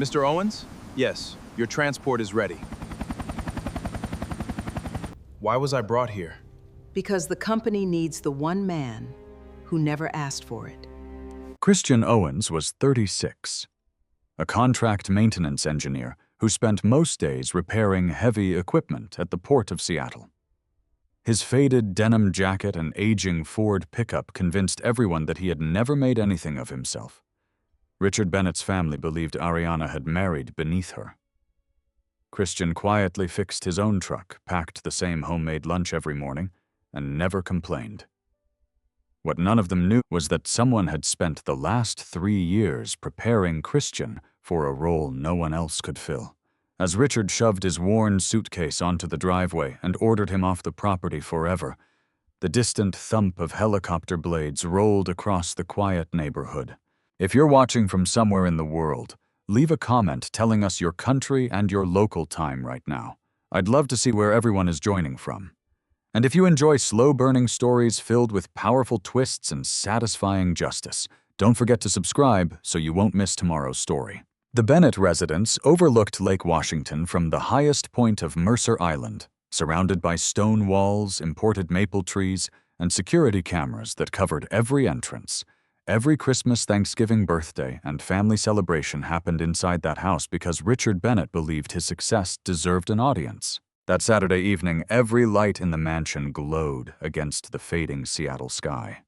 Mr. Owens? Yes, your transport is ready. Why was I brought here? Because the company needs the one man who never asked for it. Christian Owens was 36, a contract maintenance engineer who spent most days repairing heavy equipment at the Port of Seattle. His faded denim jacket and aging Ford pickup convinced everyone that he had never made anything of himself. Richard Bennett's family believed Ariana had married beneath her. Christian quietly fixed his own truck, packed the same homemade lunch every morning, and never complained. What none of them knew was that someone had spent the last 3 years preparing Christian for a role no one else could fill. As Richard shoved his worn suitcase onto the driveway and ordered him off the property forever, the distant thump of helicopter blades rolled across the quiet neighborhood. If you're watching from somewhere in the world, leave a comment telling us your country and your local time right now. I'd love to see where everyone is joining from. And if you enjoy slow-burning stories filled with powerful twists and satisfying justice, don't forget to subscribe so you won't miss tomorrow's story. The Bennett residence overlooked Lake Washington from the highest point of Mercer Island, surrounded by stone walls, imported maple trees, and security cameras that covered every entrance. Every Christmas, Thanksgiving, birthday, and family celebration happened inside that house because Richard Bennett believed his success deserved an audience. That Saturday evening, every light in the mansion glowed against the fading Seattle sky.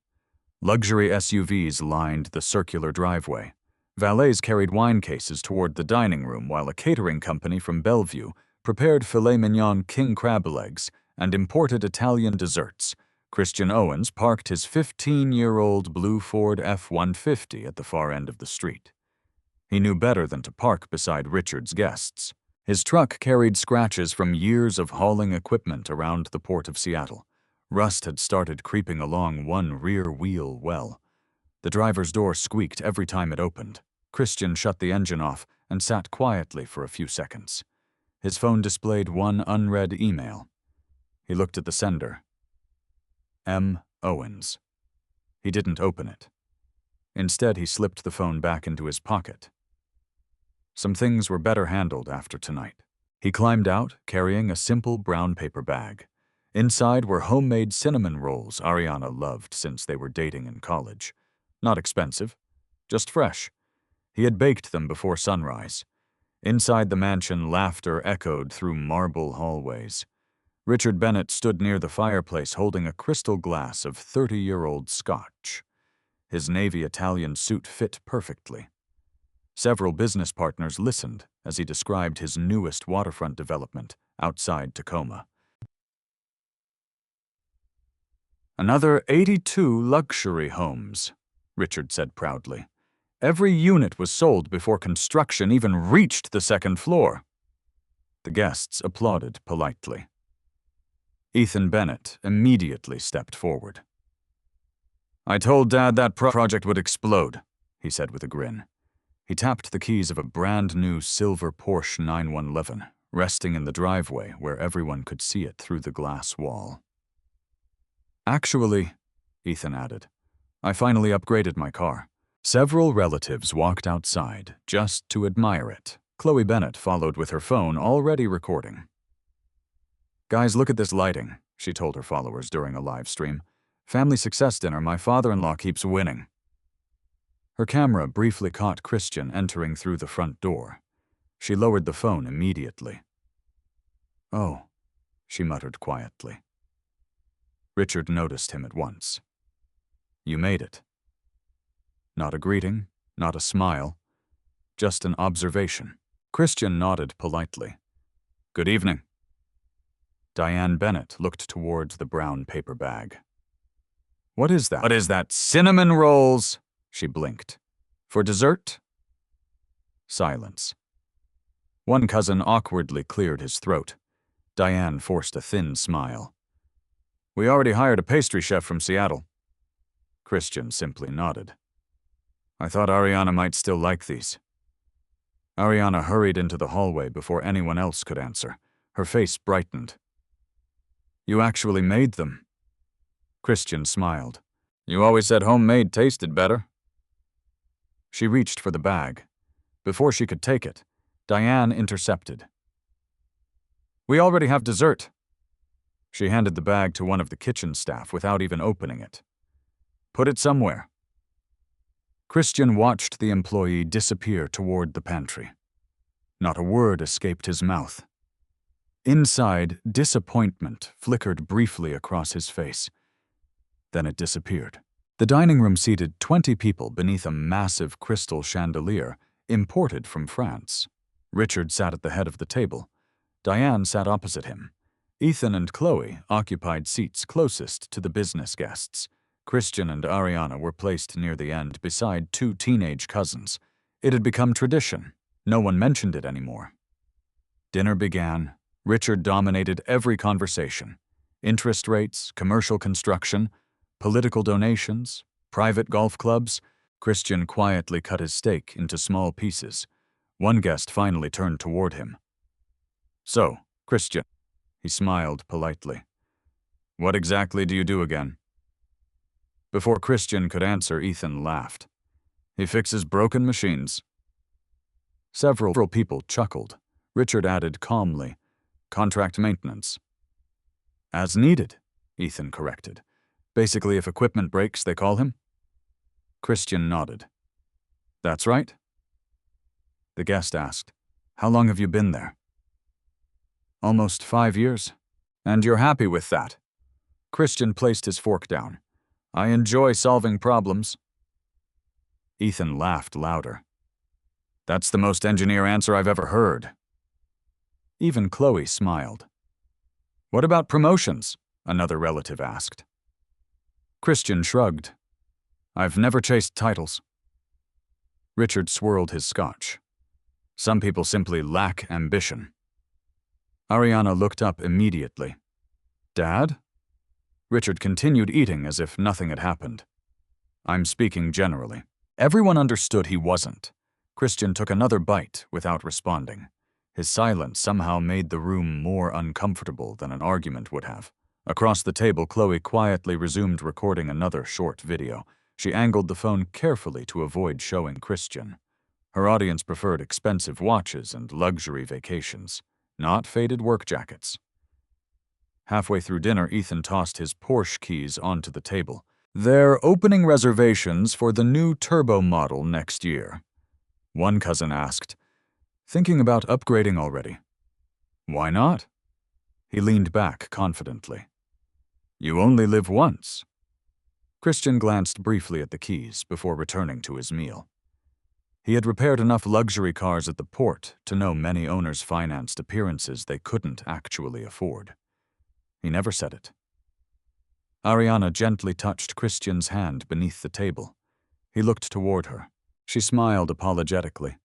Luxury SUVs lined the circular driveway. Valets carried wine cases toward the dining room while a catering company from Bellevue prepared filet mignon king crab legs and imported Italian desserts. Christian Owens parked his 15-year-old blue Ford F-150 at the far end of the street. He knew better than to park beside Richard's guests. His truck carried scratches from years of hauling equipment around the Port of Seattle. Rust had started creeping along one rear wheel well. The driver's door squeaked every time it opened. Christian shut the engine off and sat quietly for a few seconds. His phone displayed one unread email. He looked at the sender. M. Owens. He didn't open it. Instead, he slipped the phone back into his pocket. Some things were better handled after tonight. He climbed out, carrying a simple brown paper bag. Inside were homemade cinnamon rolls Ariana loved since they were dating in college. Not expensive, just fresh. He had baked them before sunrise. Inside the mansion, laughter echoed through marble hallways. Richard Bennett stood near the fireplace holding a crystal glass of 30-year-old scotch. His navy Italian suit fit perfectly. Several business partners listened as he described his newest waterfront development outside Tacoma. Another 82 luxury homes, Richard said proudly. Every unit was sold before construction even reached the second floor. The guests applauded politely. Ethan Bennett immediately stepped forward. I told Dad that project would explode, he said with a grin. He tapped the keys of a brand-new silver Porsche 911, resting in the driveway where everyone could see it through the glass wall. Actually, Ethan added, I finally upgraded my car. Several relatives walked outside just to admire it. Chloe Bennett followed with her phone already recording. Guys, look at this lighting, she told her followers during a live stream. Family success dinner, my father-in-law keeps winning. Her camera briefly caught Christian entering through the front door. She lowered the phone immediately. Oh, she muttered quietly. Richard noticed him at once. You made it. Not a greeting, not a smile, just an observation. Christian nodded politely. Good evening. Diane Bennett looked towards the brown paper bag. What is that? What is that? Cinnamon rolls, she blinked. For dessert? Silence. One cousin awkwardly cleared his throat. Diane forced a thin smile. We already hired a pastry chef from Seattle. Christian simply nodded. I thought Ariana might still like these. Ariana hurried into the hallway before anyone else could answer. Her face brightened. You actually made them. Christian smiled. You always said homemade tasted better. She reached for the bag. Before she could take it, Diane intercepted. "We already have dessert." She handed the bag to one of the kitchen staff without even opening it. "Put it somewhere." Christian watched the employee disappear toward the pantry. Not a word escaped his mouth. Inside, disappointment flickered briefly across his face. Then it disappeared. The dining room seated 20 people beneath a massive crystal chandelier imported from France. Richard sat at the head of the table. Diane sat opposite him. Ethan and Chloe occupied seats closest to the business guests. Christian and Ariana were placed near the end beside two teenage cousins. It had become tradition. No one mentioned it anymore. Dinner began. Richard dominated every conversation. Interest rates, commercial construction, political donations, private golf clubs. Christian quietly cut his steak into small pieces. One guest finally turned toward him. "So, Christian," he smiled politely. "What exactly do you do again?" Before Christian could answer, Ethan laughed. "He fixes broken machines." Several people chuckled. Richard added calmly, "Contract maintenance." "As needed," Ethan corrected. "Basically, if equipment breaks, they call him?" Christian nodded. "That's right." The guest asked, "How long have you been there?" "Almost 5 years. And you're happy with that?" Christian placed his fork down. "I enjoy solving problems." Ethan laughed louder. "That's the most engineer answer I've ever heard." Even Chloe smiled. "What about promotions?" another relative asked. Christian shrugged. "I've never chased titles." Richard swirled his scotch. "Some people simply lack ambition." Ariana looked up immediately. "Dad?" Richard continued eating as if nothing had happened. "I'm speaking generally." Everyone understood he wasn't. Christian took another bite without responding. His silence somehow made the room more uncomfortable than an argument would have. Across the table, Chloe quietly resumed recording another short video. She angled the phone carefully to avoid showing Christian. Her audience preferred expensive watches and luxury vacations, not faded work jackets. Halfway through dinner, Ethan tossed his Porsche keys onto the table. "They're opening reservations for the new turbo model next year." One cousin asked, "Thinking about upgrading already?" "Why not?" He leaned back confidently. "You only live once." Christian glanced briefly at the keys before returning to his meal. He had repaired enough luxury cars at the port to know many owners financed appearances they couldn't actually afford. He never said it. Ariana gently touched Christian's hand beneath the table. He looked toward her. She smiled apologetically.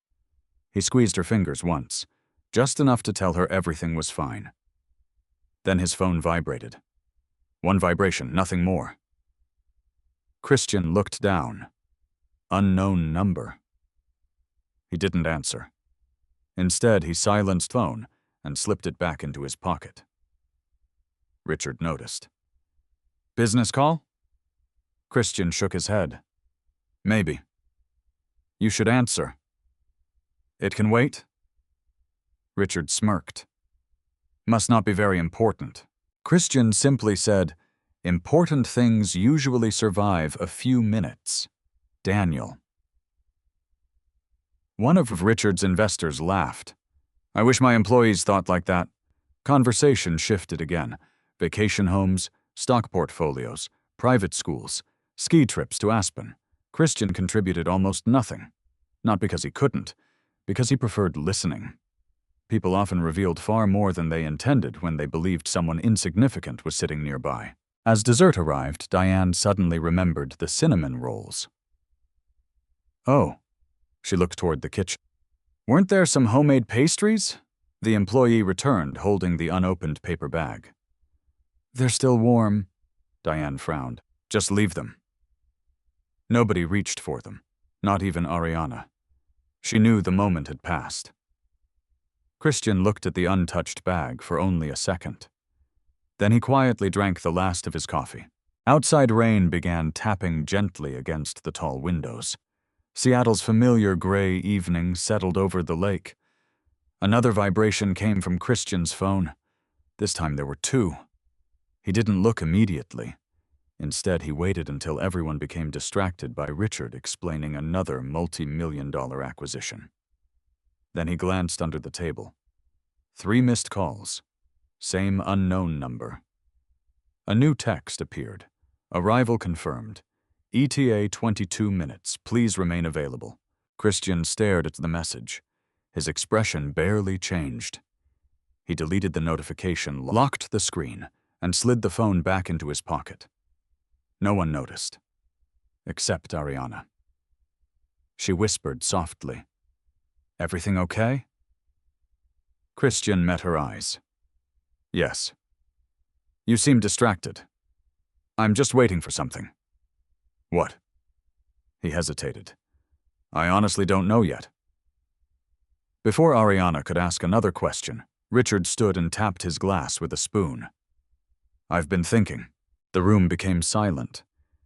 He squeezed her fingers once, just enough to tell her everything was fine. Then his phone vibrated. One vibration, nothing more. Christian looked down. Unknown number. He didn't answer. Instead, he silenced the phone and slipped it back into his pocket. Richard noticed. "Business call?" Christian shook his head. "Maybe." "You should answer." "It can wait?" Richard smirked. "Must not be very important." Christian simply said, "Important things usually survive a few minutes. Daniel." One of Richard's investors laughed. "I wish my employees thought like that." Conversation shifted again. Vacation homes, stock portfolios, private schools, ski trips to Aspen. Christian contributed almost nothing. Not because he couldn't, because he preferred listening. People often revealed far more than they intended when they believed someone insignificant was sitting nearby. As dessert arrived, Diane suddenly remembered the cinnamon rolls. "Oh." She looked toward the kitchen. "Weren't there some homemade pastries?" The employee returned, holding the unopened paper bag. "They're still warm." Diane frowned. "Just leave them." Nobody reached for them, not even Ariana. She knew the moment had passed. Christian looked at the untouched bag for only a second. Then he quietly drank the last of his coffee. Outside rain began tapping gently against the tall windows. Seattle's familiar gray evening settled over the lake. Another vibration came from Christian's phone. This time there were two. He didn't look immediately. Instead, he waited until everyone became distracted by Richard explaining another multi-million-dollar acquisition. Then he glanced under the table. 3 missed calls. Same unknown number. A new text appeared. Arrival confirmed. ETA 22 minutes. Please remain available. Christian stared at the message. His expression barely changed. He deleted the notification, locked the screen, and slid the phone back into his pocket. No one noticed. Except Ariana. She whispered softly, "Everything okay?" Christian met her eyes. "Yes." "You seem distracted." "I'm just waiting for something." "What?" He hesitated. "I honestly don't know yet." Before Ariana could ask another question, Richard stood and tapped his glass with a spoon. "I've been thinking." The room became silent.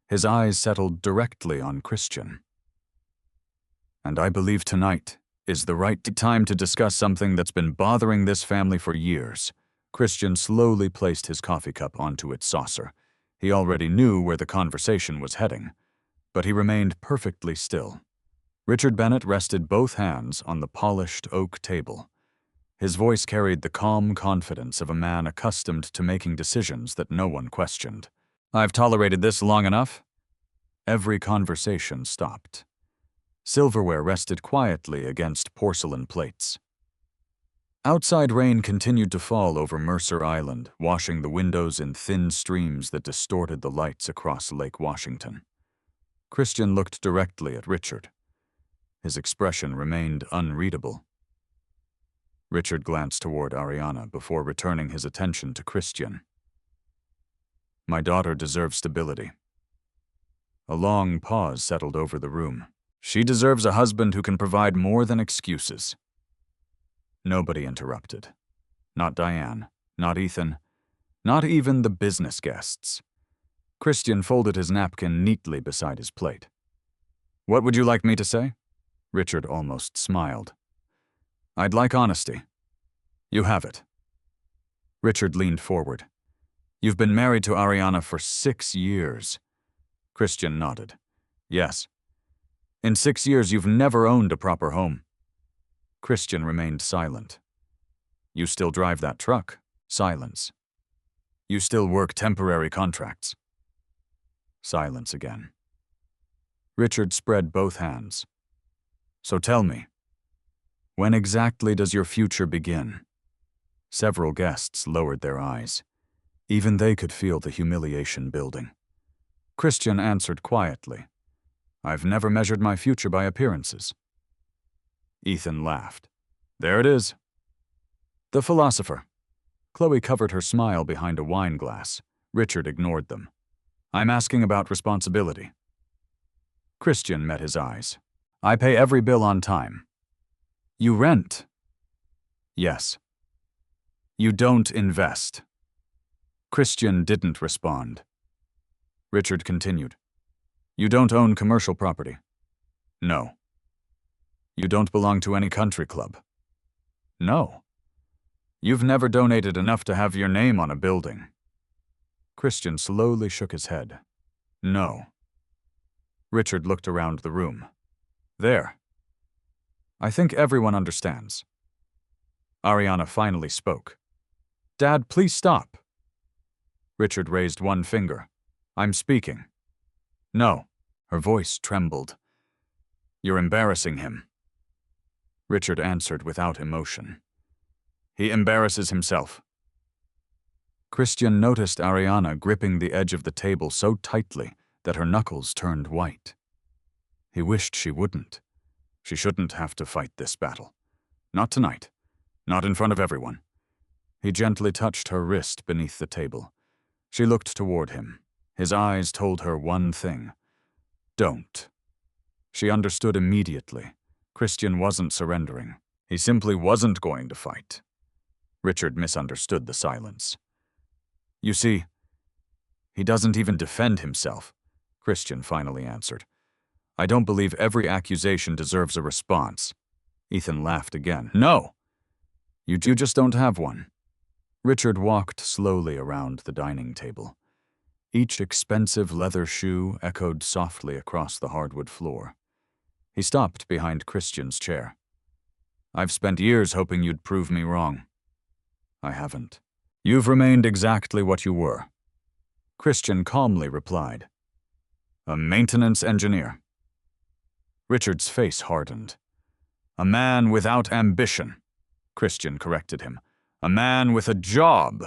His eyes settled directly on Christian. "And I believe tonight is the right time to discuss something that's been bothering this family for years." Christian slowly placed his coffee cup onto its saucer. He already knew where the conversation was heading, but he remained perfectly still. Richard Bennett rested both hands on the polished oak table. His voice carried the calm confidence of a man accustomed to making decisions that no one questioned. "I've tolerated this long enough." Every conversation stopped. Silverware rested quietly against porcelain plates. Outside rain continued to fall over Mercer Island, washing the windows in thin streams that distorted the lights across Lake Washington. Christian looked directly at Richard. His expression remained unreadable. Richard glanced toward Ariana before returning his attention to Christian. "My daughter deserves stability." A long pause settled over the room. "She deserves a husband who can provide more than excuses." Nobody interrupted. Not Diane, not Ethan, not even the business guests. Christian folded his napkin neatly beside his plate. "What would you like me to say?" Richard almost smiled. "I'd like honesty." "You have it." Richard leaned forward. "You've been married to Ariana for 6 years." Christian nodded. "Yes." "In 6 years, you've never owned a proper home." Christian remained silent. "You still drive that truck?" Silence. "You still work temporary contracts?" Silence again. Richard spread both hands. "So tell me, when exactly does your future begin?" Several guests lowered their eyes. Even they could feel the humiliation building. Christian answered quietly, "I've never measured my future by appearances." Ethan laughed. "There it is." "The philosopher." Chloe covered her smile behind a wine glass. Richard ignored them. "I'm asking about responsibility." Christian met his eyes. "I pay every bill on time." "You rent?" "Yes." "You don't invest." Christian didn't respond. Richard continued. "You don't own commercial property?" "No." "You don't belong to any country club?" "No." "You've never donated enough to have your name on a building?" Christian slowly shook his head. "No." Richard looked around the room. "There. I think everyone understands." Ariana finally spoke. "Dad, please stop." Richard raised one finger. "I'm speaking." "No." Her voice trembled. "You're embarrassing him." Richard answered without emotion. "He embarrasses himself." Christian noticed Ariana gripping the edge of the table so tightly that her knuckles turned white. He wished she wouldn't. She shouldn't have to fight this battle. Not tonight. Not in front of everyone. He gently touched her wrist beneath the table. She looked toward him. His eyes told her one thing. Don't. She understood immediately. Christian wasn't surrendering. He simply wasn't going to fight. Richard misunderstood the silence. "You see, he doesn't even defend himself," Christian finally answered. I don't believe every accusation deserves a response. Ethan laughed again. No, you just don't have one. Richard walked slowly around the dining table. Each expensive leather shoe echoed softly across the hardwood floor. He stopped behind Christian's chair. I've spent years hoping you'd prove me wrong. I haven't. You've remained exactly what you were. Christian calmly replied. A maintenance engineer. Richard's face hardened. A man without ambition. Christian corrected him. A man with a job.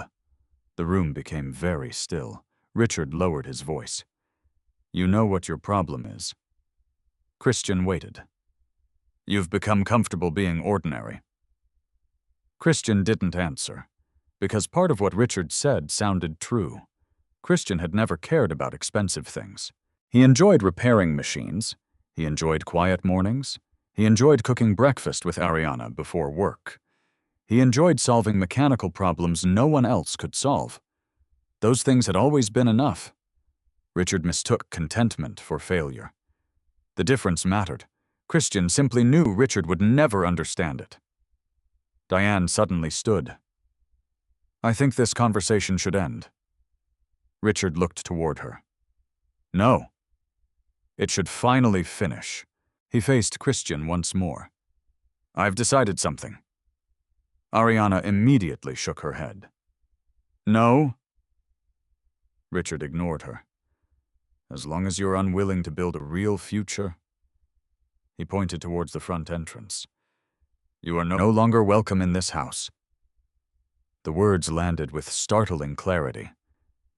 The room became very still. Richard lowered his voice. You know what your problem is. Christian waited. You've become comfortable being ordinary. Christian didn't answer, because part of what Richard said sounded true. Christian had never cared about expensive things. He enjoyed repairing machines. He enjoyed quiet mornings. He enjoyed cooking breakfast with Ariana before work. He enjoyed solving mechanical problems no one else could solve. Those things had always been enough. Richard mistook contentment for failure. The difference mattered. Christian simply knew Richard would never understand it. Diane suddenly stood. I think this conversation should end. Richard looked toward her. No. It should finally finish. He faced Christian once more. I've decided something. Ariana immediately shook her head. No. Richard ignored her. As long as you're unwilling to build a real future. He pointed towards the front entrance. You are no longer welcome in this house. The words landed with startling clarity.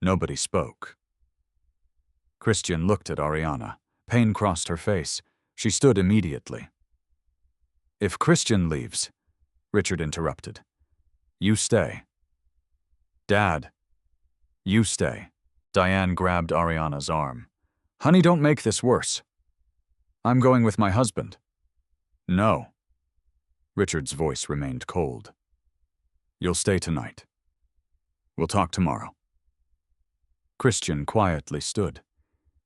Nobody spoke. Christian looked at Ariana. Pain crossed her face. She stood immediately. If Christian leaves, Richard interrupted. You stay. Dad, you stay. Diane grabbed Ariana's arm. Honey, don't make this worse. I'm going with my husband. No. Richard's voice remained cold. You'll stay tonight. We'll talk tomorrow. Christian quietly stood.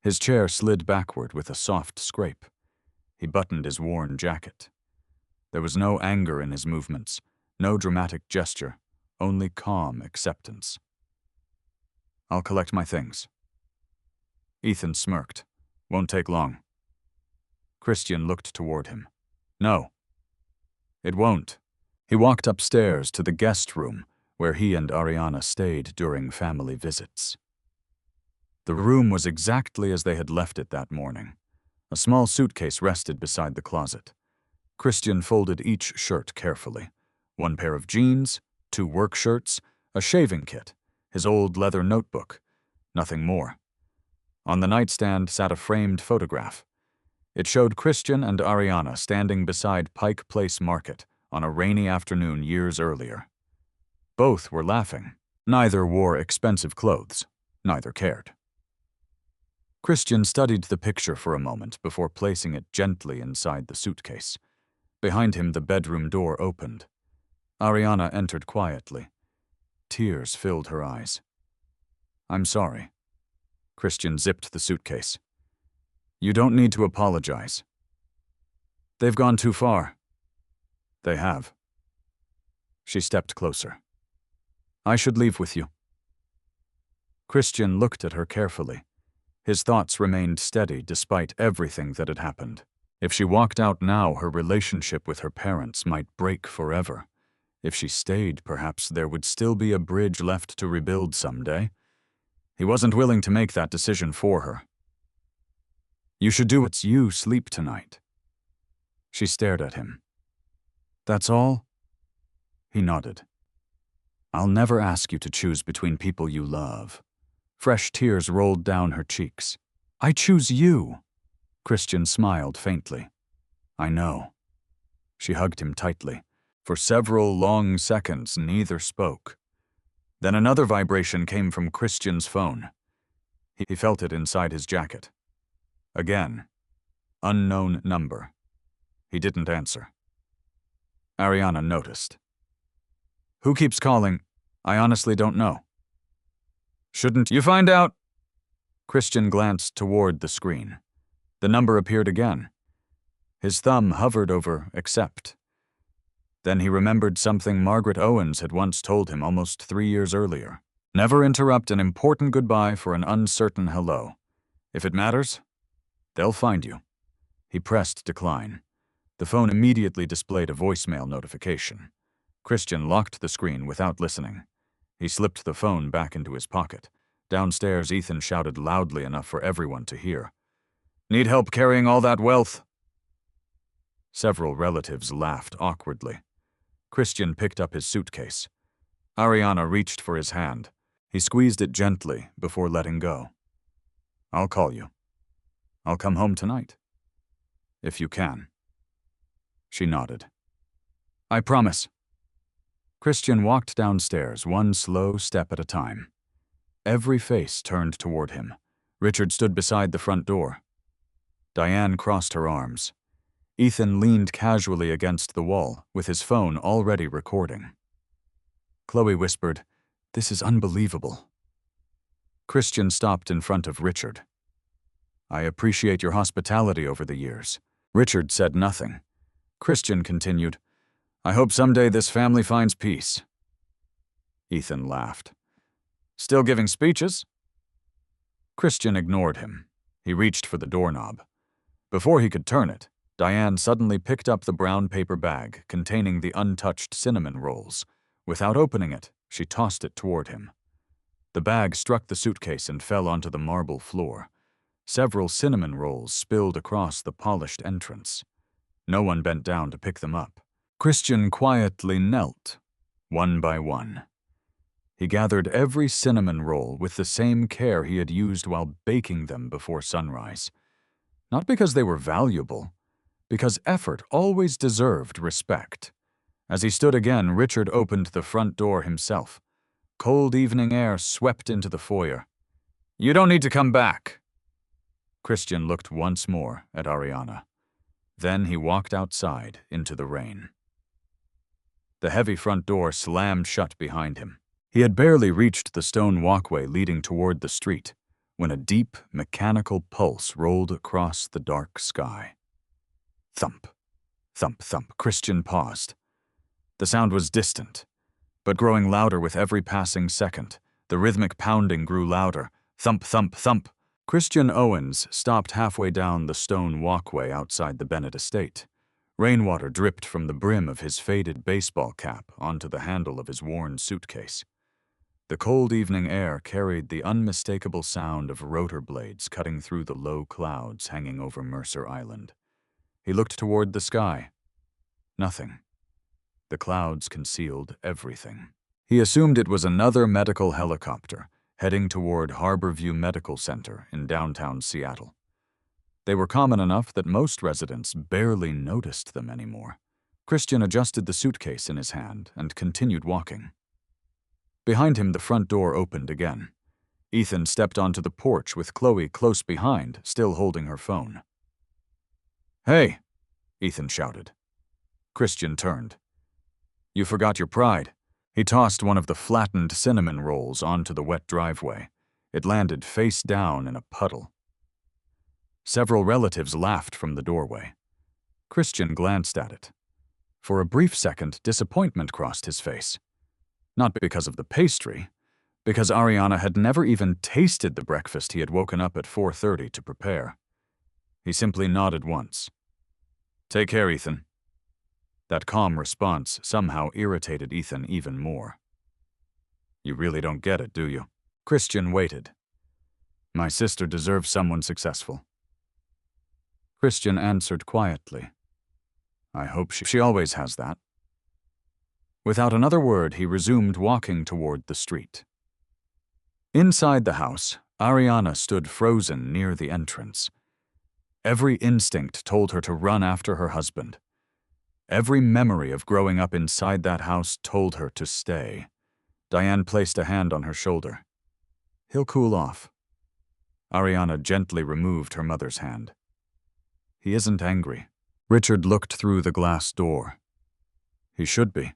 His chair slid backward with a soft scrape. He buttoned his worn jacket. There was no anger in his movements, no dramatic gesture, only calm acceptance. I'll collect my things. Ethan smirked. Won't take long. Christian looked toward him. No. It won't. He walked upstairs to the guest room where he and Ariana stayed during family visits. The room was exactly as they had left it that morning. A small suitcase rested beside the closet. Christian folded each shirt carefully. One pair of jeans, 2 work shirts, a shaving kit, his old leather notebook. Nothing more. On the nightstand sat a framed photograph. It showed Christian and Ariana standing beside Pike Place Market on a rainy afternoon years earlier. Both were laughing. Neither wore expensive clothes. Neither cared. Christian studied the picture for a moment before placing it gently inside the suitcase. Behind him, the bedroom door opened. Ariana entered quietly. Tears filled her eyes. I'm sorry. Christian zipped the suitcase. You don't need to apologize. They've gone too far. They have. She stepped closer. I should leave with you. Christian looked at her carefully. His thoughts remained steady despite everything that had happened. If she walked out now, her relationship with her parents might break forever. If she stayed, perhaps there would still be a bridge left to rebuild someday. He wasn't willing to make that decision for her. You should do what's you sleep tonight. She stared at him. That's all? He nodded. I'll never ask you to choose between people you love. Fresh tears rolled down her cheeks. I choose you. Christian smiled faintly. I know. She hugged him tightly. For several long seconds, neither spoke. Then another vibration came from Christian's phone. He felt it inside his jacket. Again. Unknown number. He didn't answer. Ariana noticed. Who keeps calling? I honestly don't know. Shouldn't you find out? Christian glanced toward the screen. The number appeared again. His thumb hovered over accept. Then he remembered something Margaret Owens had once told him almost 3 years earlier. Never interrupt an important goodbye for an uncertain hello. If it matters, they'll find you. He pressed decline. The phone immediately displayed a voicemail notification. Christian locked the screen without listening. He slipped the phone back into his pocket. Downstairs, Ethan shouted loudly enough for everyone to hear. "Need help carrying all that wealth?" Several relatives laughed awkwardly. Christian picked up his suitcase. Ariana reached for his hand. He squeezed it gently before letting go. "I'll call you. I'll come home tonight. If you can." She nodded. "I promise." Christian walked downstairs, one slow step at a time. Every face turned toward him. Richard stood beside the front door. Diane crossed her arms. Ethan leaned casually against the wall, with his phone already recording. Chloe whispered, "This is unbelievable." Christian stopped in front of Richard. "I appreciate your hospitality over the years." Richard said nothing. Christian continued, "I hope someday this family finds peace." Ethan laughed. "Still giving speeches?" Christian ignored him. He reached for the doorknob. Before he could turn it, Diane suddenly picked up the brown paper bag containing the untouched cinnamon rolls. Without opening it, she tossed it toward him. The bag struck the suitcase and fell onto the marble floor. Several cinnamon rolls spilled across the polished entrance. No one bent down to pick them up. Christian quietly knelt, one by one. He gathered every cinnamon roll with the same care he had used while baking them before sunrise. Not because they were valuable, because effort always deserved respect. As he stood again, Richard opened the front door himself. Cold evening air swept into the foyer. "You don't need to come back." Christian looked once more at Ariana. Then he walked outside into the rain. The heavy front door slammed shut behind him. He had barely reached the stone walkway leading toward the street when a deep, mechanical pulse rolled across the dark sky. Thump, thump, thump. Christian paused. The sound was distant, but growing louder with every passing second. The rhythmic pounding grew louder. Thump, thump, thump. Christian Owens stopped halfway down the stone walkway outside the Bennett estate. Rainwater dripped from the brim of his faded baseball cap onto the handle of his worn suitcase. The cold evening air carried the unmistakable sound of rotor blades cutting through the low clouds hanging over Mercer Island. He looked toward the sky. Nothing. The clouds concealed everything. He assumed it was another medical helicopter heading toward Harborview Medical Center in downtown Seattle. They were common enough that most residents barely noticed them anymore. Christian adjusted the suitcase in his hand and continued walking. Behind him, the front door opened again. Ethan stepped onto the porch with Chloe close behind, still holding her phone. "Hey!" Ethan shouted. Christian turned. "You forgot your pride." He tossed one of the flattened cinnamon rolls onto the wet driveway. It landed face down in a puddle. Several relatives laughed from the doorway. Christian glanced at it. For a brief second, disappointment crossed his face. Not because of the pastry, because Ariana had never even tasted the breakfast he had woken up at 4:30 to prepare. He simply nodded once. "Take care, Ethan." That calm response somehow irritated Ethan even more. "You really don't get it, do you?" Christian waited. "My sister deserves someone successful." Christian answered quietly. "I hope she always has that." Without another word, he resumed walking toward the street. Inside the house, Ariana stood frozen near the entrance. Every instinct told her to run after her husband. Every memory of growing up inside that house told her to stay. Diane placed a hand on her shoulder. "He'll cool off." Ariana gently removed her mother's hand. "He isn't angry." Richard looked through the glass door. "He should be."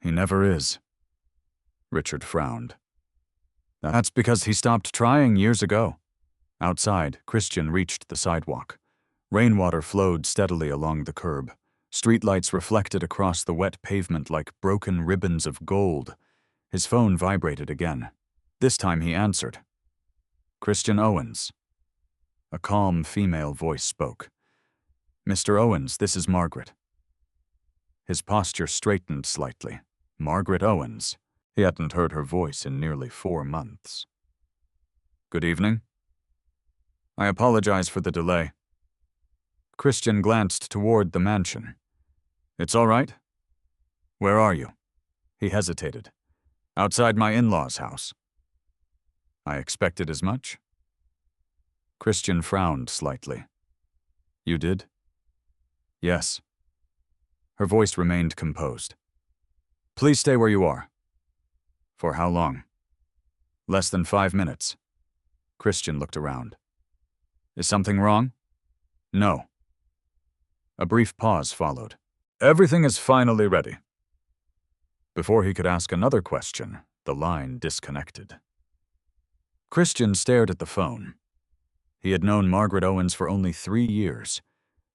"He never is." Richard frowned. "That's because he stopped trying years ago." Outside, Christian reached the sidewalk. Rainwater flowed steadily along the curb. Streetlights reflected across the wet pavement like broken ribbons of gold. His phone vibrated again. This time he answered. Christian Owens. A calm female voice spoke. Mr. Owens, this is Margaret. His posture straightened slightly. Margaret Owens. He hadn't heard her voice in nearly 4 months. Good evening. I apologize for the delay. Christian glanced toward the mansion. It's all right. Where are you? He hesitated. Outside my in-laws' house. I expected as much. Christian frowned slightly. You did? Yes. Her voice remained composed. Please stay where you are. For how long? Less than 5 minutes. Christian looked around. Is something wrong? No. A brief pause followed. Everything is finally ready. Before he could ask another question, the line disconnected. Christian stared at the phone. He had known Margaret Owens for only 3 years.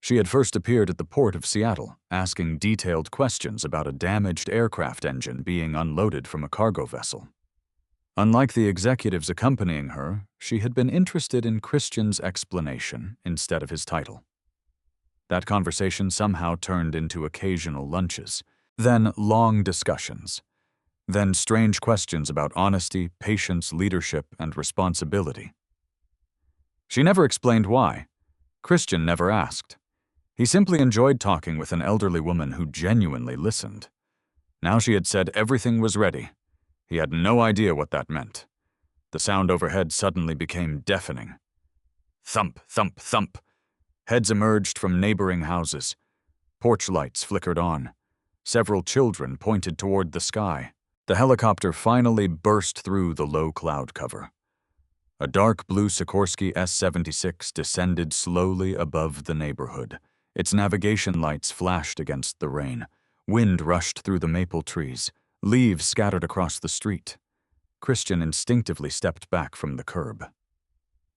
She had first appeared at the port of Seattle, asking detailed questions about a damaged aircraft engine being unloaded from a cargo vessel. Unlike the executives accompanying her, she had been interested in Christian's explanation instead of his title. That conversation somehow turned into occasional lunches, then long discussions, then strange questions about honesty, patience, leadership, and responsibility. She never explained why. Christian never asked. He simply enjoyed talking with an elderly woman who genuinely listened. Now she had said everything was ready. He had no idea what that meant. The sound overhead suddenly became deafening. Thump, thump, thump. Heads emerged from neighboring houses. Porch lights flickered on. Several children pointed toward the sky. The helicopter finally burst through the low cloud cover. A dark blue Sikorsky S-76 descended slowly above the neighborhood. Its navigation lights flashed against the rain. Wind rushed through the maple trees. Leaves scattered across the street. Christian instinctively stepped back from the curb.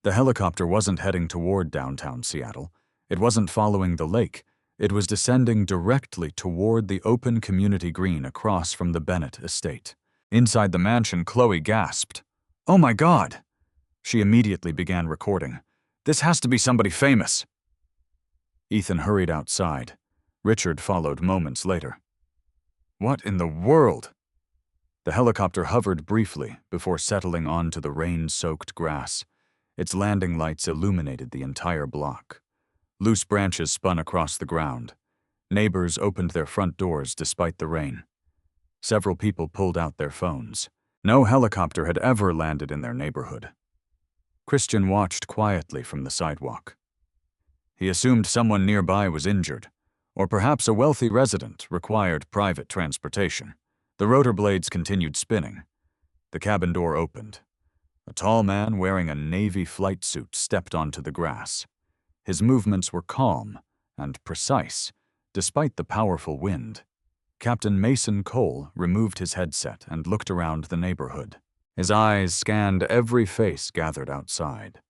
The helicopter wasn't heading toward downtown Seattle. It wasn't following the lake. It was descending directly toward the open community green across from the Bennett estate. Inside the mansion, Chloe gasped. "Oh my God!" She immediately began recording. "This has to be somebody famous." Ethan hurried outside. Richard followed moments later. What in the world? The helicopter hovered briefly before settling onto the rain-soaked grass. Its landing lights illuminated the entire block. Loose branches spun across the ground. Neighbors opened their front doors despite the rain. Several people pulled out their phones. No helicopter had ever landed in their neighborhood. Christian watched quietly from the sidewalk. He assumed someone nearby was injured, or perhaps a wealthy resident required private transportation. The rotor blades continued spinning. The cabin door opened. A tall man wearing a Navy flight suit stepped onto the grass. His movements were calm and precise, despite the powerful wind. Captain Mason Cole removed his headset and looked around the neighborhood. His eyes scanned every face gathered outside.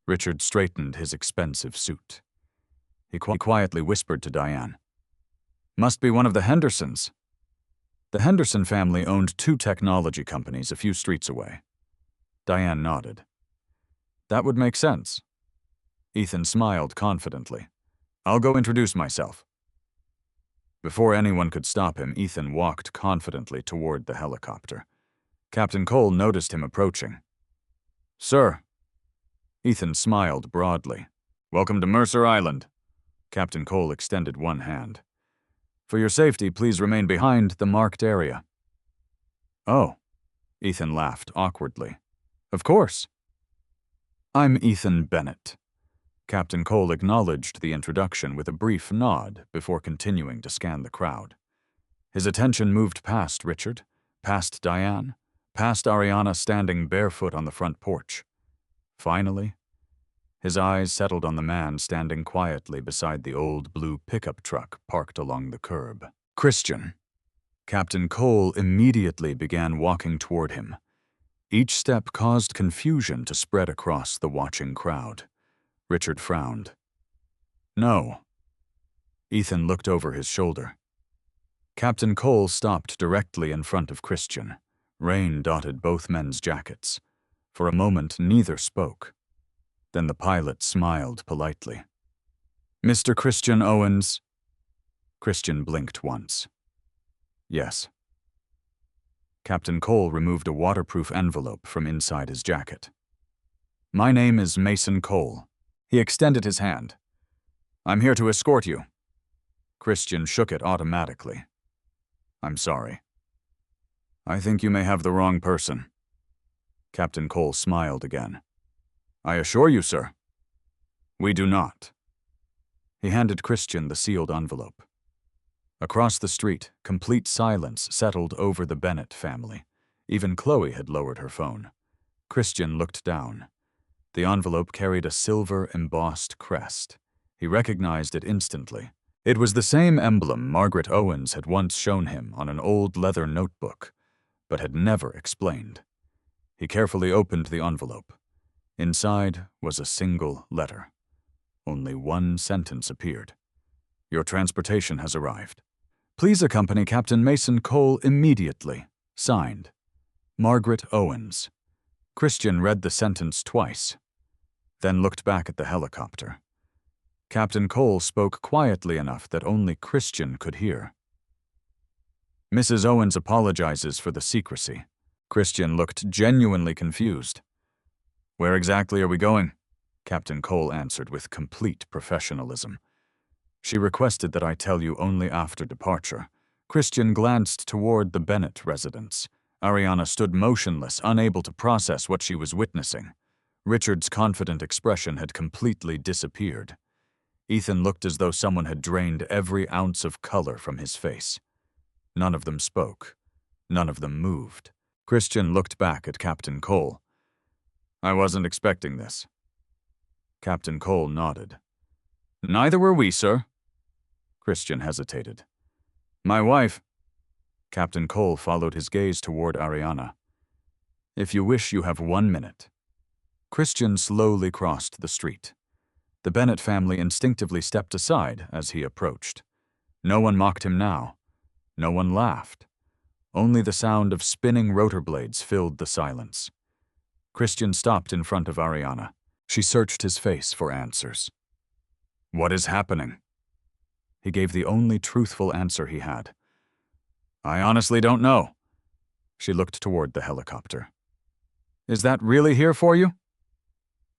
Richard straightened his expensive suit. He quietly whispered to Diane. "Must be one of the Hendersons." The Henderson family owned 2 technology companies a few streets away. Diane nodded. "That would make sense." Ethan smiled confidently. "I'll go introduce myself." Before anyone could stop him, Ethan walked confidently toward the helicopter. Captain Cole noticed him approaching. "Sir." Ethan smiled broadly. "Welcome to Mercer Island." Captain Cole extended one hand. "For your safety, please remain behind the marked area." "Oh," Ethan laughed awkwardly. "Of course." "I'm Ethan Bennett." Captain Cole acknowledged the introduction with a brief nod before continuing to scan the crowd. His attention moved past Richard, past Diane, past Ariana standing barefoot on the front porch. Finally, his eyes settled on the man standing quietly beside the old blue pickup truck parked along the curb. "Christian." Captain Cole immediately began walking toward him. Each step caused confusion to spread across the watching crowd. Richard frowned. No. Ethan looked over his shoulder. Captain Cole stopped directly in front of Christian. Rain dotted both men's jackets. For a moment, neither spoke. Then the pilot smiled politely. "Mr. Christian Owens?" Christian blinked once. "Yes." Captain Cole removed a waterproof envelope from inside his jacket. "My name is Mason Cole." He extended his hand. "I'm here to escort you." Christian shook it automatically. "I'm sorry. I think you may have the wrong person." Captain Cole smiled again. "I assure you, sir, we do not." He handed Christian the sealed envelope. Across the street, complete silence settled over the Bennett family. Even Chloe had lowered her phone. Christian looked down. The envelope carried a silver embossed crest. He recognized it instantly. It was the same emblem Margaret Owens had once shown him on an old leather notebook, but had never explained. He carefully opened the envelope. Inside was a single letter. Only one sentence appeared. "Your transportation has arrived. Please accompany Captain Mason Cole immediately. Signed, Margaret Owens." Christian read the sentence twice, then looked back at the helicopter. Captain Cole spoke quietly enough that only Christian could hear. "Mrs. Owens apologizes for the secrecy." Christian looked genuinely confused. "Where exactly are we going?" Captain Cole answered with complete professionalism. "She requested that I tell you only after departure." Christian glanced toward the Bennett residence. Ariana stood motionless, unable to process what she was witnessing. Richard's confident expression had completely disappeared. Ethan looked as though someone had drained every ounce of color from his face. None of them spoke. None of them moved. Christian looked back at Captain Cole. "I wasn't expecting this." Captain Cole nodded. "Neither were we, sir." Christian hesitated. "My wife—" Captain Cole followed his gaze toward Ariana. "If you wish, you have 1 minute." Christian slowly crossed the street. The Bennett family instinctively stepped aside as he approached. No one mocked him now. No one laughed. Only the sound of spinning rotor blades filled the silence. Christian stopped in front of Ariana. She searched his face for answers. "What is happening?" He gave the only truthful answer he had. "I honestly don't know." She looked toward the helicopter. "Is that really here for you?"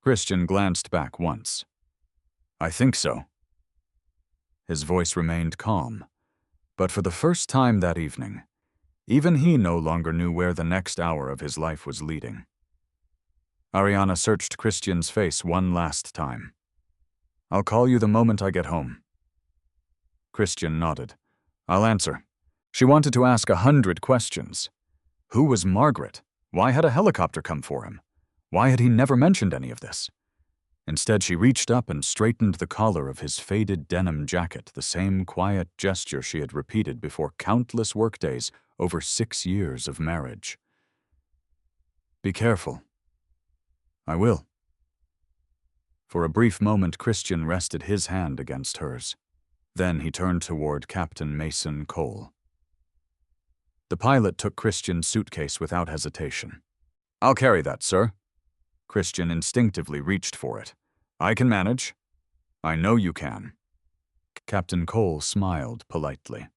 Christian glanced back once. "I think so." His voice remained calm, but for the first time that evening, even he no longer knew where the next hour of his life was leading. Ariana searched Christian's face one last time. "I'll call you the moment I get home." Christian nodded. "I'll answer." She wanted to ask 100 questions. Who was Margaret? Why had a helicopter come for him? Why had he never mentioned any of this? Instead, she reached up and straightened the collar of his faded denim jacket, the same quiet gesture she had repeated before countless workdays over 6 years of marriage. "Be careful." "I will." For a brief moment, Christian rested his hand against hers. Then he turned toward Captain Mason Cole. The pilot took Christian's suitcase without hesitation. "I'll carry that, sir." Christian instinctively reached for it. "I can manage." "I know you can." Captain Cole smiled politely.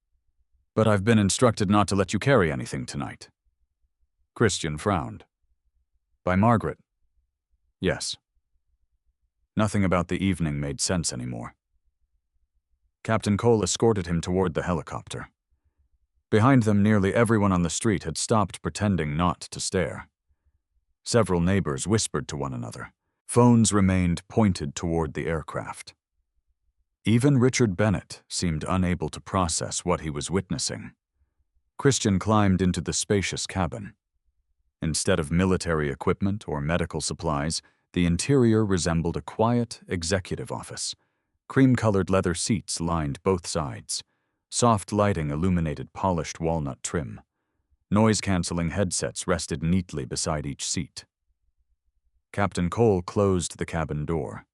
"But I've been instructed not to let you carry anything tonight." Christian frowned. "By Margaret?" "Yes." Nothing about the evening made sense anymore. Captain Cole escorted him toward the helicopter. Behind them, nearly everyone on the street had stopped pretending not to stare. Several neighbors whispered to one another. Phones remained pointed toward the aircraft. Even Richard Bennett seemed unable to process what he was witnessing. Christian climbed into the spacious cabin. Instead of military equipment or medical supplies, the interior resembled a quiet executive office. Cream-colored leather seats lined both sides. Soft lighting illuminated polished walnut trim. Noise-canceling headsets rested neatly beside each seat. Captain Cole closed the cabin door.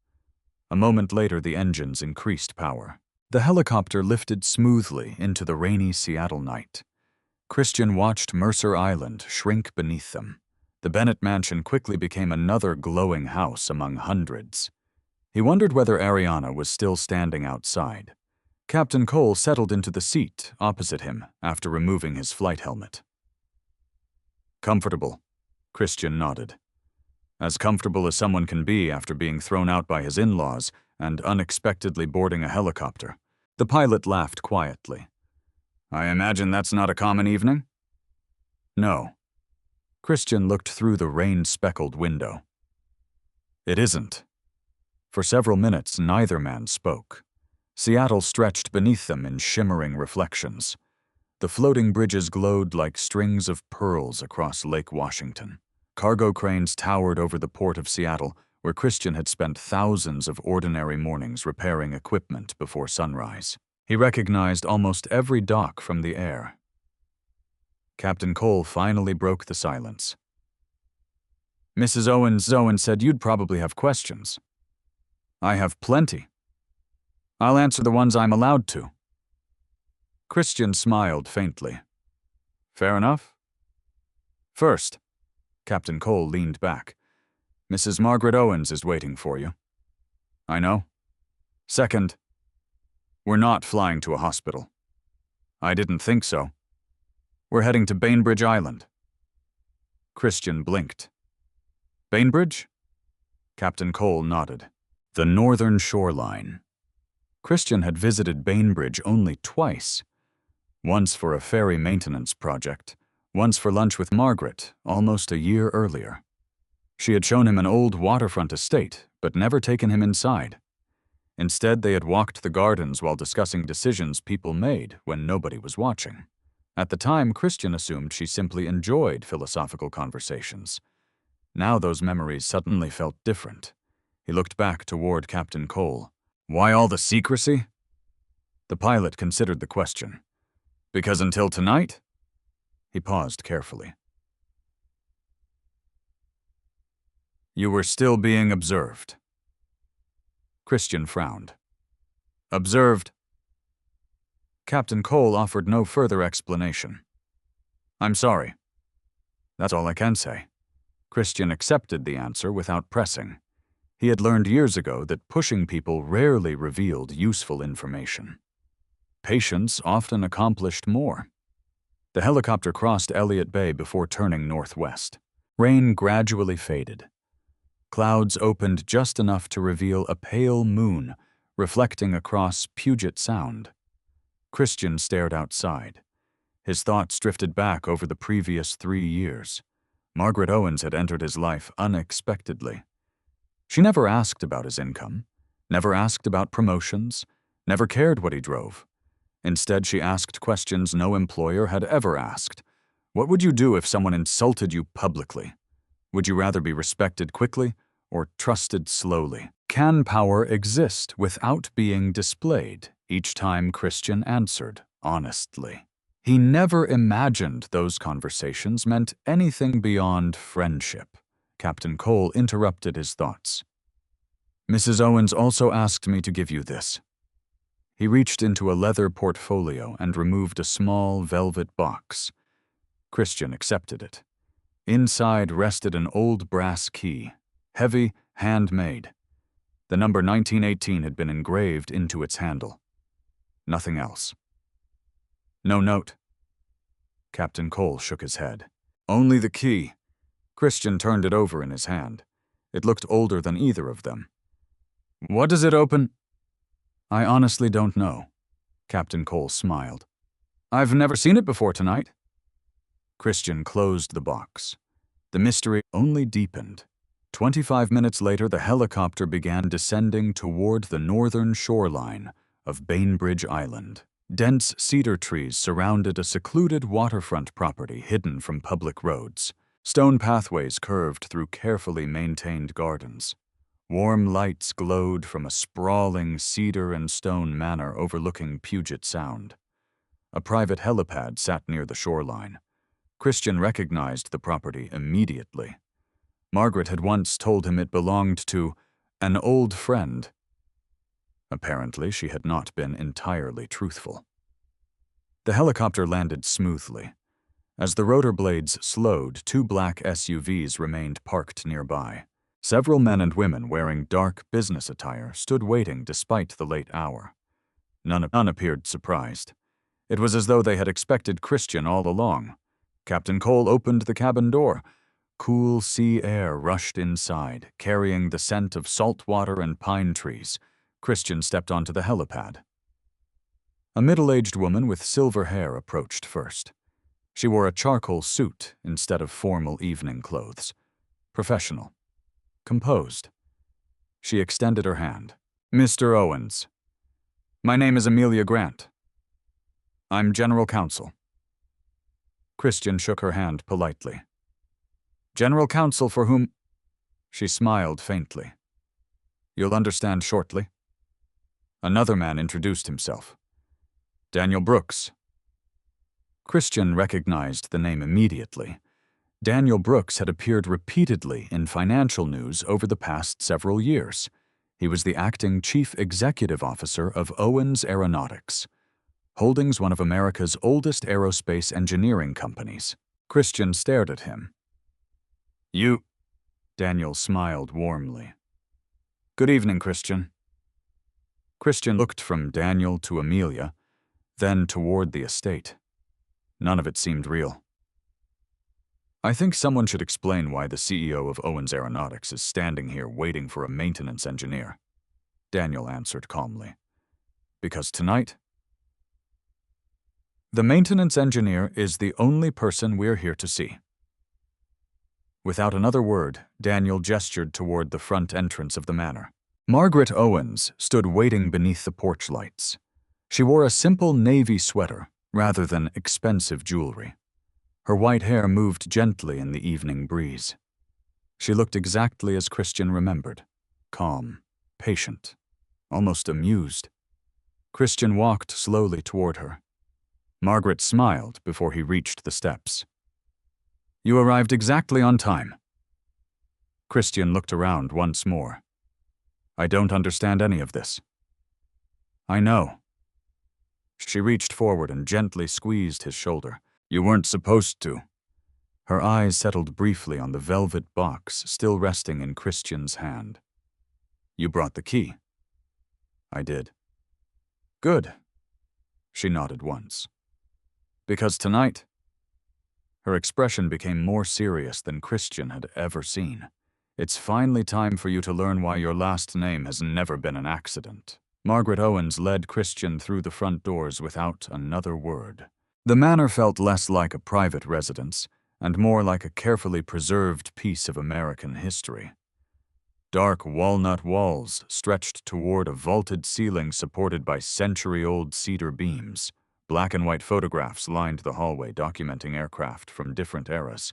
A moment later, the engines increased power. The helicopter lifted smoothly into the rainy Seattle night. Christian watched Mercer Island shrink beneath them. The Bennett mansion quickly became another glowing house among hundreds. He wondered whether Ariana was still standing outside. Captain Cole settled into the seat opposite him after removing his flight helmet. "Comfortable," Christian nodded. As comfortable as someone can be after being thrown out by his in-laws and unexpectedly boarding a helicopter. The pilot laughed quietly. "I imagine that's not a common evening?" "No." Christian looked through the rain-speckled window. "It isn't." For several minutes, neither man spoke. Seattle stretched beneath them in shimmering reflections. The floating bridges glowed like strings of pearls across Lake Washington. Cargo cranes towered over the port of Seattle, where Christian had spent thousands of ordinary mornings repairing equipment before sunrise. He recognized almost every dock from the air. Captain Cole finally broke the silence. "Mrs. Owens said you'd probably have questions." "I have plenty. I'll answer the ones I'm allowed to." Christian smiled faintly. "Fair enough." "First," Captain Cole leaned back, "Mrs. Margaret Owens is waiting for you." "I know." "Second, we're not flying to a hospital." "I didn't think so." "We're heading to Bainbridge Island." Christian blinked. "Bainbridge?" Captain Cole nodded. The northern shoreline. Christian had visited Bainbridge only twice. Once for a ferry maintenance project, once for lunch with Margaret, almost a year earlier. She had shown him an old waterfront estate, but never taken him inside. Instead, they had walked the gardens while discussing decisions people made when nobody was watching. At the time, Christian assumed she simply enjoyed philosophical conversations. Now those memories suddenly felt different. He looked back toward Captain Cole. "Why all the secrecy?" The pilot considered the question. "Because until tonight?" He paused carefully. "You were still being observed." Christian frowned. "Observed?" Captain Cole offered no further explanation. "I'm sorry. That's all I can say." Christian accepted the answer without pressing. He had learned years ago that pushing people rarely revealed useful information. Patience often accomplished more. The helicopter crossed Elliott Bay before turning northwest. Rain gradually faded. Clouds opened just enough to reveal a pale moon reflecting across Puget Sound. Christian stared outside. His thoughts drifted back over the previous 3 years. Margaret Owens had entered his life unexpectedly. She never asked about his income, never asked about promotions, never cared what he drove. Instead, she asked questions no employer had ever asked. What would you do if someone insulted you publicly? Would you rather be respected quickly or trusted slowly? Can power exist without being displayed? Each time Christian answered honestly. He never imagined those conversations meant anything beyond friendship. Captain Cole interrupted his thoughts. "Mrs. Owens also asked me to give you this." He reached into a leather portfolio and removed a small velvet box. Christian accepted it. Inside rested an old brass key, heavy, handmade. The number 1918 had been engraved into its handle. Nothing else. "No note." Captain Cole shook his head. "Only the key." Christian turned it over in his hand. It looked older than either of them. "What does it open?" "I honestly don't know." Captain Cole smiled. "I've never seen it before tonight." Christian closed the box. The mystery only deepened. 25 minutes later, the helicopter began descending toward the northern shoreline of Bainbridge Island. Dense cedar trees surrounded a secluded waterfront property hidden from public roads. Stone pathways curved through carefully maintained gardens. Warm lights glowed from a sprawling cedar and stone manor overlooking Puget Sound. A private helipad sat near the shoreline. Christian recognized the property immediately. Margaret had once told him it belonged to an old friend. Apparently, she had not been entirely truthful. The helicopter landed smoothly. As the rotor blades slowed, 2 black SUVs remained parked nearby. Several men and women wearing dark business attire stood waiting despite the late hour. None appeared surprised. It was as though they had expected Christian all along. Captain Cole opened the cabin door. Cool sea air rushed inside, carrying the scent of salt water and pine trees. Christian stepped onto the helipad. A middle-aged woman with silver hair approached first. She wore a charcoal suit instead of formal evening clothes. Professional. Composed. She extended her hand. "Mr. Owens. My name is Amelia Grant. I'm General Counsel." Christian shook her hand politely. "General Counsel for whom?" She smiled faintly. "You'll understand shortly." Another man introduced himself. "Daniel Brooks." Christian recognized the name immediately. Daniel Brooks had appeared repeatedly in financial news over the past several years. He was the acting chief executive officer of Owens Aeronautics, Holdings, one of America's oldest aerospace engineering companies. Christian stared at him. "You..." Daniel smiled warmly. "Good evening, Christian." Christian looked from Daniel to Amelia, then toward the estate. None of it seemed real. "I think someone should explain why the CEO of Owens Aeronautics is standing here waiting for a maintenance engineer," Daniel answered calmly. "Because tonight, the maintenance engineer is the only person we're here to see." Without another word, Daniel gestured toward the front entrance of the manor. Margaret Owens stood waiting beneath the porch lights. She wore a simple navy sweater rather than expensive jewelry. Her white hair moved gently in the evening breeze. She looked exactly as Christian remembered, calm, patient, almost amused. Christian walked slowly toward her. Margaret smiled before he reached the steps. "You arrived exactly on time." Christian looked around once more. "I don't understand any of this." "I know." She reached forward and gently squeezed his shoulder. "You weren't supposed to." Her eyes settled briefly on the velvet box still resting in Christian's hand. "You brought the key." "I did." "Good." She nodded once. "Because tonight..." Her expression became more serious than Christian had ever seen. "It's finally time for you to learn why your last name has never been an accident." Margaret Owens led Christian through the front doors without another word. The manor felt less like a private residence and more like a carefully preserved piece of American history. Dark walnut walls stretched toward a vaulted ceiling supported by century-old cedar beams. Black and white photographs lined the hallway documenting aircraft from different eras.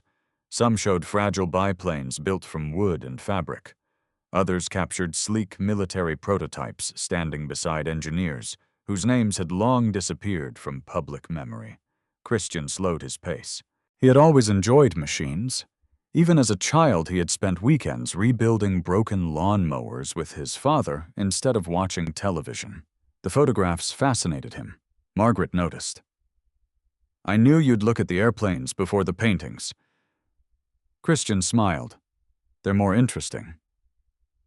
Some showed fragile biplanes built from wood and fabric. Others captured sleek military prototypes standing beside engineers whose names had long disappeared from public memory. Christian slowed his pace. He had always enjoyed machines. Even as a child, he had spent weekends rebuilding broken lawnmowers with his father instead of watching television. The photographs fascinated him. Margaret noticed. "I knew you'd look at the airplanes before the paintings." Christian smiled. "They're more interesting."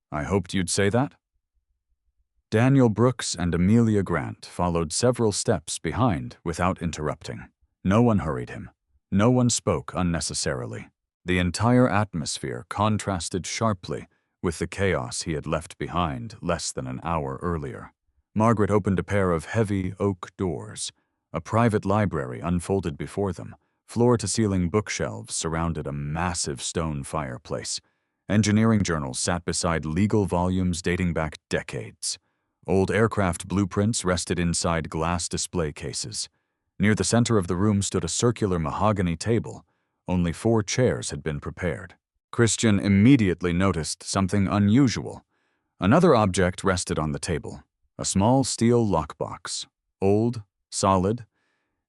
"I hoped you'd say that." Daniel Brooks and Amelia Grant followed several steps behind without interrupting. No one hurried him. No one spoke unnecessarily. The entire atmosphere contrasted sharply with the chaos he had left behind less than an hour earlier. Margaret opened a pair of heavy oak doors. A private library unfolded before them. Floor-to-ceiling bookshelves surrounded a massive stone fireplace. Engineering journals sat beside legal volumes dating back decades. Old aircraft blueprints rested inside glass display cases. Near the center of the room stood a circular mahogany table. Only 4 chairs had been prepared. Christian immediately noticed something unusual. Another object rested on the table. A small steel lockbox. Old, solid.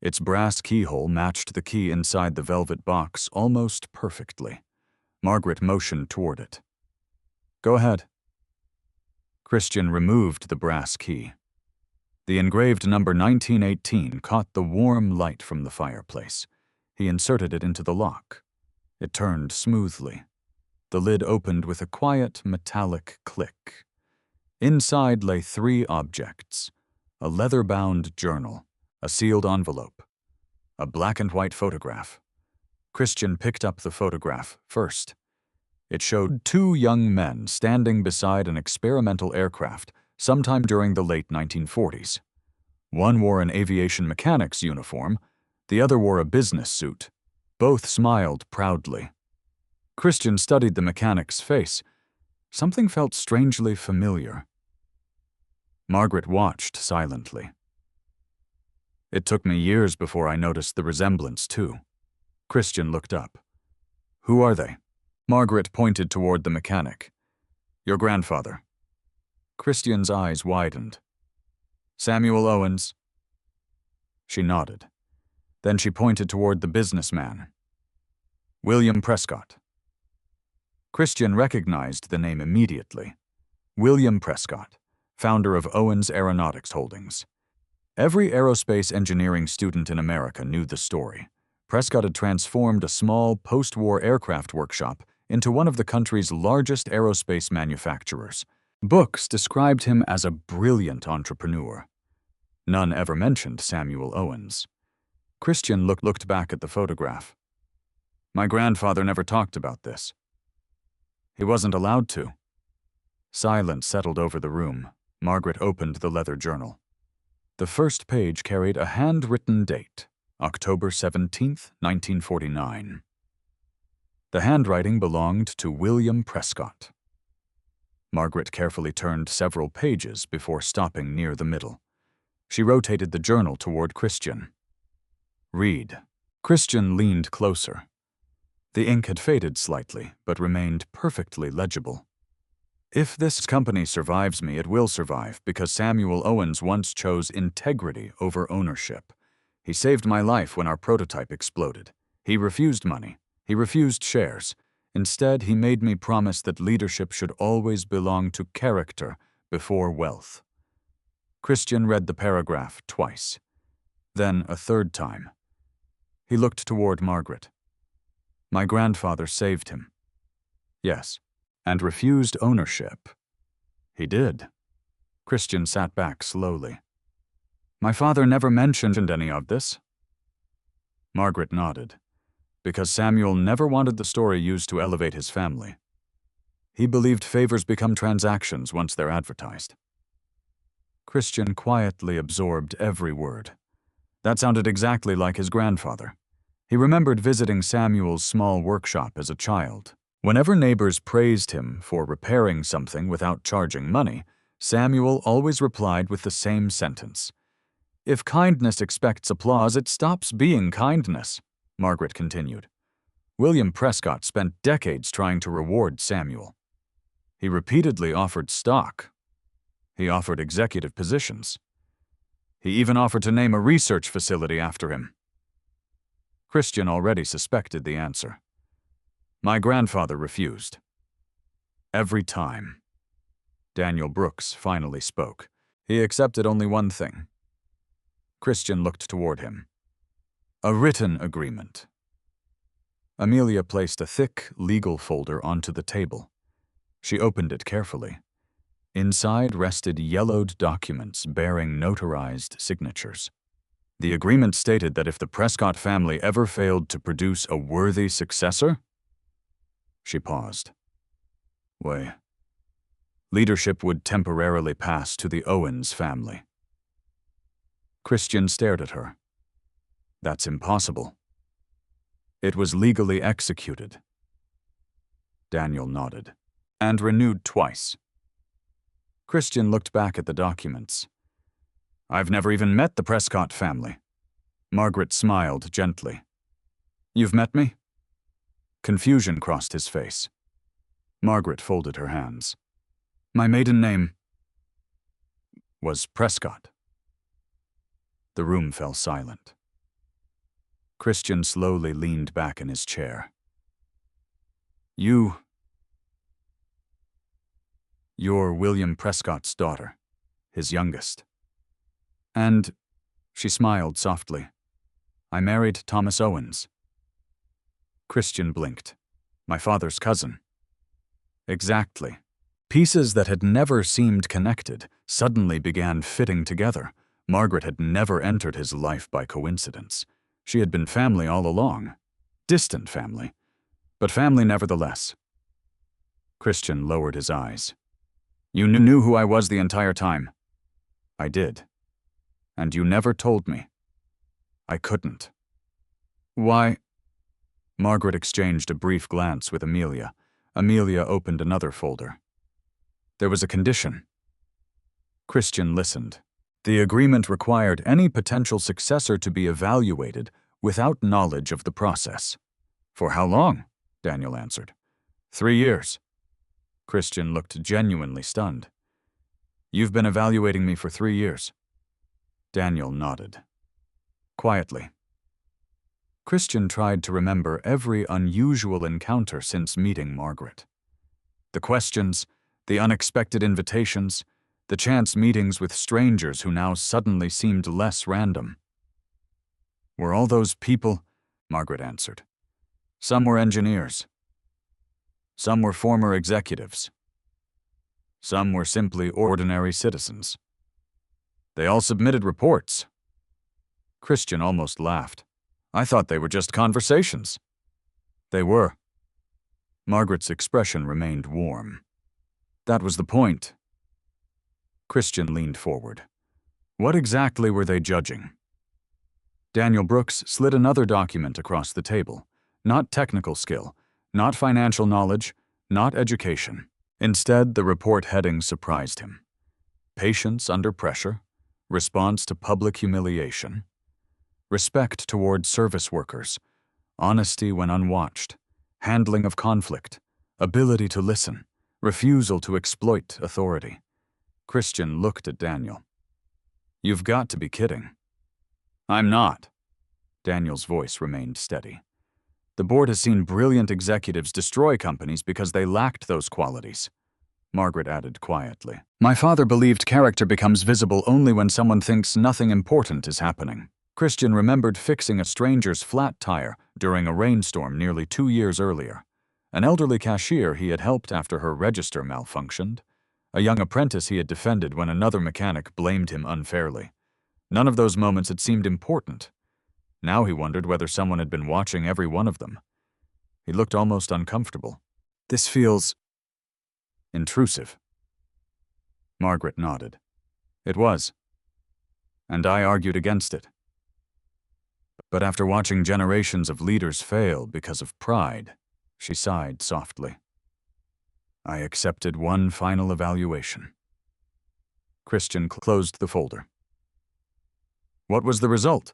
Its brass keyhole matched the key inside the velvet box almost perfectly. Margaret motioned toward it. "Go ahead." Christian removed the brass key. The engraved number 1918 caught the warm light from the fireplace. He inserted it into the lock. It turned smoothly. The lid opened with a quiet, metallic click. Inside lay 3 objects: a leather-bound journal, a sealed envelope, a black-and-white photograph. Christian picked up the photograph first. It showed 2 young men standing beside an experimental aircraft sometime during the late 1940s. One wore an aviation mechanic's uniform, the other wore a business suit. Both smiled proudly. Christian studied the mechanic's face. Something felt strangely familiar. Margaret watched silently. It took me years before I noticed the resemblance, too. Christian looked up. "Who are they?" Margaret pointed toward the mechanic. "Your grandfather." Christian's eyes widened. "Samuel Owens." She nodded. Then she pointed toward the businessman. "William Prescott." Christian recognized the name immediately. William Prescott, founder of Owens Aeronautics Holdings. Every aerospace engineering student in America knew the story. Prescott had transformed a small post-war aircraft workshop into one of the country's largest aerospace manufacturers. Books described him as a brilliant entrepreneur. None ever mentioned Samuel Owens. Christian looked back at the photograph. "My grandfather never talked about this." "He wasn't allowed to." Silence settled over the room. Margaret opened the leather journal. The first page carried a handwritten date, October 17th, 1949. The handwriting belonged to William Prescott. Margaret carefully turned several pages before stopping near the middle. She rotated the journal toward Christian. "Read." Christian leaned closer. The ink had faded slightly, but remained perfectly legible. "If this company survives me, it will survive because Samuel Owens once chose integrity over ownership. He saved my life when our prototype exploded. He refused money. He refused shares. Instead, he made me promise that leadership should always belong to character before wealth." Christian read the paragraph twice, then a third time. He looked toward Margaret. "My grandfather saved him." "Yes." "And refused ownership." "He did." Christian sat back slowly. "My father never mentioned any of this." Margaret nodded. "Because Samuel never wanted the story used to elevate his family. He believed favors become transactions once they're advertised." Christian quietly absorbed every word. That sounded exactly like his grandfather. He remembered visiting Samuel's small workshop as a child. Whenever neighbors praised him for repairing something without charging money, Samuel always replied with the same sentence. "If kindness expects applause, it stops being kindness," Margaret continued. William Prescott spent decades trying to reward Samuel. He repeatedly offered stock. He offered executive positions. He even offered to name a research facility after him. Christian already suspected the answer. "My grandfather refused." "Every time." Daniel Brooks finally spoke. He accepted only one thing. Christian looked toward him. "A written agreement." Amelia placed a thick legal folder onto the table. She opened it carefully. Inside rested yellowed documents bearing notarized signatures. The agreement stated that if the Prescott family ever failed to produce a worthy successor... She paused. "Wait. Leadership would temporarily pass to the Owens family." Christian stared at her. "That's impossible." "It was legally executed." Daniel nodded, and renewed twice. Christian looked back at the documents. "I've never even met the Prescott family." Margaret smiled gently. "You've met me?" Confusion crossed his face. Margaret folded her hands. "My maiden name was Prescott." The room fell silent. Christian slowly leaned back in his chair. You're William Prescott's daughter, his youngest. And, she smiled softly, I married Thomas Owens. Christian blinked. My father's cousin. Exactly. Pieces that had never seemed connected suddenly began fitting together. Margaret had never entered his life by coincidence. She had been family all along. Distant family, but family nevertheless. Christian lowered his eyes. You knew who I was the entire time. I did. And you never told me. I couldn't. Why? Margaret exchanged a brief glance with Amelia. Amelia opened another folder. There was a condition. Christian listened. The agreement required any potential successor to be evaluated without knowledge of the process. For how long? Daniel answered. 3 years. Christian looked genuinely stunned. You've been evaluating me for 3 years. Daniel nodded. Quietly. Christian tried to remember every unusual encounter since meeting Margaret. The questions, the unexpected invitations, the chance meetings with strangers who now suddenly seemed less random. Were all those people? Margaret answered. Some were engineers. Some were former executives. Some were simply ordinary citizens. They all submitted reports. Christian almost laughed. I thought they were just conversations. They were. Margaret's expression remained warm. That was the point. Christian leaned forward. What exactly were they judging? Daniel Brooks slid another document across the table. Not technical skill, not financial knowledge, not education. Instead, the report heading surprised him. Patience under pressure, response to public humiliation, respect toward service workers, honesty when unwatched, handling of conflict, ability to listen, refusal to exploit authority. Christian looked at Daniel. You've got to be kidding. I'm not. Daniel's voice remained steady. The board has seen brilliant executives destroy companies because they lacked those qualities. Margaret added quietly. My father believed character becomes visible only when someone thinks nothing important is happening. Christian remembered fixing a stranger's flat tire during a rainstorm nearly 2 years earlier. An elderly cashier he had helped after her register malfunctioned. A young apprentice he had defended when another mechanic blamed him unfairly. None of those moments had seemed important. Now he wondered whether someone had been watching every one of them. He looked almost uncomfortable. This feels intrusive. Margaret nodded. It was. And I argued against it. But after watching generations of leaders fail because of pride, she sighed softly. I accepted one final evaluation. Christian closed the folder. What was the result?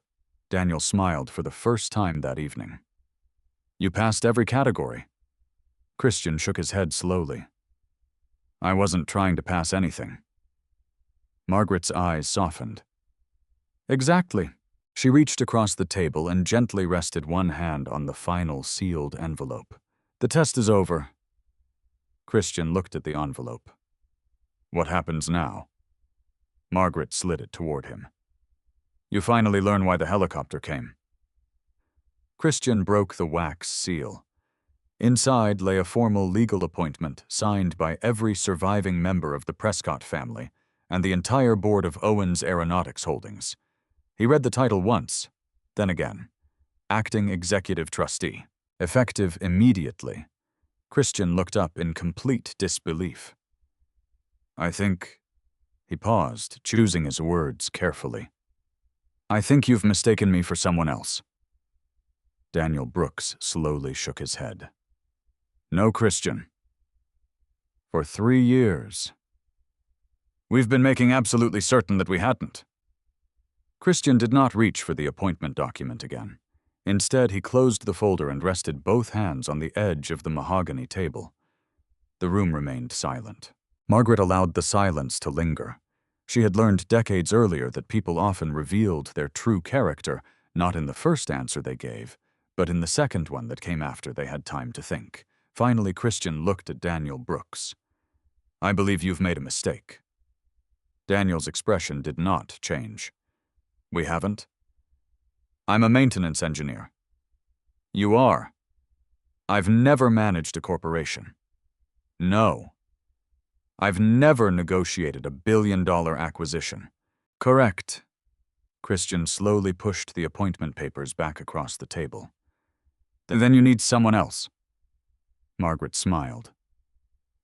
Daniel smiled for the first time that evening. You passed every category. Christian shook his head slowly. I wasn't trying to pass anything. Margaret's eyes softened. Exactly. She reached across the table and gently rested one hand on the final sealed envelope. The test is over. Christian looked at the envelope. What happens now? Margaret slid it toward him. You finally learn why the helicopter came. Christian broke the wax seal. Inside lay a formal legal appointment signed by every surviving member of the Prescott family and the entire board of Owens Aeronautics Holdings. He read the title once, then again. Acting Executive Trustee. Effective immediately. Christian looked up in complete disbelief. I think... He paused, choosing his words carefully. I think you've mistaken me for someone else. Daniel Brooks slowly shook his head. No, Christian. For 3 years. We've been making absolutely certain that we hadn't. Christian did not reach for the appointment document again. Instead, he closed the folder and rested both hands on the edge of the mahogany table. The room remained silent. Margaret allowed the silence to linger. She had learned decades earlier that people often revealed their true character not in the first answer they gave, but in the second one that came after they had time to think. Finally, Christian looked at Daniel Brooks. "I believe you've made a mistake." Daniel's expression did not change. "We haven't?" "I'm a maintenance engineer." "You are?" "I've never managed a corporation." "No." "I've never negotiated a billion-dollar acquisition." "Correct." Christian slowly pushed the appointment papers back across the table. "Then you need someone else." Margaret smiled.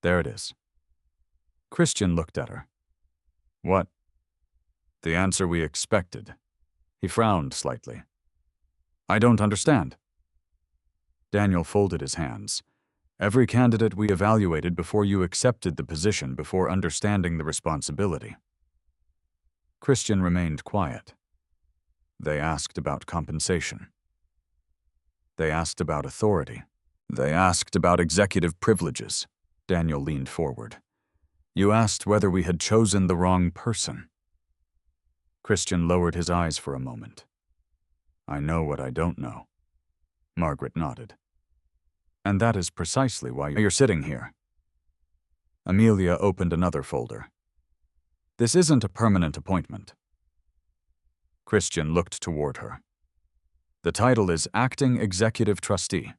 "There it is." Christian looked at her. "What?" "The answer we expected." He frowned slightly. "I don't understand." Daniel folded his hands. "Every candidate we evaluated before you accepted the position before understanding the responsibility." Christian remained quiet. They asked about compensation. They asked about authority. They asked about executive privileges. Daniel leaned forward. "You asked whether we had chosen the wrong person." Christian lowered his eyes for a moment. "I know what I don't know." Margaret nodded. "And that is precisely why you're sitting here." Amelia opened another folder. "This isn't a permanent appointment." Christian looked toward her. "The title is Acting Executive Trustee.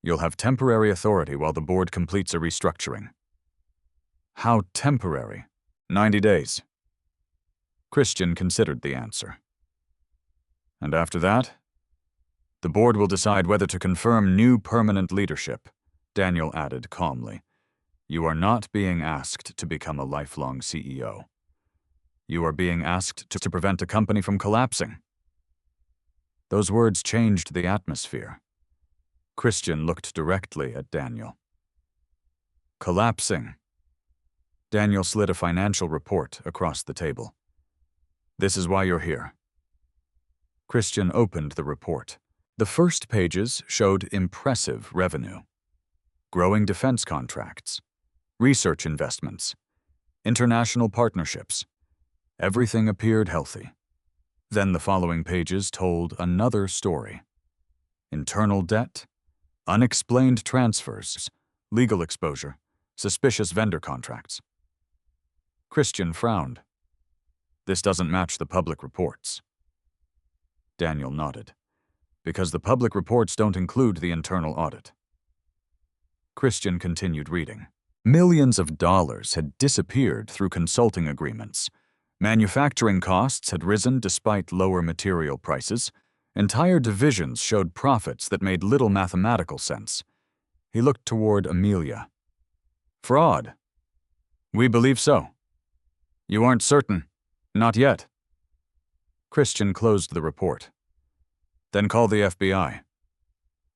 You'll have temporary authority while the board completes a restructuring." "How temporary?" 90 days. Christian considered the answer. "And after that?" "The board will decide whether to confirm new permanent leadership," Daniel added calmly. "You are not being asked to become a lifelong CEO. You are being asked to prevent a company from collapsing." Those words changed the atmosphere. Christian looked directly at Daniel. "Collapsing." Daniel slid a financial report across the table. "This is why you're here." Christian opened the report. The first pages showed impressive revenue. Growing defense contracts, research investments, international partnerships. Everything appeared healthy. Then the following pages told another story. Internal debt, unexplained transfers, legal exposure, suspicious vendor contracts. Christian frowned. "This doesn't match the public reports." Daniel nodded. "Because the public reports don't include the internal audit." Christian continued reading. Millions of dollars had disappeared through consulting agreements. Manufacturing costs had risen despite lower material prices. Entire divisions showed profits that made little mathematical sense. He looked toward Amelia. "Fraud." "We believe so." "You aren't certain?" "Not yet." Christian closed the report. "Then call the FBI."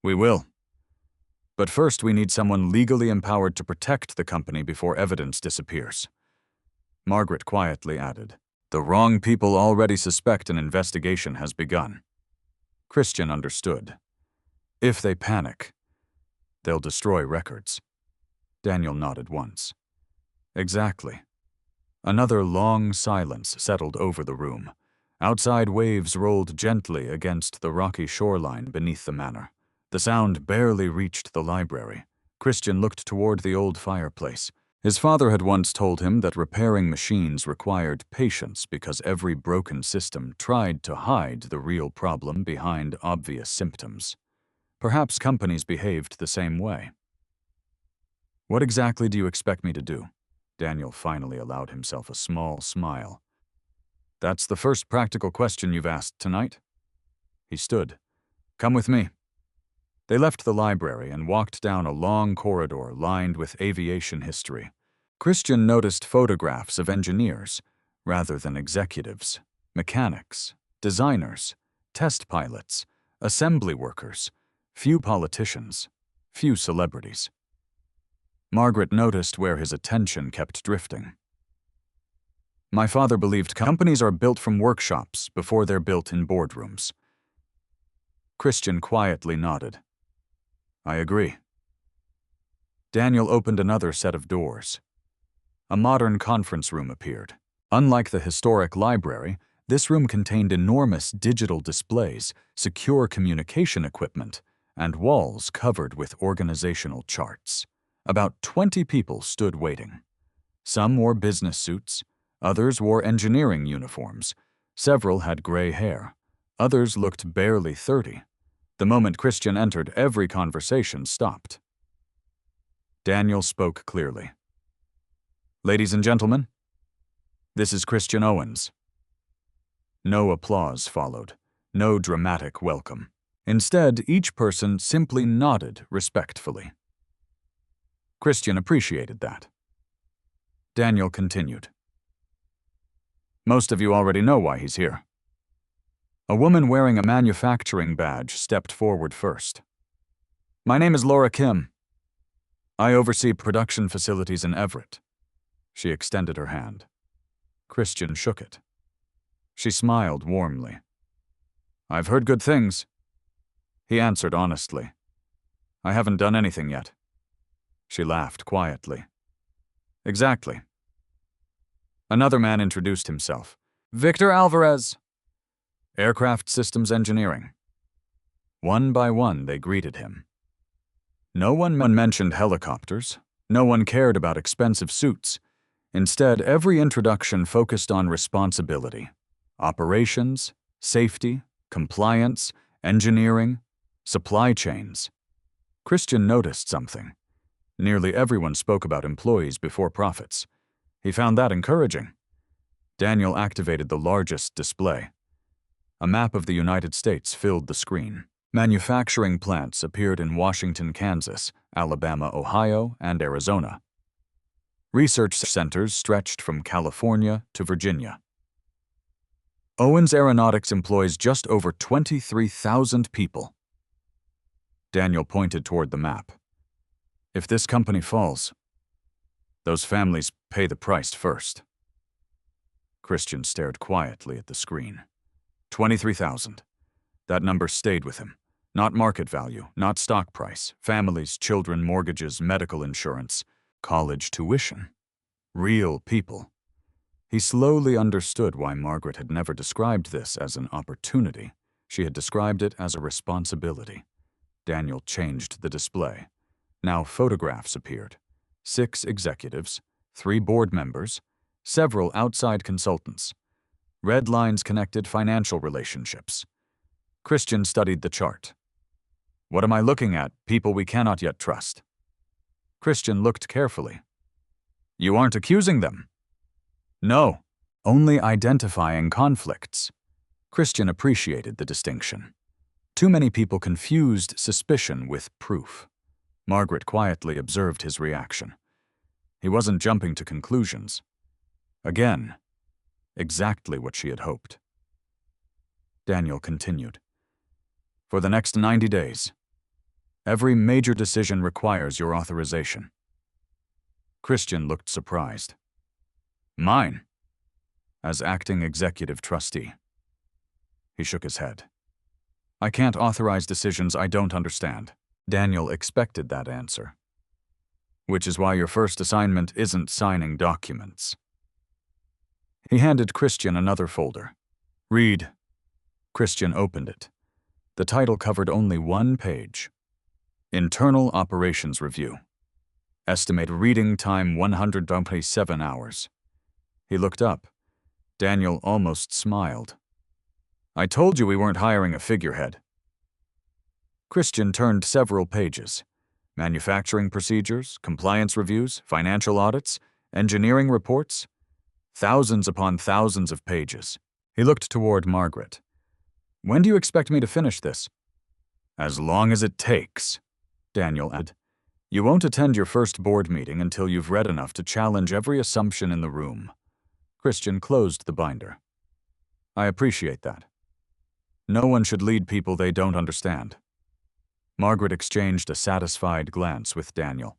"We will. But first we need someone legally empowered to protect the company before evidence disappears." Margaret quietly added, "The wrong people already suspect an investigation has begun." Christian understood. "If they panic, they'll destroy records." Daniel nodded once. "Exactly." Another long silence settled over the room. Outside waves rolled gently against the rocky shoreline beneath the manor. The sound barely reached the library. Christian looked toward the old fireplace. His father had once told him that repairing machines required patience because every broken system tried to hide the real problem behind obvious symptoms. Perhaps companies behaved the same way. "What exactly do you expect me to do?" Daniel finally allowed himself a small smile. "That's the first practical question you've asked tonight." He stood. "Come with me." They left the library and walked down a long corridor lined with aviation history. Christian noticed photographs of engineers, rather than executives, mechanics, designers, test pilots, assembly workers, few politicians, few celebrities. Margaret noticed where his attention kept drifting. "My father believed companies are built from workshops before they're built in boardrooms." Christian quietly nodded. "I agree." Daniel opened another set of doors. A modern conference room appeared. Unlike the historic library, This room contained enormous digital displays, secure communication equipment, and walls covered with organizational charts. About 20 people stood waiting. Some wore business suits, others wore engineering uniforms. Several had gray hair. Others looked barely 30. The moment Christian entered, every conversation stopped. Daniel spoke clearly. "Ladies and gentlemen, this is Christian Owens." No applause followed, no dramatic welcome. Instead, each person simply nodded respectfully. Christian appreciated that. Daniel continued. "Most of you already know why he's here." A woman wearing a manufacturing badge stepped forward first. "My name is Laura Kim. I oversee production facilities in Everett." She extended her hand. Christian shook it. She smiled warmly. "I've heard good things." He answered honestly. "I haven't done anything yet." She laughed quietly. "Exactly." Another man introduced himself. "Victor Alvarez, Aircraft Systems Engineering." One by one, they greeted him. No one mentioned helicopters. No one cared about expensive suits. Instead, every introduction focused on responsibility. Operations, safety, compliance, engineering, supply chains. Christian noticed something. Nearly everyone spoke about employees before profits. He found that encouraging. Daniel activated the largest display. A map of the United States filled the screen. Manufacturing plants appeared in Washington, Kansas, Alabama, Ohio, and Arizona. Research centers stretched from California to Virginia. Owens Aeronautics employs just over 23,000 people. Daniel pointed toward the map. "If this company falls, those families pay the price first." Christian stared quietly at the screen. 23,000. That number stayed with him. Not market value, not stock price, families, children, mortgages, medical insurance, college tuition. Real people. He slowly understood why Margaret had never described this as an opportunity. She had described it as a responsibility. Daniel changed the display. Now photographs appeared. 6 executives, 3 board members, several outside consultants. Red lines connected financial relationships. Christian studied the chart. "What am I looking at? People we cannot yet trust." Christian looked carefully. "You aren't accusing them?" "No, only identifying conflicts." Christian appreciated the distinction. Too many people confused suspicion with proof. Margaret quietly observed his reaction. He wasn't jumping to conclusions. Again, exactly what she had hoped. Daniel continued. "For the next 90 days, every major decision requires your authorization." Christian looked surprised. "Mine? As acting executive trustee?" He shook his head. "I can't authorize decisions I don't understand." Daniel expected that answer. "Which is why your first assignment isn't signing documents." He handed Christian another folder. "Read." Christian opened it. The title covered only 1 page. Internal Operations Review. Estimated reading time 127 hours. He looked up. Daniel almost smiled. "I told you we weren't hiring a figurehead." Christian turned several pages. Manufacturing procedures, compliance reviews, financial audits, engineering reports. Thousands upon thousands of pages. He looked toward Margaret. "When do you expect me to finish this?" "As long as it takes," Daniel added. "You won't attend your first board meeting until you've read enough to challenge every assumption in the room." Christian closed the binder. "I appreciate that. No one should lead people they don't understand." Margaret exchanged a satisfied glance with Daniel.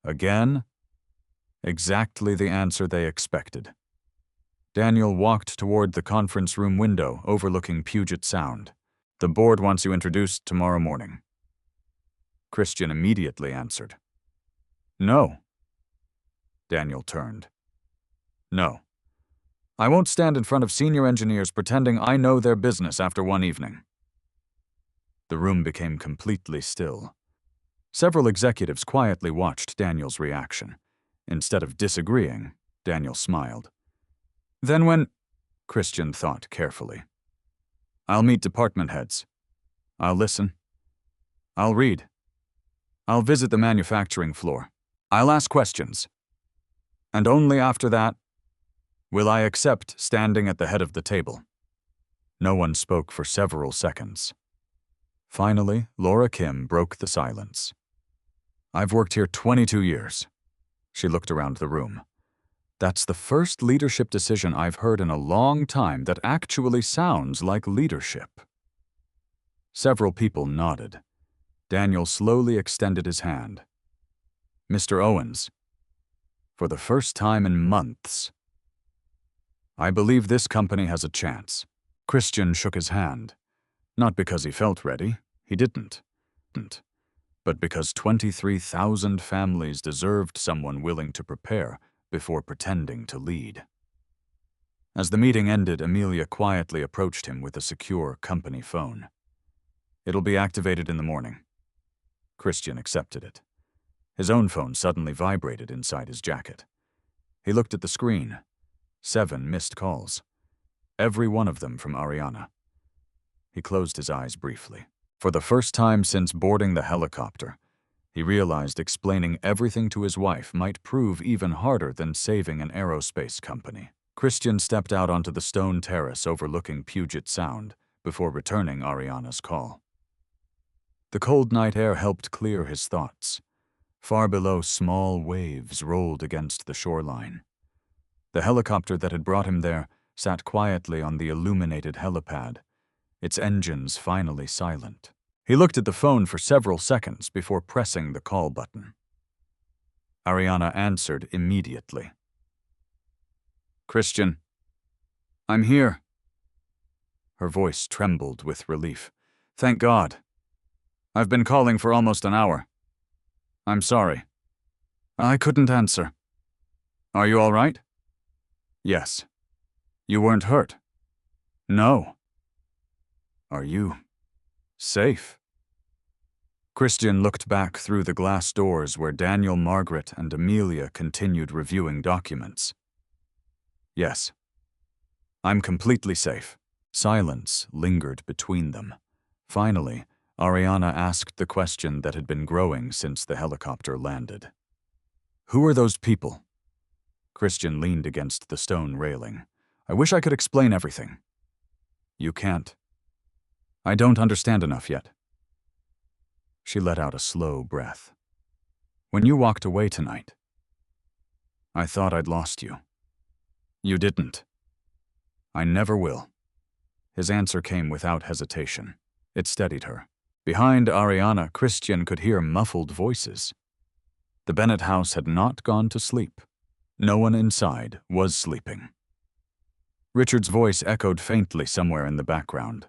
Again, exactly the answer they expected. Daniel walked toward the conference room window overlooking Puget Sound. "The board wants you introduced tomorrow morning." Christian immediately answered. "No." Daniel turned. "No. I won't stand in front of senior engineers pretending I know their business after one evening. The room became completely still. Several executives quietly watched Daniel's reaction. Instead of disagreeing, Daniel smiled. Then when... Christian thought carefully. I'll meet department heads. I'll listen. I'll read. I'll visit the manufacturing floor. I'll ask questions. And only after that will I accept standing at the head of the table. No one spoke for several seconds. Finally, Laura Kim broke the silence. I've worked here 22 years. She looked around the room. That's the first leadership decision I've heard in a long time that actually sounds like leadership. Several people nodded. Daniel slowly extended his hand. Mr. Owens, for the first time in months, I believe this company has a chance. Christian shook his hand. Not because he felt ready, he didn't. But because 23,000 families deserved someone willing to prepare before pretending to lead. As the meeting ended, Amelia quietly approached him with a secure company phone. It'll be activated in the morning. Christian accepted it. His own phone suddenly vibrated inside his jacket. He looked at the screen. 7 missed calls. Every one of them from Ariana. He closed his eyes briefly. For the first time since boarding the helicopter, he realized explaining everything to his wife might prove even harder than saving an aerospace company. Christian stepped out onto the stone terrace overlooking Puget Sound before returning Ariana's call. The cold night air helped clear his thoughts. Far below, small waves rolled against the shoreline. The helicopter that had brought him there sat quietly on the illuminated helipad, its engines finally silent. He looked at the phone for several seconds before pressing the call button. Ariana answered immediately. Christian, I'm here. Her voice trembled with relief. Thank God. I've been calling for almost an hour. I'm sorry. I couldn't answer. Are you all right? Yes. You weren't hurt? No. Are you safe? Christian looked back through the glass doors where Daniel, Margaret, and Amelia continued reviewing documents. Yes. I'm completely safe. Silence lingered between them. Finally, Ariana asked the question that had been growing since the helicopter landed. Who are those people? Christian leaned against the stone railing. I wish I could explain everything. You can't. I don't understand enough yet. She let out a slow breath. When you walked away tonight, I thought I'd lost you. You didn't. I never will. His answer came without hesitation. It steadied her. Behind Ariana, Christian could hear muffled voices. The Bennett house had not gone to sleep. No one inside was sleeping. Richard's voice echoed faintly somewhere in the background.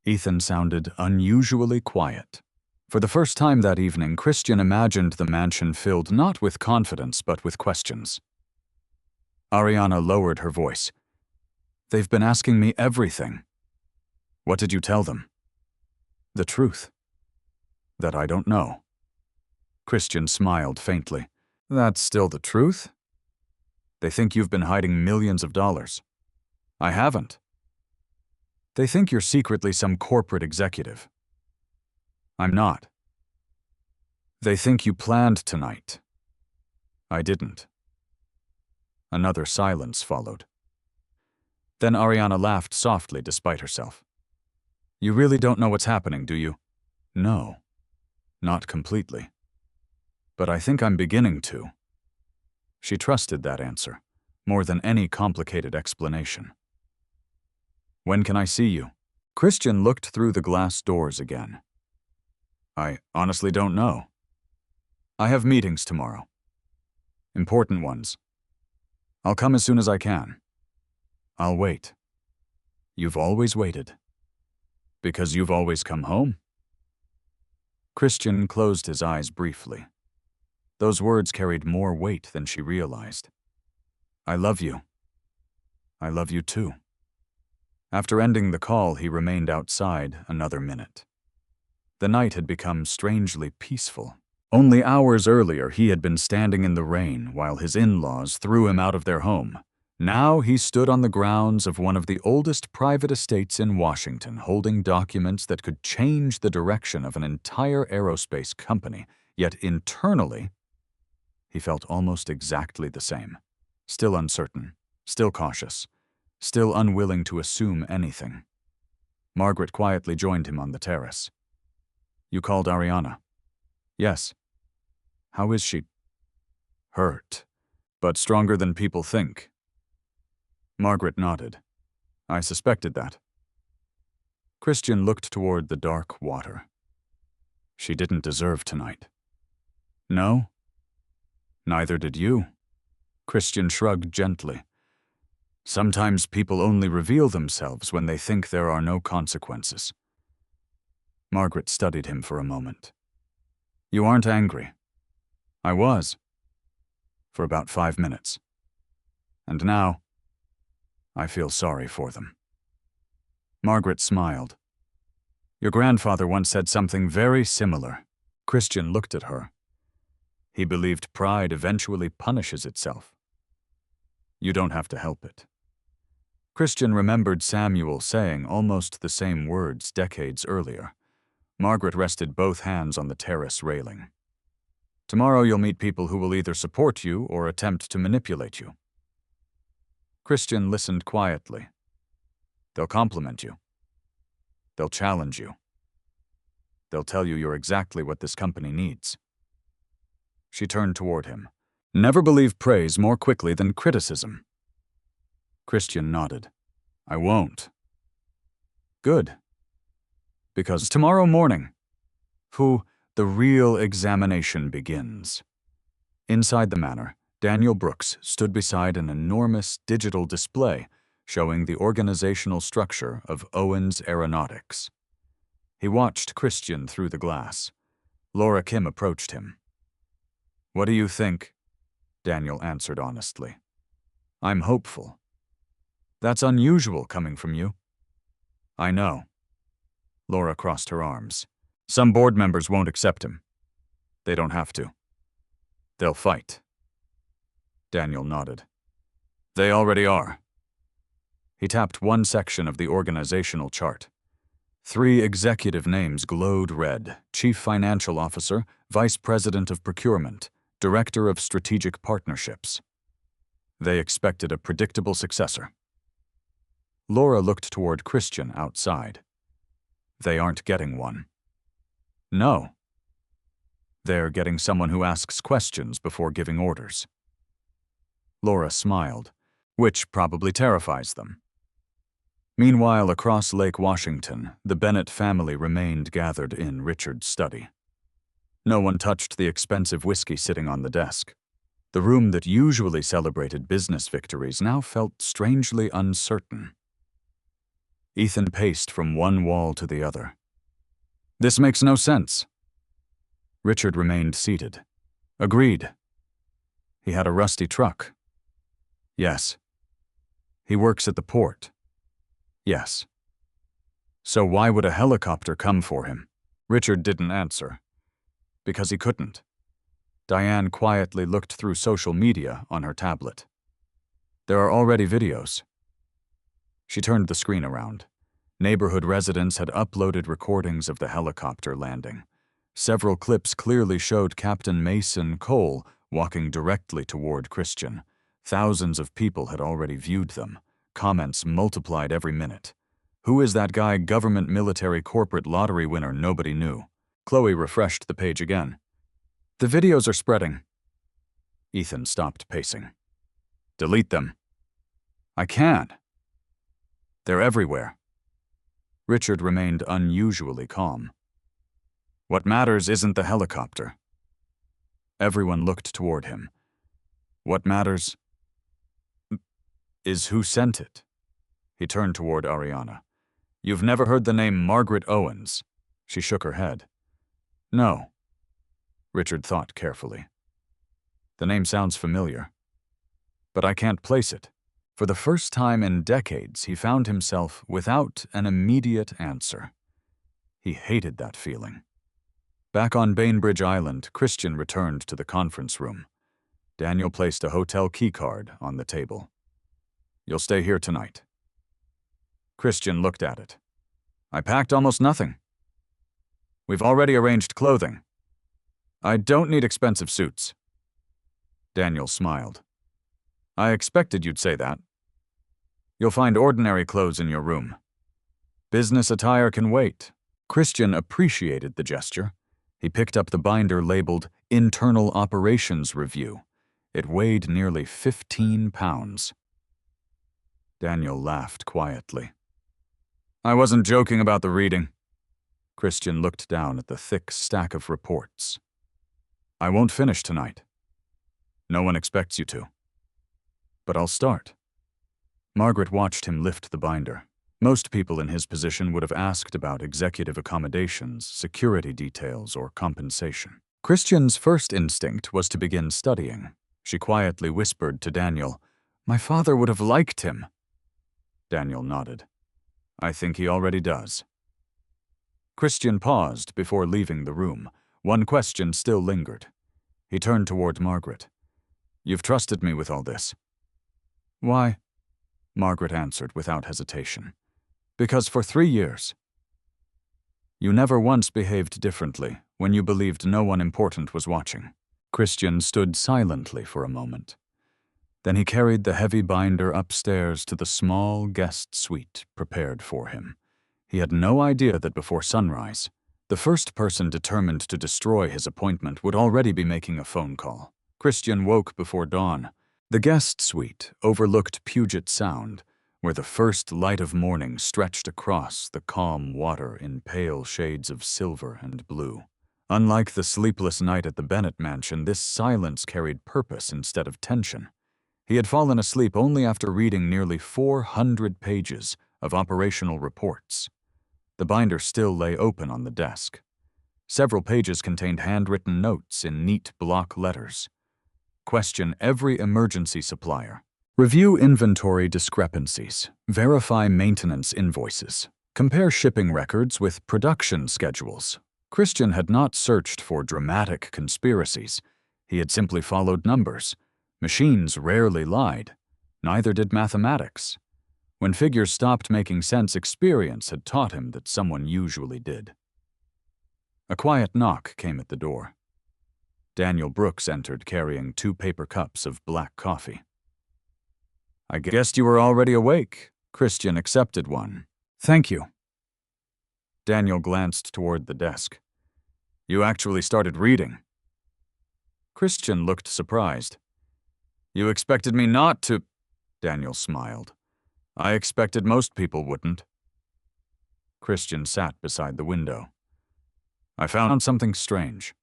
Ethan sounded unusually quiet. For the first time that evening, Christian imagined the mansion filled not with confidence but with questions. Ariana lowered her voice. They've been asking me everything. What did you tell them? The truth. That I don't know. Christian smiled faintly. That's still the truth? They think you've been hiding millions of dollars. I haven't. They think you're secretly some corporate executive. I'm not. They think you planned tonight. I didn't. Another silence followed. Then Ariana laughed softly despite herself. You really don't know what's happening, do you? No. Not completely. But I think I'm beginning to. She trusted that answer, more than any complicated explanation. When can I see you? Christian looked through the glass doors again. I honestly don't know. I have meetings tomorrow. Important ones. I'll come as soon as I can. I'll wait. You've always waited. Because you've always come home? Christian closed his eyes briefly. Those words carried more weight than she realized. I love you. I love you too. After ending the call, he remained outside another minute. The night had become strangely peaceful. Only hours earlier, he had been standing in the rain while his in-laws threw him out of their home. Now he stood on the grounds of one of the oldest private estates in Washington, holding documents that could change the direction of an entire aerospace company. Yet internally, he felt almost exactly the same. Still uncertain, still cautious, still unwilling to assume anything. Margaret quietly joined him on the terrace. You called Ariana? Yes. How is she? Hurt, but stronger than people think. Margaret nodded. I suspected that. Christian looked toward the dark water. She didn't deserve tonight. No? Neither did you. Christian shrugged gently. Sometimes people only reveal themselves when they think there are no consequences. Margaret studied him for a moment. You aren't angry. I was. For about 5 minutes. And now, I feel sorry for them. Margaret smiled. Your grandfather once said something very similar. Christian looked at her. He believed pride eventually punishes itself. You don't have to help it. Christian remembered Samuel saying almost the same words decades earlier. Margaret rested both hands on the terrace railing. Tomorrow you'll meet people who will either support you or attempt to manipulate you. Christian listened quietly. They'll compliment you. They'll challenge you. They'll tell you you're exactly what this company needs. She turned toward him. Never believe praise more quickly than criticism. Christian nodded. I won't. Good. Because tomorrow morning, the real examination begins. Inside the manor, Daniel Brooks stood beside an enormous digital display showing the organizational structure of Owens Aeronautics. He watched Christian through the glass. Laura Kim approached him. What do you think? Daniel answered honestly. I'm hopeful. That's unusual coming from you. I know. Laura crossed her arms. Some board members won't accept him. They don't have to. They'll fight. Daniel nodded. They already are. He tapped one section of the organizational chart. 3 executive names glowed red: Chief Financial Officer, Vice President of Procurement, Director of Strategic Partnerships. They expected a predictable successor. Laura looked toward Christian outside. They aren't getting one. No. They're getting someone who asks questions before giving orders. Laura smiled, which probably terrifies them. Meanwhile, across Lake Washington, the Bennett family remained gathered in Richard's study. No one touched the expensive whiskey sitting on the desk. The room that usually celebrated business victories now felt strangely uncertain. Ethan paced from one wall to the other. This makes no sense. Richard remained seated. Agreed. He had a rusty truck. Yes. He works at the port. Yes. So why would a helicopter come for him? Richard didn't answer. Because he couldn't. Diane quietly looked through social media on her tablet. There are already videos. She turned the screen around. Neighborhood residents had uploaded recordings of the helicopter landing. Several clips clearly showed Captain Mason Cole walking directly toward Christian. Thousands of people had already viewed them. Comments multiplied every minute. Who is that guy, government, military, corporate lottery winner? Nobody knew. Chloe refreshed the page again. The videos are spreading. Ethan stopped pacing. Delete them. I can't. They're everywhere. Richard remained unusually calm. What matters isn't the helicopter. Everyone looked toward him. What matters is who sent it. He turned toward Ariana. You've never heard the name Margaret Owens? She shook her head. No. Richard thought carefully. The name sounds familiar, but I can't place it. For the first time in decades, he found himself without an immediate answer. He hated that feeling. Back on Bainbridge Island, Christian returned to the conference room. Daniel placed a hotel keycard on the table. "You'll stay here tonight." Christian looked at it. "I packed almost nothing. We've already arranged clothing. I don't need expensive suits." Daniel smiled. "I expected you'd say that. You'll find ordinary clothes in your room. Business attire can wait." Christian appreciated the gesture. He picked up the binder labeled Internal Operations Review. It weighed nearly 15 pounds. Daniel laughed quietly. "I wasn't joking about the reading." Christian looked down at the thick stack of reports. "I won't finish tonight. No one expects you to. But I'll start." Margaret watched him lift the binder. Most people in his position would have asked about executive accommodations, security details, or compensation. Christian's first instinct was to begin studying. She quietly whispered to Daniel, "My father would have liked him." Daniel nodded. "I think he already does." Christian paused before leaving the room. One question still lingered. He turned toward Margaret. "You've trusted me with all this." "Why?" Margaret answered without hesitation. "Because for 3 years. You never once behaved differently when you believed no one important was watching." Christian stood silently for a moment. Then he carried the heavy binder upstairs to the small guest suite prepared for him. He had no idea that before sunrise, the first person determined to destroy his appointment would already be making a phone call. Christian woke before dawn. The guest suite overlooked Puget Sound, where the first light of morning stretched across the calm water in pale shades of silver and blue. Unlike the sleepless night at the Bennett mansion, this silence carried purpose instead of tension. He had fallen asleep only after reading nearly 400 pages of operational reports. The binder still lay open on the desk. Several pages contained handwritten notes in neat block letters. Question every emergency supplier. Review inventory discrepancies. Verify maintenance invoices. Compare shipping records with production schedules. Christian had not searched for dramatic conspiracies. He had simply followed numbers. Machines rarely lied. Neither did mathematics. When figures stopped making sense, experience had taught him that someone usually did. A quiet knock came at the door. Daniel Brooks entered carrying 2 paper cups of black coffee. "I guessed you were already awake." Christian accepted one. "Thank you." Daniel glanced toward the desk. "You actually started reading." Christian looked surprised. "You expected me not to—" Daniel smiled. "I expected most people wouldn't." Christian sat beside the window. "I found something strange."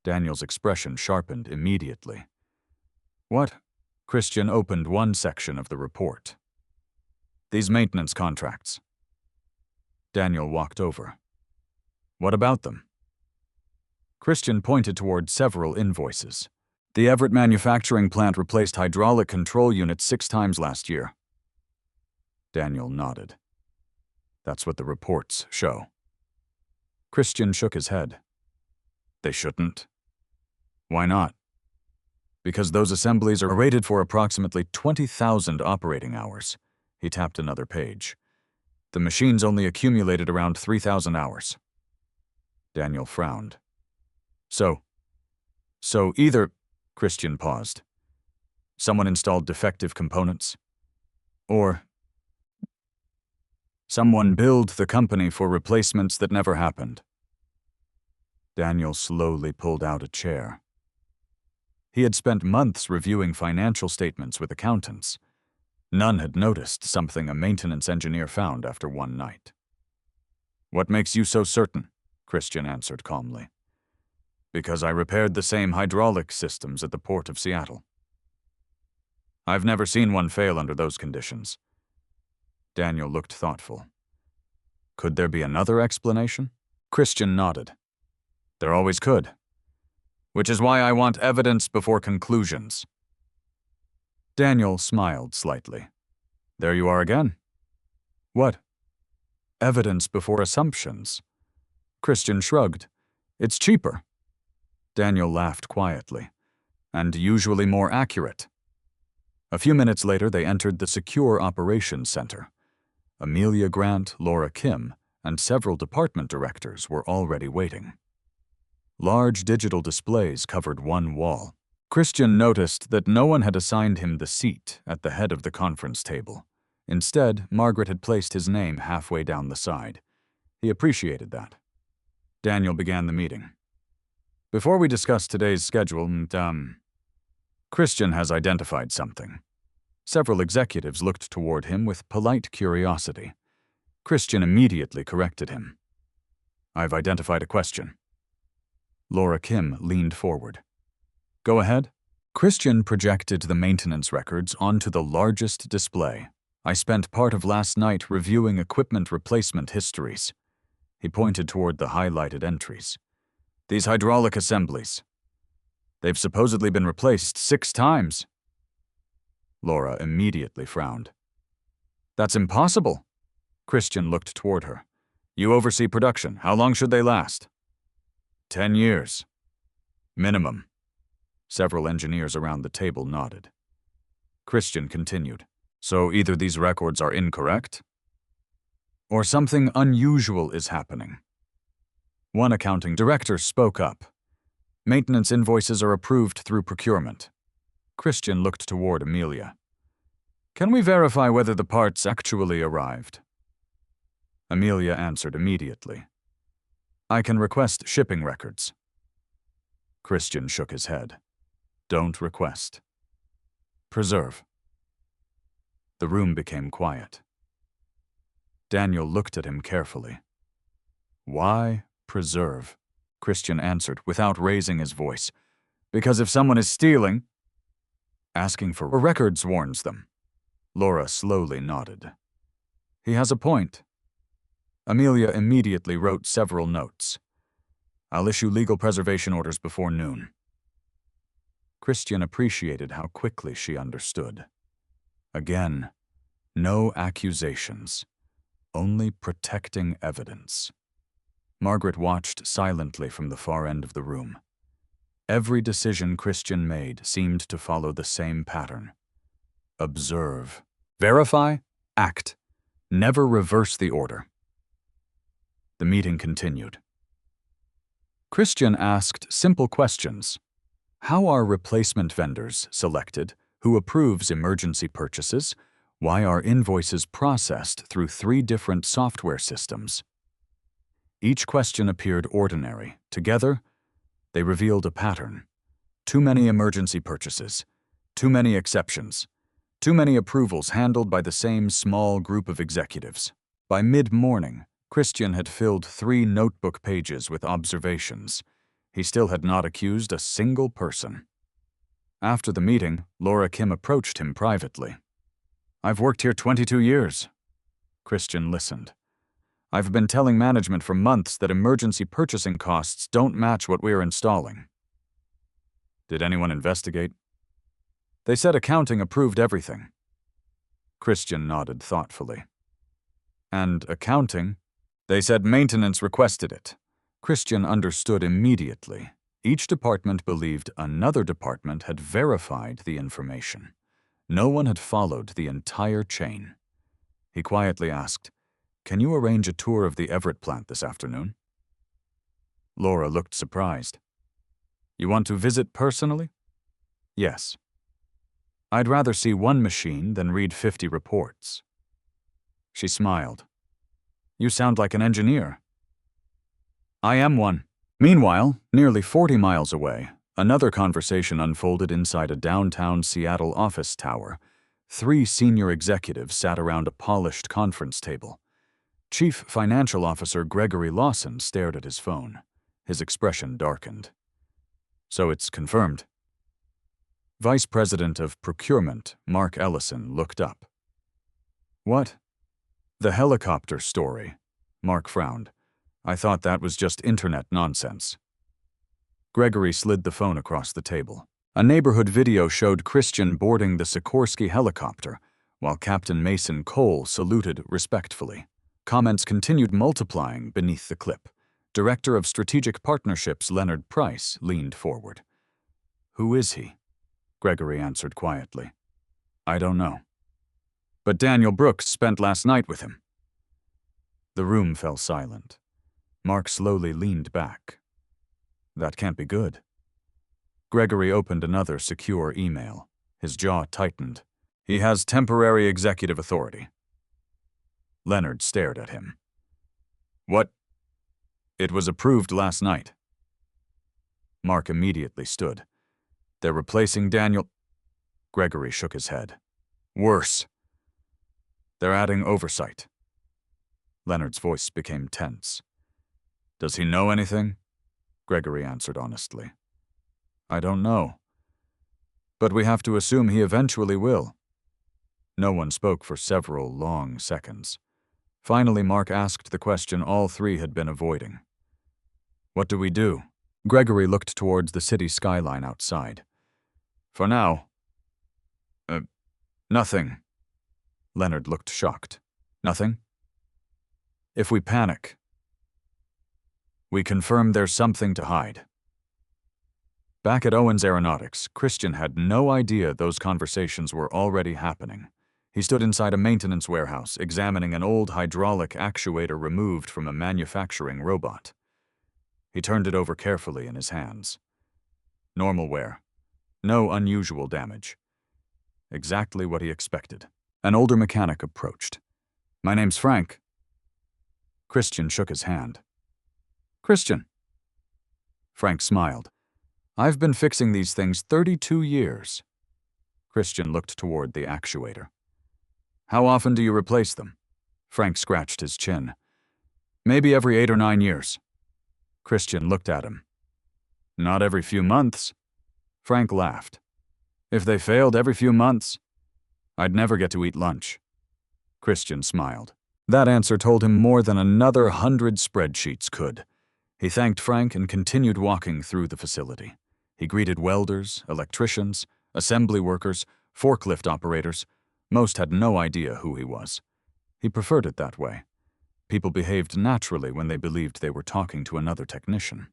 Daniel's expression sharpened immediately. "What?" Christian opened one section of the report. "These maintenance contracts." Daniel walked over. "What about them?" Christian pointed toward several invoices. "The Everett manufacturing plant replaced hydraulic control units 6 times last year." Daniel nodded. "That's what the reports show." Christian shook his head. "They shouldn't." "Why not?" "Because those assemblies are rated for approximately 20,000 operating hours." He tapped another page. "The machines only accumulated around 3,000 hours." Daniel frowned. So either," Christian paused, "someone installed defective components, or someone billed the company for replacements that never happened." Daniel slowly pulled out a chair. He had spent months reviewing financial statements with accountants. None had noticed something a maintenance engineer found after one night. "What makes you so certain?" Christian answered calmly. "Because I repaired the same hydraulic systems at the port of Seattle. I've never seen one fail under those conditions." Daniel looked thoughtful. "Could there be another explanation?" Christian nodded. "There always could. Which is why I want evidence before conclusions." Daniel smiled slightly. There you are again. What? Evidence before assumptions. Christian shrugged. It's cheaper. Daniel laughed quietly. And usually more accurate. A few minutes later, they entered the Secure Operations Center. Amelia Grant, Laura Kim, and several department directors were already waiting. Large digital displays covered one wall. Christian noticed that no one had assigned him the seat at the head of the conference table. Instead, Margaret had placed his name halfway down the side. He appreciated that. Daniel began the meeting. Before we discuss today's schedule, Christian has identified something. Several executives looked toward him with polite curiosity. Christian immediately corrected him. I've identified a question. Laura Kim leaned forward. Go ahead. Christian projected the maintenance records onto the largest display. I spent part of last night reviewing equipment replacement histories. He pointed toward the highlighted entries. These hydraulic assemblies. They've supposedly been replaced 6 times. Laura immediately frowned. That's impossible. Christian looked toward her. You oversee production. How long should they last? 10 years. Minimum. Several engineers around the table nodded. Christian continued. So either these records are incorrect, or something unusual is happening. One accounting director spoke up. Maintenance invoices are approved through procurement. Christian looked toward Amelia. Can we verify whether the parts actually arrived? Amelia answered immediately. I can request shipping records. Christian shook his head. Don't request. Preserve. The room became quiet. Daniel looked at him carefully. Why preserve? Christian answered without raising his voice. Because if someone is stealing, asking for records warns them. Laura slowly nodded. He has a point. Amelia immediately wrote several notes. I'll issue legal preservation orders before noon. Christian appreciated how quickly she understood. Again, no accusations, only protecting evidence. Margaret watched silently from the far end of the room. Every decision Christian made seemed to follow the same pattern. Observe, verify, act. Never reverse the order. The meeting continued. Christian asked simple questions. How are replacement vendors selected? Who approves emergency purchases? Why are invoices processed through 3 different software systems? Each question appeared ordinary. Together, they revealed a pattern. Too many emergency purchases. Too many exceptions. Too many approvals handled by the same small group of executives. By mid-morning, Christian had filled 3 notebook pages with observations. He still had not accused a single person. After the meeting, Laura Kim approached him privately. I've worked here 22 years. Christian listened. I've been telling management for months that emergency purchasing costs don't match what we're installing. Did anyone investigate? They said accounting approved everything. Christian nodded thoughtfully. And accounting? They said maintenance requested it. Christian understood immediately. Each department believed another department had verified the information. No one had followed the entire chain. He quietly asked, Can you arrange a tour of the Everett plant this afternoon? Laura looked surprised. You want to visit personally? Yes. I'd rather see 1 machine than read 50 reports. She smiled. You sound like an engineer. I am one. Meanwhile, nearly 40 miles away, another conversation unfolded inside a downtown Seattle office tower. 3 senior executives sat around a polished conference table. Chief Financial Officer Gregory Lawson stared at his phone. His expression darkened. So it's confirmed. Vice President of Procurement, Mark Ellison, looked up. What? The helicopter story. Mark frowned. I thought that was just internet nonsense. Gregory slid the phone across the table. A neighborhood video showed Christian boarding the Sikorsky helicopter, while Captain Mason Cole saluted respectfully. Comments continued multiplying beneath the clip. Director of Strategic Partnerships Leonard Price leaned forward. "Who is he?" Gregory answered quietly. "I don't know. But Daniel Brooks spent last night with him." The room fell silent. Mark slowly leaned back. That can't be good. Gregory opened another secure email. His jaw tightened. "He has temporary executive authority." Leonard stared at him. "What?" "It was approved last night." Mark immediately stood. "They're replacing Daniel—" Gregory shook his head. "Worse. They're adding oversight." Leonard's voice became tense. "Does he know anything?" Gregory answered honestly. "I don't know. But we have to assume he eventually will." No one spoke for several long seconds. Finally, Mark asked the question all three had been avoiding. "What do we do?" Gregory looked towards the city skyline outside. "For now, nothing." Leonard looked shocked. "Nothing?" "If we panic, we confirm there's something to hide." Back at Owens Aeronautics, Christian had no idea those conversations were already happening. He stood inside a maintenance warehouse, examining an old hydraulic actuator removed from a manufacturing robot. He turned it over carefully in his hands. Normal wear. No unusual damage. Exactly what he expected. An older mechanic approached. "My name's Frank." Christian shook his hand. "Christian." Frank smiled. "I've been fixing these things 32 years. Christian looked toward the actuator. "How often do you replace them?" Frank scratched his chin. "Maybe every 8 or 9 years. Christian looked at him. "Not every few months." Frank laughed. "If they failed every few months, I'd never get to eat lunch." Christian smiled. That answer told him more than another 100 spreadsheets could. He thanked Frank and continued walking through the facility. He greeted welders, electricians, assembly workers, forklift operators. Most had no idea who he was. He preferred it that way. People behaved naturally when they believed they were talking to another technician.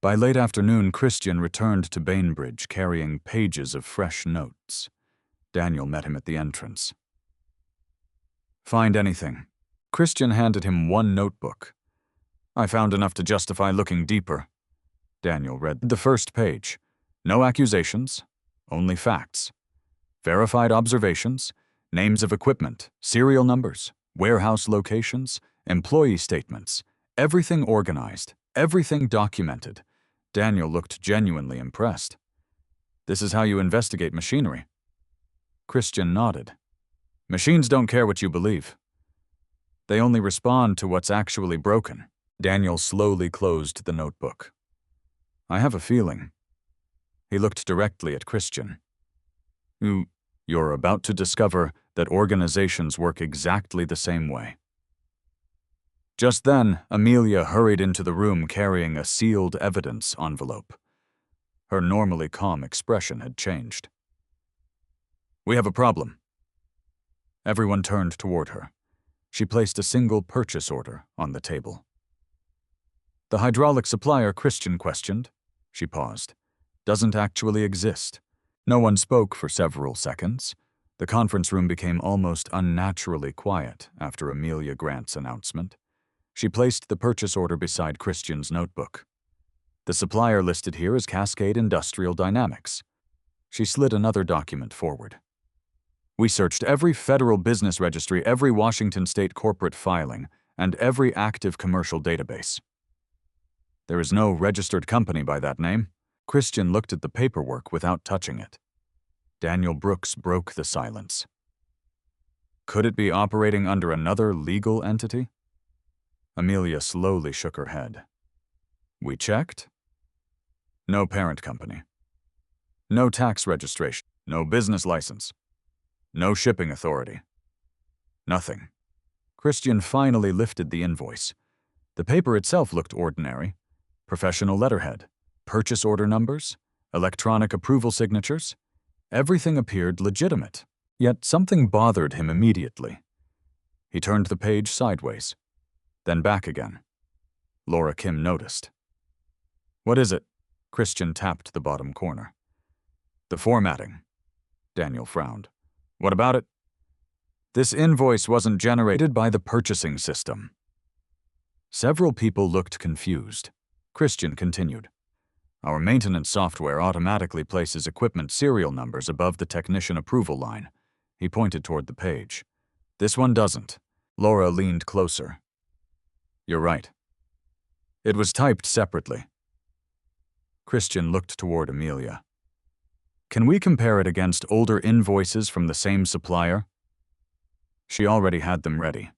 By late afternoon, Christian returned to Bainbridge carrying pages of fresh notes. Daniel met him at the entrance. "Find anything?" Christian handed him one notebook. "I found enough to justify looking deeper." Daniel read the first page. No accusations, only facts. Verified observations, names of equipment, serial numbers, warehouse locations, employee statements, everything organized, everything documented. Daniel looked genuinely impressed. "This is how you investigate machinery." Christian nodded. "Machines don't care what you believe. They only respond to what's actually broken." Daniel slowly closed the notebook. "I have a feeling." He looked directly at Christian. You're about to discover that organizations work exactly the same way." Just then, Amelia hurried into the room carrying a sealed evidence envelope. Her normally calm expression had changed. "We have a problem." Everyone turned toward her. She placed a single purchase order on the table. "The hydraulic supplier Christian questioned," she paused, "doesn't actually exist." No one spoke for several seconds. The conference room became almost unnaturally quiet after Amelia Grant's announcement. She placed the purchase order beside Christian's notebook. "The supplier listed here is Cascade Industrial Dynamics." She slid another document forward. "We searched every federal business registry, every Washington state corporate filing, and every active commercial database. There is no registered company by that name." Christian looked at the paperwork without touching it. Daniel Brooks broke the silence. "Could it be operating under another legal entity?" Amelia slowly shook her head. "We checked. No parent company. No tax registration. No business license. No shipping authority. Nothing." Christian finally lifted the invoice. The paper itself looked ordinary. Professional letterhead, purchase order numbers, electronic approval signatures. Everything appeared legitimate, yet something bothered him immediately. He turned the page sideways, then back again. Laura Kim noticed. "What is it?" Christian tapped the bottom corner. "The formatting." Daniel frowned. "What about it?" "This invoice wasn't generated by the purchasing system." Several people looked confused. Christian continued. "Our maintenance software automatically places equipment serial numbers above the technician approval line." He pointed toward the page. "This one doesn't." Laura leaned closer. "You're right. It was typed separately." Christian looked toward Amelia. "Can we compare it against older invoices from the same supplier?" She already had them ready.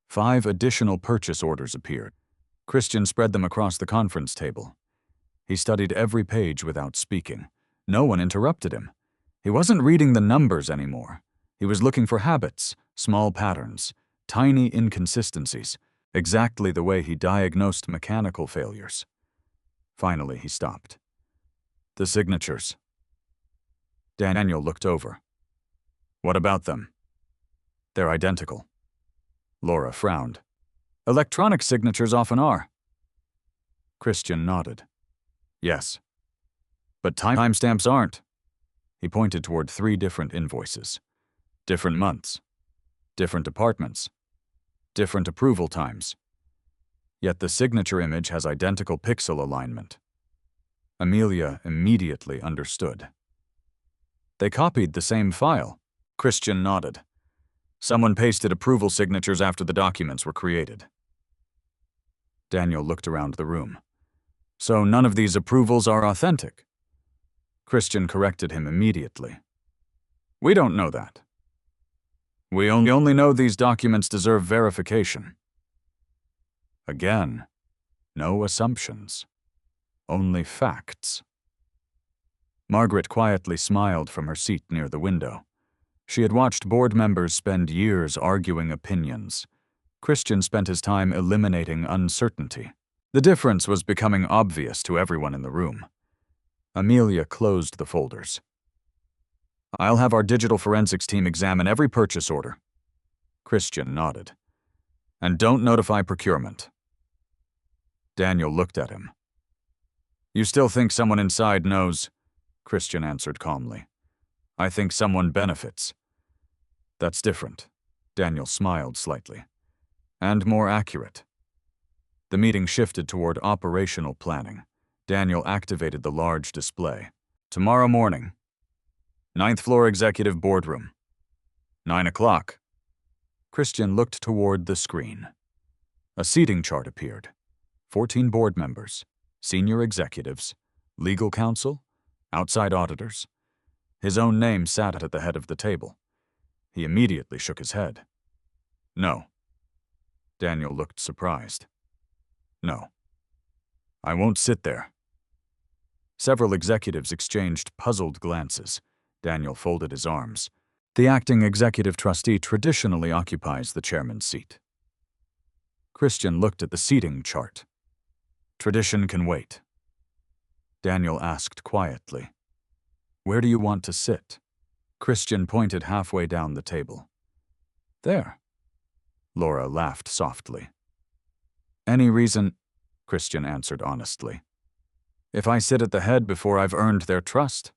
5 additional purchase orders appeared. Christian spread them across the conference table. He studied every page without speaking. No one interrupted him. He wasn't reading the numbers anymore. He was looking for habits, small patterns, tiny inconsistencies, exactly the way he diagnosed mechanical failures. Finally, he stopped. "The signatures." Daniel looked over. "What about them?" "They're identical." Laura frowned. "Electronic signatures often are." Christian nodded. "Yes. But timestamps aren't." He pointed toward 3 different invoices. Different months. Different departments. Different approval times. Yet the signature image has identical pixel alignment. Amelia immediately understood. "They copied the same file." Christian nodded. "Someone pasted approval signatures after the documents were created." Daniel looked around the room. "So none of these approvals are authentic?" Christian corrected him immediately. "We don't know that. We only know these documents deserve verification." Again, no assumptions, only facts. Margaret quietly smiled from her seat near the window. She had watched board members spend years arguing opinions. Christian spent his time eliminating uncertainty. The difference was becoming obvious to everyone in the room. Amelia closed the folders. "I'll have our digital forensics team examine every purchase order." Christian nodded. "And don't notify procurement." Daniel looked at him. "You still think someone inside knows?" Christian answered calmly. "I think someone benefits." "That's different." Daniel smiled slightly. "And more accurate." The meeting shifted toward operational planning. Daniel activated the large display. "Tomorrow morning. 9th floor executive boardroom. 9 o'clock. Christian looked toward the screen. A seating chart appeared. 14 board members, senior executives, legal counsel, outside auditors. His own name sat at the head of the table. He immediately shook his head. "No." Daniel looked surprised. "No. I won't sit there." Several executives exchanged puzzled glances. Daniel folded his arms. The acting executive trustee traditionally occupies the chairman's seat. Christian looked at the seating chart. "Tradition can wait." Daniel asked quietly, "Where do you want to sit?" Christian pointed halfway down the table. "There." Laura laughed softly. "Any reason?" Christian answered honestly. "If I sit at the head before I've earned their trust,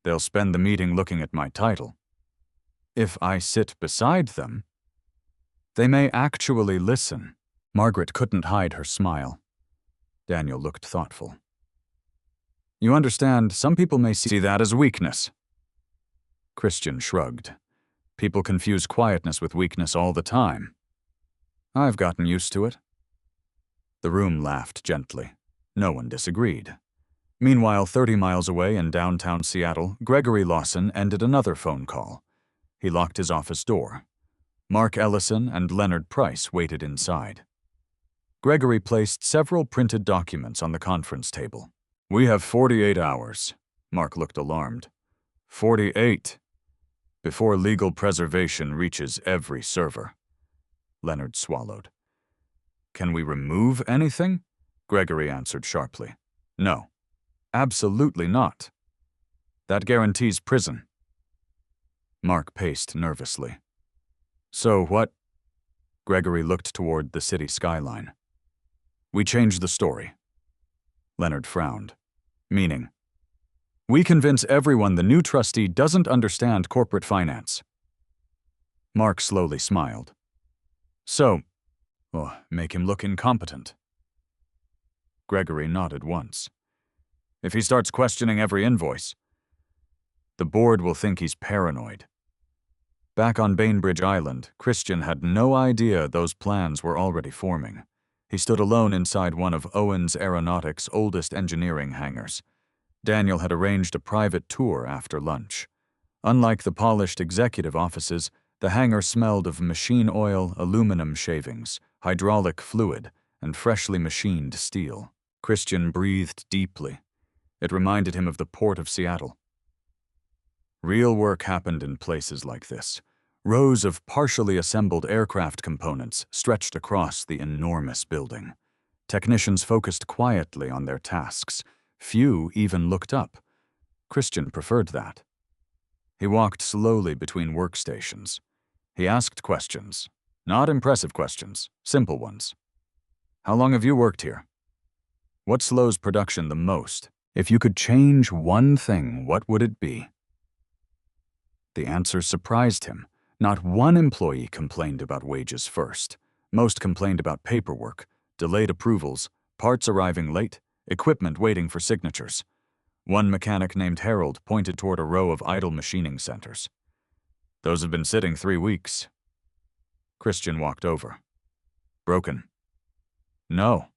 they'll spend the meeting looking at my title. If I sit beside them, they may actually listen." Margaret couldn't hide her smile. Daniel looked thoughtful. "You understand, some people may see that as weakness." Christian shrugged. "People confuse quietness with weakness all the time. I've gotten used to it." The room laughed gently. No one disagreed. Meanwhile, 30 miles away in downtown Seattle, Gregory Lawson ended another phone call. He locked his office door. Mark Ellison and Leonard Price waited inside. Gregory placed several printed documents on the conference table. "We have 48 hours." Mark looked alarmed. 48. Before legal preservation reaches every server. Leonard swallowed. "Can we remove anything?" Gregory answered sharply. "No." Absolutely not. That guarantees prison. Mark paced nervously. So what? Gregory looked toward the city skyline. We changed the story. Leonard frowned. Meaning? We convince everyone the new trustee doesn't understand corporate finance. Mark slowly smiled. So, make him look incompetent. Gregory nodded once. If he starts questioning every invoice, the board will think he's paranoid. Back on Bainbridge Island, Christian had no idea those plans were already forming. He stood alone inside one of Owens Aeronautics' oldest engineering hangars. Daniel had arranged a private tour after lunch. Unlike the polished executive offices, the hangar smelled of machine oil, aluminum shavings, hydraulic fluid, and freshly machined steel. Christian breathed deeply. It reminded him of the port of Seattle. Real work happened in places like this. Rows of partially assembled aircraft components stretched across the enormous building. Technicians focused quietly on their tasks. Few even looked up. Christian preferred that. He walked slowly between workstations. He asked questions. Not impressive questions, simple ones. How long have you worked here? What slows production the most? If you could change one thing, what would it be? The answers surprised him. Not one employee complained about wages first. Most complained about paperwork, delayed approvals, parts arriving late, equipment waiting for signatures. One mechanic named Harold pointed toward a row of idle machining centers. Those have been sitting 3 weeks. Christian walked over. Broken. No.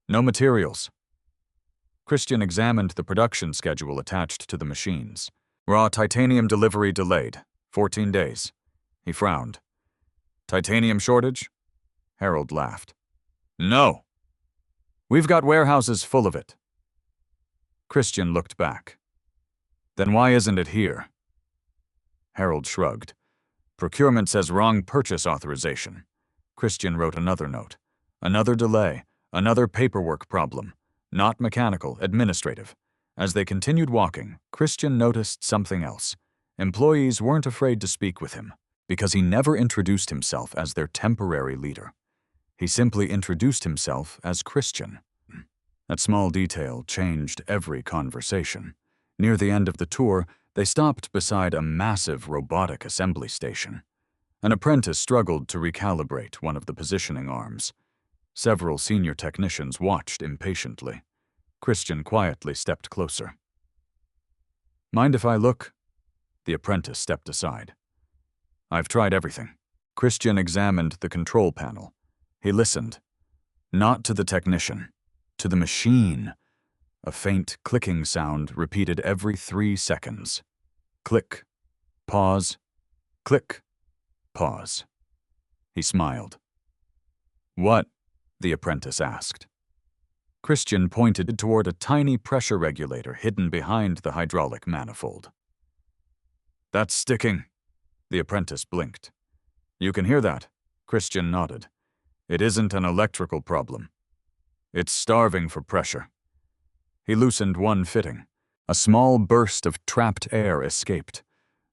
No materials. Christian examined the production schedule attached to the machines. Raw titanium delivery delayed. 14 days. He frowned. Titanium shortage? Harold laughed. No. We've got warehouses full of it. Christian looked back. Then why isn't it here? Harold shrugged. Procurement says wrong purchase authorization. Christian wrote another note. Another delay. Another paperwork problem. Not mechanical, administrative. As they continued walking, Christian noticed something else. Employees weren't afraid to speak with him, because he never introduced himself as their temporary leader. He simply introduced himself as Christian. That small detail changed every conversation. Near the end of the tour, they stopped beside a massive robotic assembly station. An apprentice struggled to recalibrate one of the positioning arms. Several senior technicians watched impatiently. Christian quietly stepped closer. Mind if I look? The apprentice stepped aside. I've tried everything. Christian examined the control panel. He listened. Not to the technician, to the machine. A faint clicking sound repeated every 3 seconds. Click, pause, click, pause. He smiled. What? The apprentice asked. Christian pointed toward a tiny pressure regulator hidden behind the hydraulic manifold. That's sticking. The apprentice blinked. You can hear that? Christian nodded. It isn't an electrical problem. It's starving for pressure. He loosened one fitting. A small burst of trapped air escaped.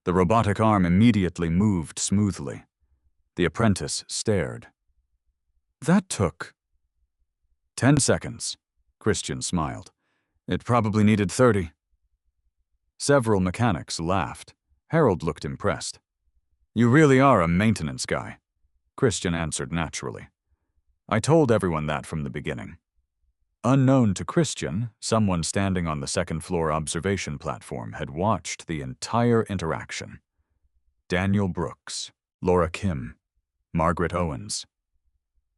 The robotic arm immediately moved smoothly. The apprentice stared. That took 10 seconds. Christian smiled. It probably needed 30. Several mechanics laughed. Harold looked impressed. You really are a maintenance guy. Christian answered naturally. I told everyone that from the beginning. Unknown to Christian, someone standing on the second-floor observation platform had watched the entire interaction. Daniel Brooks, Laura Kim, Margaret Owens.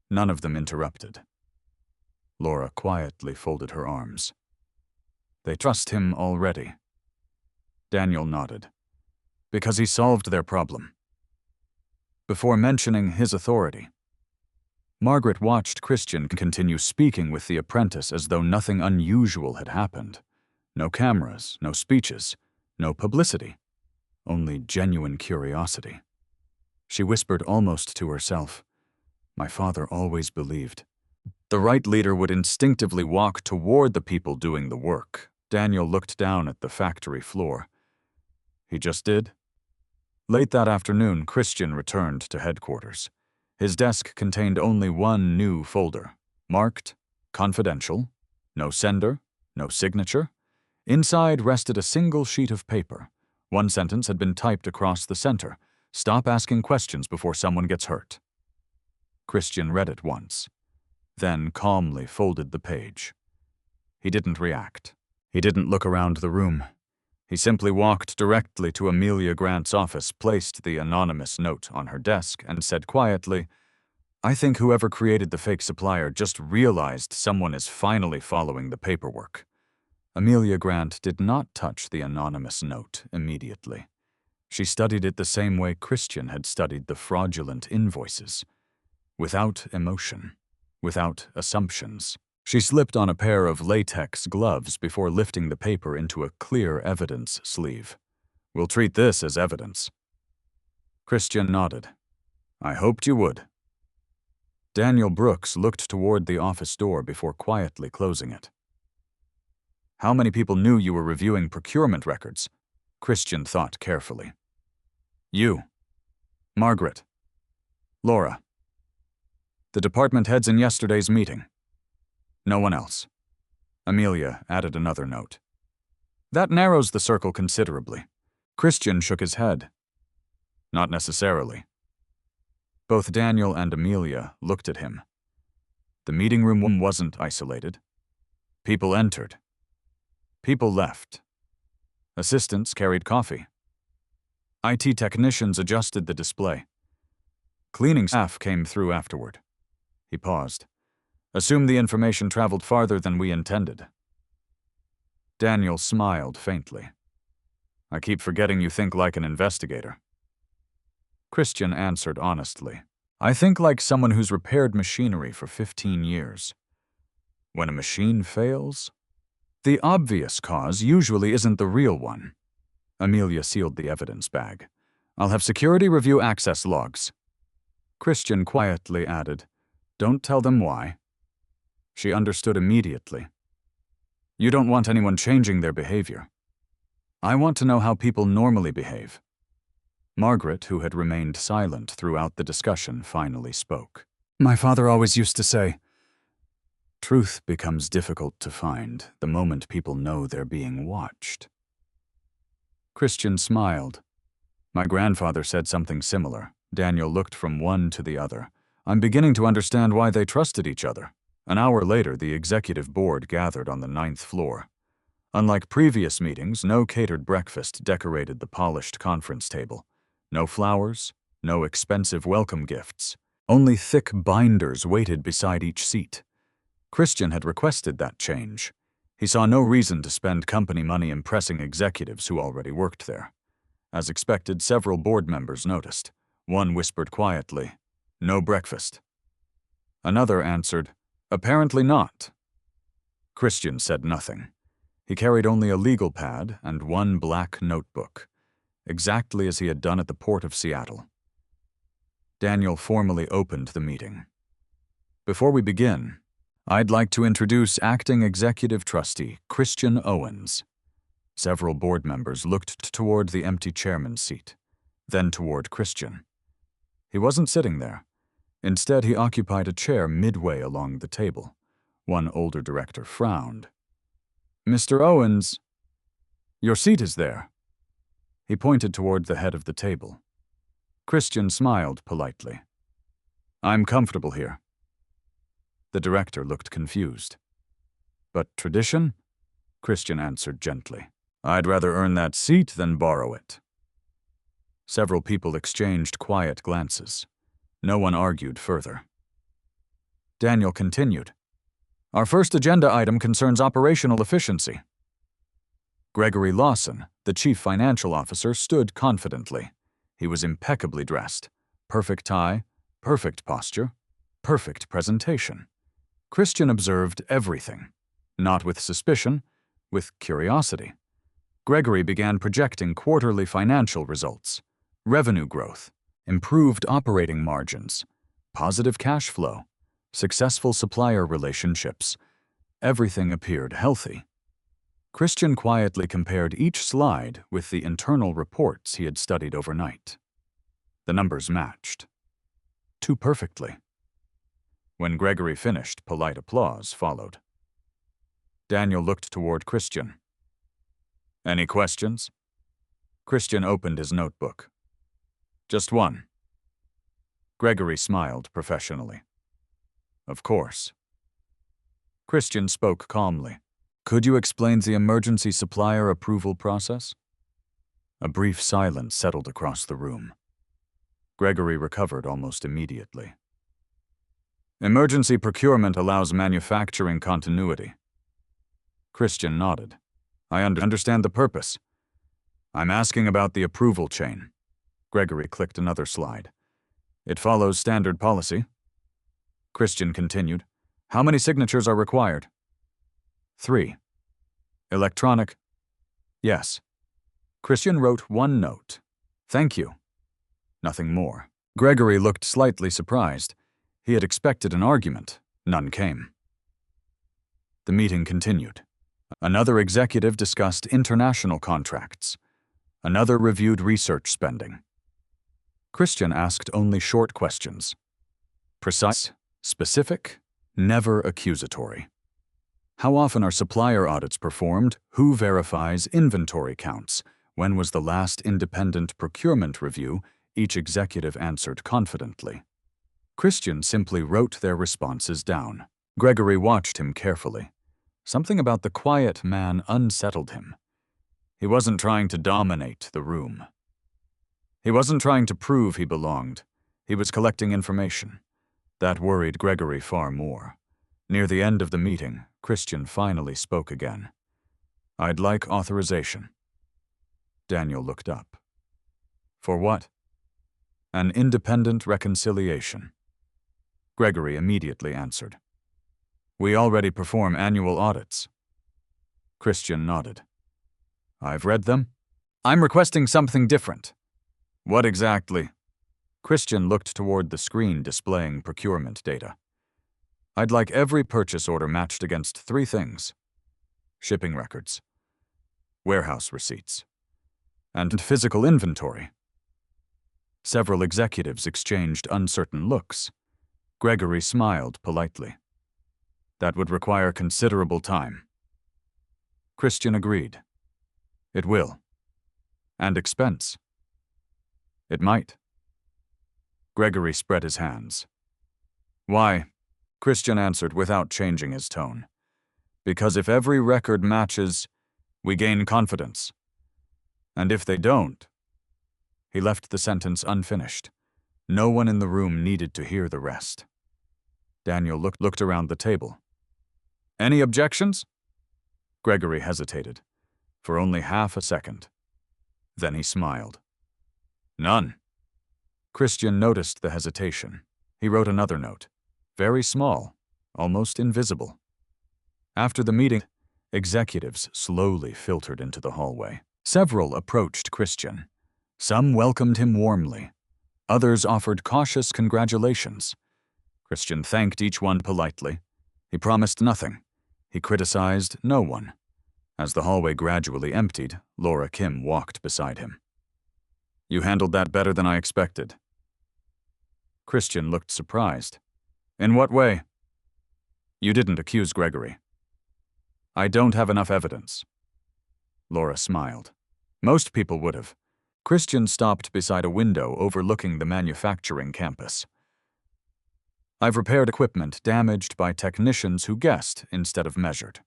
None of them interrupted. Laura quietly folded her arms. They trust him already. Daniel nodded. Because he solved their problem. Before mentioning his authority, Margaret watched Christian continue speaking with the apprentice as though nothing unusual had happened. No cameras, no speeches, no publicity, only genuine curiosity. She whispered almost to herself, My father always believed. The right leader would instinctively walk toward the people doing the work. Daniel looked down at the factory floor. He just did. Late that afternoon, Christian returned to headquarters. His desk contained only one new folder, marked Confidential, no sender, no signature. Inside rested a single sheet of paper. One sentence had been typed across the center. Stop asking questions before someone gets hurt. Christian read it once, then calmly folded the page. He didn't react. He didn't look around the room. He simply walked directly to Amelia Grant's office, placed the anonymous note on her desk, and said quietly, "I think whoever created the fake supplier just realized someone is finally following the paperwork." Amelia Grant did not touch the anonymous note immediately. She studied it the same way Christian had studied the fraudulent invoices, without emotion, without assumptions. She slipped on a pair of latex gloves before lifting the paper into a clear evidence sleeve. "We'll treat this as evidence." Christian nodded. "I hoped you would." Daniel Brooks looked toward the office door before quietly closing it. "How many people knew you were reviewing procurement records?" Christian thought carefully. "You. Margaret. Laura. The department heads in yesterday's meeting. No one else." Amelia added another note. "That narrows the circle considerably." Christian shook his head. "Not necessarily." Both Daniel and Amelia looked at him. The meeting room wasn't isolated. People entered. People left. Assistants carried coffee. IT technicians adjusted the display. Cleaning staff came through afterward. He paused. "Assume the information traveled farther than we intended." Daniel smiled faintly. "I keep forgetting you think like an investigator." Christian answered honestly. "I think like someone who's repaired machinery for 15 years. When a machine fails, the obvious cause usually isn't the real one." Amelia sealed the evidence bag. "I'll have security review access logs." Christian quietly added, "Don't tell them why." She understood immediately. "You don't want anyone changing their behavior. I want to know how people normally behave." Margaret, who had remained silent throughout the discussion, finally spoke. "My father always used to say, truth becomes difficult to find the moment people know they're being watched." Christian smiled. "My grandfather said something similar." Daniel looked from one to the other. "I'm beginning to understand why they trusted each other." An hour later, the executive board gathered on the 9th floor. Unlike previous meetings, no catered breakfast decorated the polished conference table. No flowers, no expensive welcome gifts. Only thick binders waited beside each seat. Christian had requested that change. He saw no reason to spend company money impressing executives who already worked there. As expected, several board members noticed. One whispered quietly, "No breakfast." Another answered, "Apparently not." Christian said nothing. He carried only a legal pad and one black notebook, exactly as he had done at the port of Seattle. Daniel formally opened the meeting. "Before we begin, I'd like to introduce Acting Executive Trustee Christian Owens." Several board members looked toward the empty chairman's seat, then toward Christian. He wasn't sitting there. Instead, he occupied a chair midway along the table. One older director frowned. "Mr. Owens, your seat is there." He pointed toward the head of the table. Christian smiled politely. "I'm comfortable here." The director looked confused. "But tradition?" Christian answered gently. "I'd rather earn that seat than borrow it." Several people exchanged quiet glances. No one argued further. Daniel continued. "Our first agenda item concerns operational efficiency." Gregory Lawson, the chief financial officer, stood confidently. He was impeccably dressed. Perfect tie, perfect posture, perfect presentation. Christian observed everything, not with suspicion, with curiosity. Gregory began projecting quarterly financial results, revenue growth, improved operating margins, positive cash flow, successful supplier relationships. Everything appeared healthy. Christian quietly compared each slide with the internal reports he had studied overnight. The numbers matched. Too perfectly. When Gregory finished, polite applause followed. Daniel looked toward Christian. Any questions? Christian opened his notebook. Just one. Gregory smiled professionally. Of course. Christian spoke calmly. Could you explain the emergency supplier approval process? A brief silence settled across the room. Gregory recovered almost immediately. Emergency procurement allows manufacturing continuity. Christian nodded. I understand the purpose. I'm asking about the approval chain. Gregory clicked another slide. It follows standard policy. Christian continued. How many signatures are required? 3. Electronic? Yes. Christian wrote one note. Thank you. Nothing more. Gregory looked slightly surprised. He had expected an argument. None came. The meeting continued. Another executive discussed international contracts. Another reviewed research spending. Christian asked only short questions. Precise, specific, never accusatory. How often are supplier audits performed? Who verifies inventory counts? When was the last independent procurement review? Each executive answered confidently. Christian simply wrote their responses down. Gregory watched him carefully. Something about the quiet man unsettled him. He wasn't trying to dominate the room. He wasn't trying to prove he belonged. He was collecting information. That worried Gregory far more. Near the end of the meeting, Christian finally spoke again. I'd like authorization. Daniel looked up. For what? An independent reconciliation. Gregory immediately answered. We already perform annual audits. Christian nodded. I've read them. I'm requesting something different. What exactly? Christian looked toward the screen displaying procurement data. I'd like every purchase order matched against 3 things. Shipping records, warehouse receipts, and physical inventory. Several executives exchanged uncertain looks. Gregory smiled politely. That would require considerable time. Christian agreed. It will. And expense. It might. Gregory spread his hands. Why? Christian answered without changing his tone. Because if every record matches, we gain confidence. And if they don't... He left the sentence unfinished. No one in the room needed to hear the rest. Daniel looked around the table. Any objections? Gregory hesitated, for only half a second. Then he smiled. None. Christian noticed the hesitation. He wrote another note. Very small, almost invisible. After the meeting, executives slowly filtered into the hallway. Several approached Christian. Some welcomed him warmly. Others offered cautious congratulations. Christian thanked each one politely. He promised nothing. He criticized no one. As the hallway gradually emptied, Laura Kim walked beside him. You handled that better than I expected. Christian looked surprised. In what way? You didn't accuse Gregory. I don't have enough evidence. Laura smiled. Most people would have. Christian stopped beside a window overlooking the manufacturing campus. I've repaired equipment damaged by technicians who guessed instead of measured.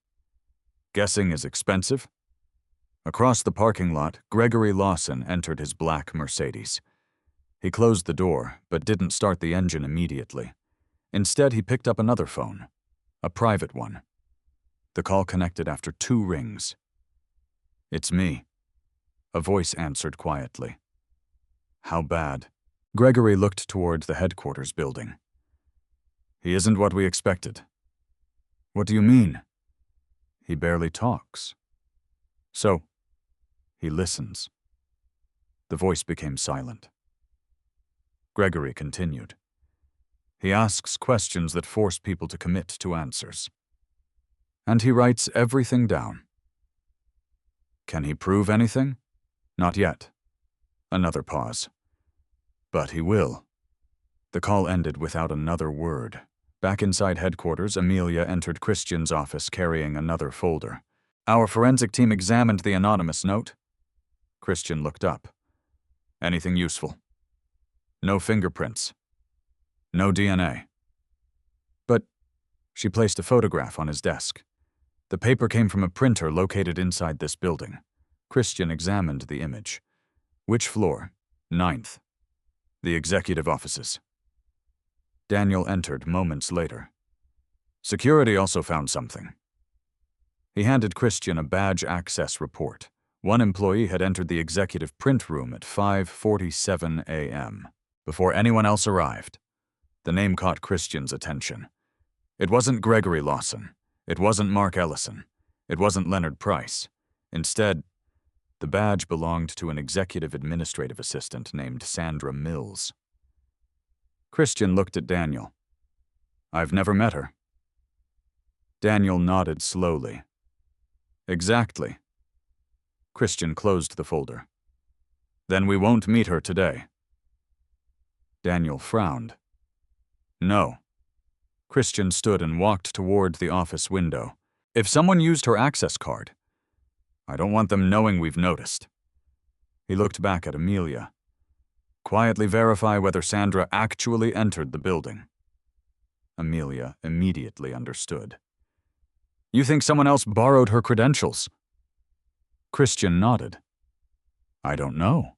Guessing is expensive. Across the parking lot, Gregory Lawson entered his black Mercedes. He closed the door, but didn't start the engine immediately. Instead, he picked up another phone, a private one. The call connected after 2 rings. It's me. A voice answered quietly. How bad? Gregory looked toward the headquarters building. He isn't what we expected. What do you mean? He barely talks. So, he listens. The voice became silent. Gregory continued. He asks questions that force people to commit to answers. And he writes everything down. Can he prove anything? Not yet. Another pause. But he will. The call ended without another word. Back inside headquarters, Amelia entered Christian's office carrying another folder. Our forensic team examined the anonymous note. Christian looked up. Anything useful? No fingerprints. No DNA. But she placed a photograph on his desk. The paper came from a printer located inside this building. Christian examined the image. Which floor? 9th. The executive offices. Daniel entered moments later. Security also found something. He handed Christian a badge access report. One employee had entered the executive print room at 5:47 a.m. before anyone else arrived. The name caught Christian's attention. It wasn't Gregory Lawson. It wasn't Mark Ellison. It wasn't Leonard Price. Instead, the badge belonged to an executive administrative assistant named Sandra Mills. Christian looked at Daniel. I've never met her. Daniel nodded slowly. Exactly. Christian closed the folder. Then we won't meet her today. Daniel frowned. No. Christian stood and walked toward the office window. If someone used her access card, I don't want them knowing we've noticed. He looked back at Amelia. Quietly verify whether Sandra actually entered the building. Amelia immediately understood. You think someone else borrowed her credentials? Christian nodded. I don't know.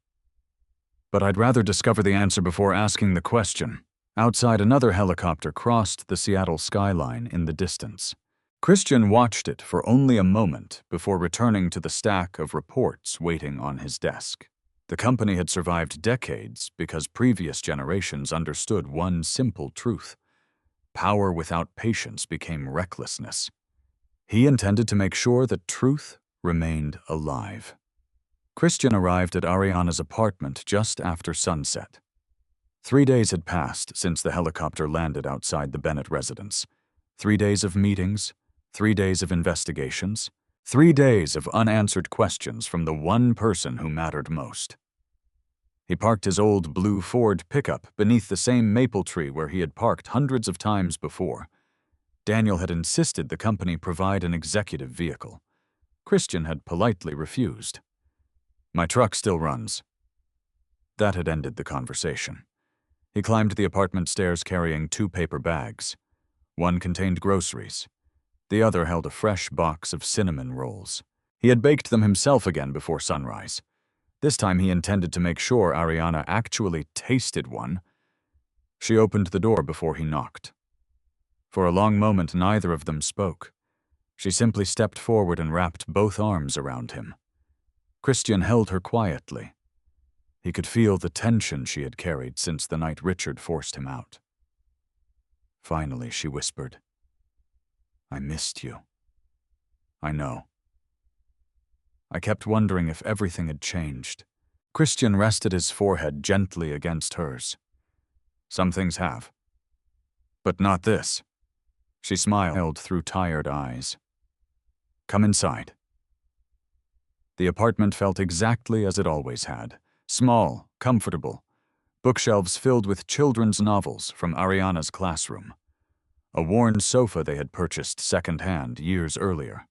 But I'd rather discover the answer before asking the question. Outside, another helicopter crossed the Seattle skyline in the distance. Christian watched it for only a moment before returning to the stack of reports waiting on his desk. The company had survived decades because previous generations understood one simple truth. Power without patience became recklessness. He intended to make sure that truth remained alive. Christian arrived at Ariana's apartment just after sunset. 3 days had passed since the helicopter landed outside the Bennett residence. 3 days of meetings, 3 days of investigations, 3 days of unanswered questions from the one person who mattered most. He parked his old blue Ford pickup beneath the same maple tree where he had parked hundreds of times before. Daniel had insisted the company provide an executive vehicle. Christian had politely refused. My truck still runs. That had ended the conversation. He climbed the apartment stairs carrying 2 paper bags. One contained groceries. The other held a fresh box of cinnamon rolls. He had baked them himself again before sunrise. This time he intended to make sure Ariana actually tasted one. She opened the door before he knocked. For a long moment, neither of them spoke. She simply stepped forward and wrapped both arms around him. Christian held her quietly. He could feel the tension she had carried since the night Richard forced him out. Finally, she whispered, I missed you. I know. I kept wondering if everything had changed. Christian rested his forehead gently against hers. Some things have. But not this. She smiled through tired eyes. Come inside. The apartment felt exactly as it always had. Small, comfortable. Bookshelves filled with children's novels from Ariana's classroom. A worn sofa they had purchased second-hand years earlier.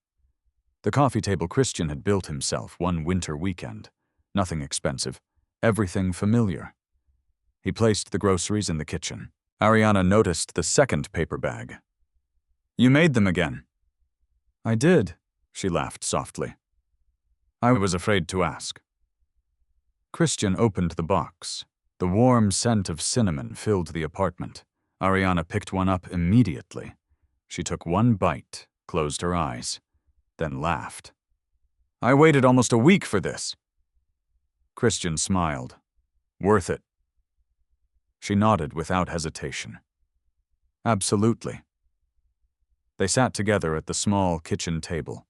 The coffee table Christian had built himself one winter weekend. Nothing expensive. Everything familiar. He placed the groceries in the kitchen. Ariana noticed the second paper bag. You made them again. I did, she laughed softly. I was afraid to ask. Christian opened the box. The warm scent of cinnamon filled the apartment. Ariana picked one up immediately. She took one bite, closed her eyes, then laughed. I waited almost a week for this. Christian smiled. Worth it. She nodded without hesitation. Absolutely. They sat together at the small kitchen table.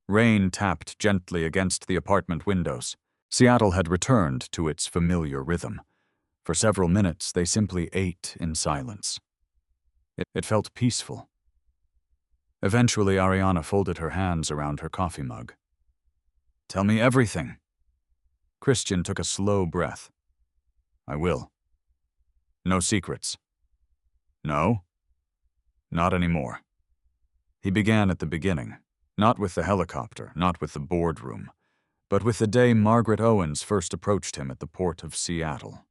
Rain tapped gently against the apartment windows. Seattle had returned to its familiar rhythm. For several minutes, they simply ate in silence. It felt peaceful. Eventually, Ariana folded her hands around her coffee mug. Tell me everything. Christian took a slow breath. I will. No secrets. No? Not anymore. He began at the beginning, not with the helicopter, not with the boardroom, but with the day Margaret Owens first approached him at the port of Seattle.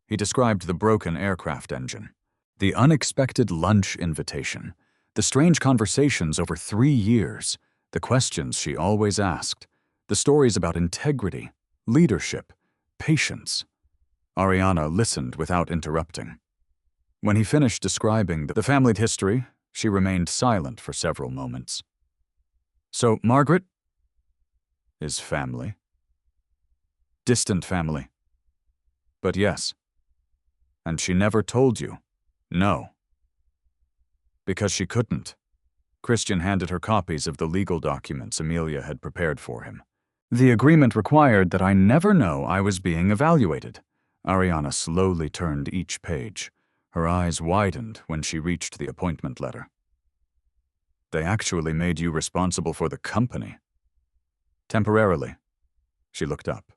He described the broken aircraft engine, the unexpected lunch invitation, the strange conversations over 3 years, the questions she always asked, the stories about integrity, leadership, patience. Ariana listened without interrupting. When he finished describing the family history, she remained silent for several moments. So, Margaret is family. Distant family. But yes. And she never told you. No. Because she couldn't. Christian handed her copies of the legal documents Amelia had prepared for him. The agreement required that I never know I was being evaluated. Ariana slowly turned each page. Her eyes widened when she reached the appointment letter. They actually made you responsible for the company. Temporarily. She looked up.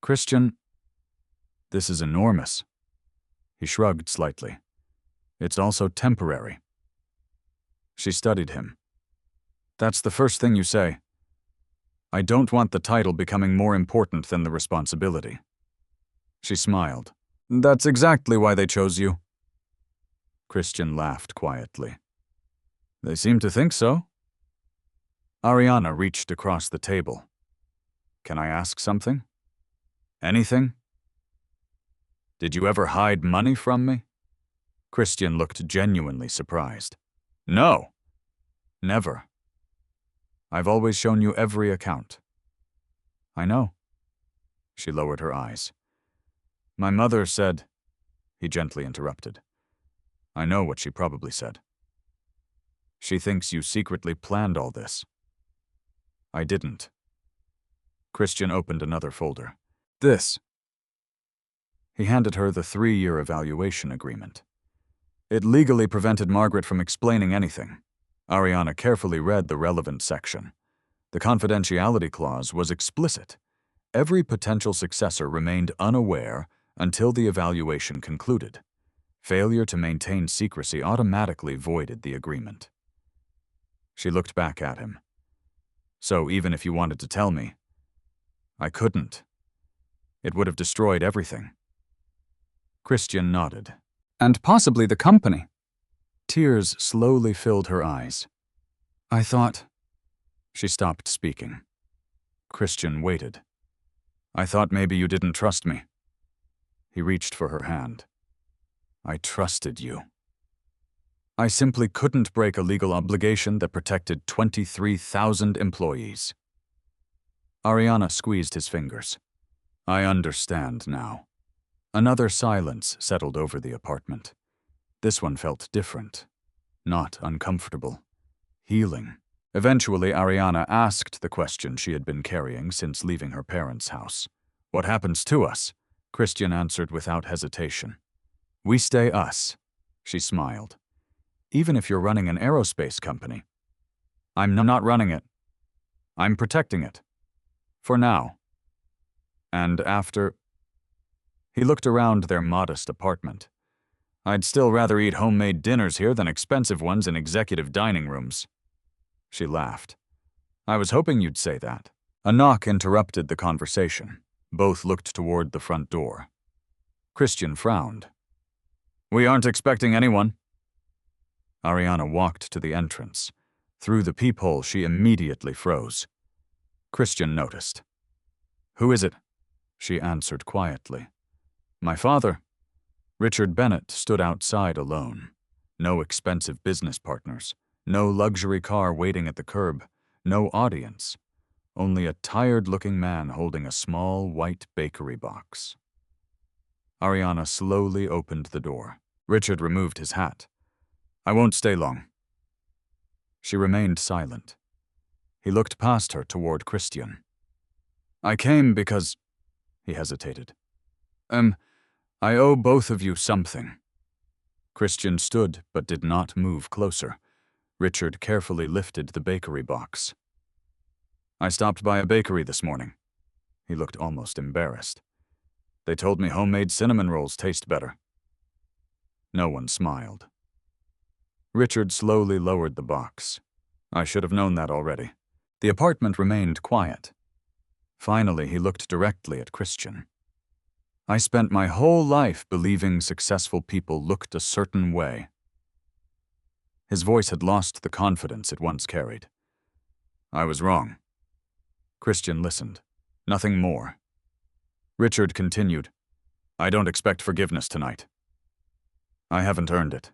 Christian, this is enormous. He shrugged slightly. It's also temporary. She studied him. That's the first thing you say. I don't want the title becoming more important than the responsibility. She smiled. That's exactly why they chose you. Christian laughed quietly. They seem to think so. Ariana reached across the table. Can I ask something? Anything? Did you ever hide money from me? Christian looked genuinely surprised. No. Never. I've always shown you every account. I know. She lowered her eyes. My mother said... He gently interrupted. I know what she probably said. She thinks you secretly planned all this. I didn't. Christian opened another folder. This. He handed her the 3-year evaluation agreement. It legally prevented Margaret from explaining anything. Ariana carefully read the relevant section. The confidentiality clause was explicit. Every potential successor remained unaware until the evaluation concluded. Failure to maintain secrecy automatically voided the agreement. She looked back at him. So even if you wanted to tell me, I couldn't. It would have destroyed everything. Christian nodded. And possibly the company. Tears slowly filled her eyes. I thought... She stopped speaking. Christian waited. I thought maybe you didn't trust me. He reached for her hand. I trusted you. I simply couldn't break a legal obligation that protected 23,000 employees. Ariana squeezed his fingers. I understand now. Another silence settled over the apartment. This one felt different. Not uncomfortable. Healing. Eventually, Ariana asked the question she had been carrying since leaving her parents' house. What happens to us? Christian answered without hesitation. We stay us. She smiled. Even if you're running an aerospace company. I'm not running it. I'm protecting it. For now. And after... He looked around their modest apartment. I'd still rather eat homemade dinners here than expensive ones in executive dining rooms. She laughed. I was hoping you'd say that. A knock interrupted the conversation. Both looked toward the front door. Christian frowned. We aren't expecting anyone. Ariana walked to the entrance. Through the peephole, she immediately froze. Christian noticed. Who is it? She answered quietly. My father. Richard Bennett stood outside alone. No expensive business partners. No luxury car waiting at the curb. No audience. Only a tired-looking man holding a small white bakery box. Ariana slowly opened the door. Richard removed his hat. I won't stay long. She remained silent. He looked past her toward Christian. I came because... He hesitated. I owe both of you something. Christian stood but did not move closer. Richard carefully lifted the bakery box. I stopped by a bakery this morning. He looked almost embarrassed. They told me homemade cinnamon rolls taste better. No one smiled. Richard slowly lowered the box. I should have known that already. The apartment remained quiet. Finally, he looked directly at Christian. I spent my whole life believing successful people looked a certain way. His voice had lost the confidence it once carried. I was wrong. Christian listened. Nothing more. Richard continued, I don't expect forgiveness tonight. I haven't earned it.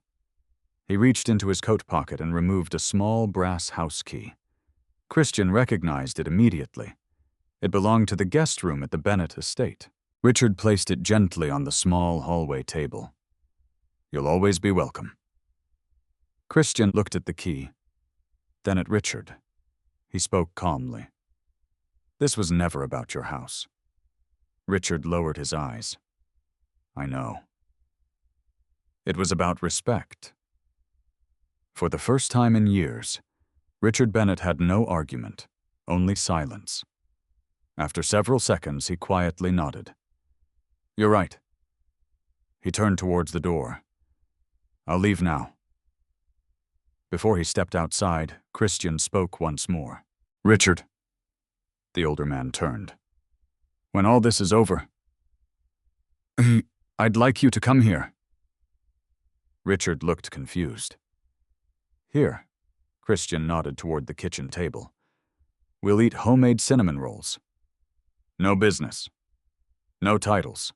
He reached into his coat pocket and removed a small brass house key. Christian recognized it immediately. It belonged to the guest room at the Bennett estate. Richard placed it gently on the small hallway table. You'll always be welcome. Christian looked at the key, then at Richard. He spoke calmly. This was never about your house. Richard lowered his eyes. I know. It was about respect. For the first time in years, Richard Bennett had no argument, only silence. After several seconds, he quietly nodded. You're right. He turned towards the door. I'll leave now. Before he stepped outside, Christian spoke once more. Richard. The older man turned. When all this is over, I'd like you to come here. Richard looked confused. Here, Christian nodded toward the kitchen table. We'll eat homemade cinnamon rolls. No business. No titles.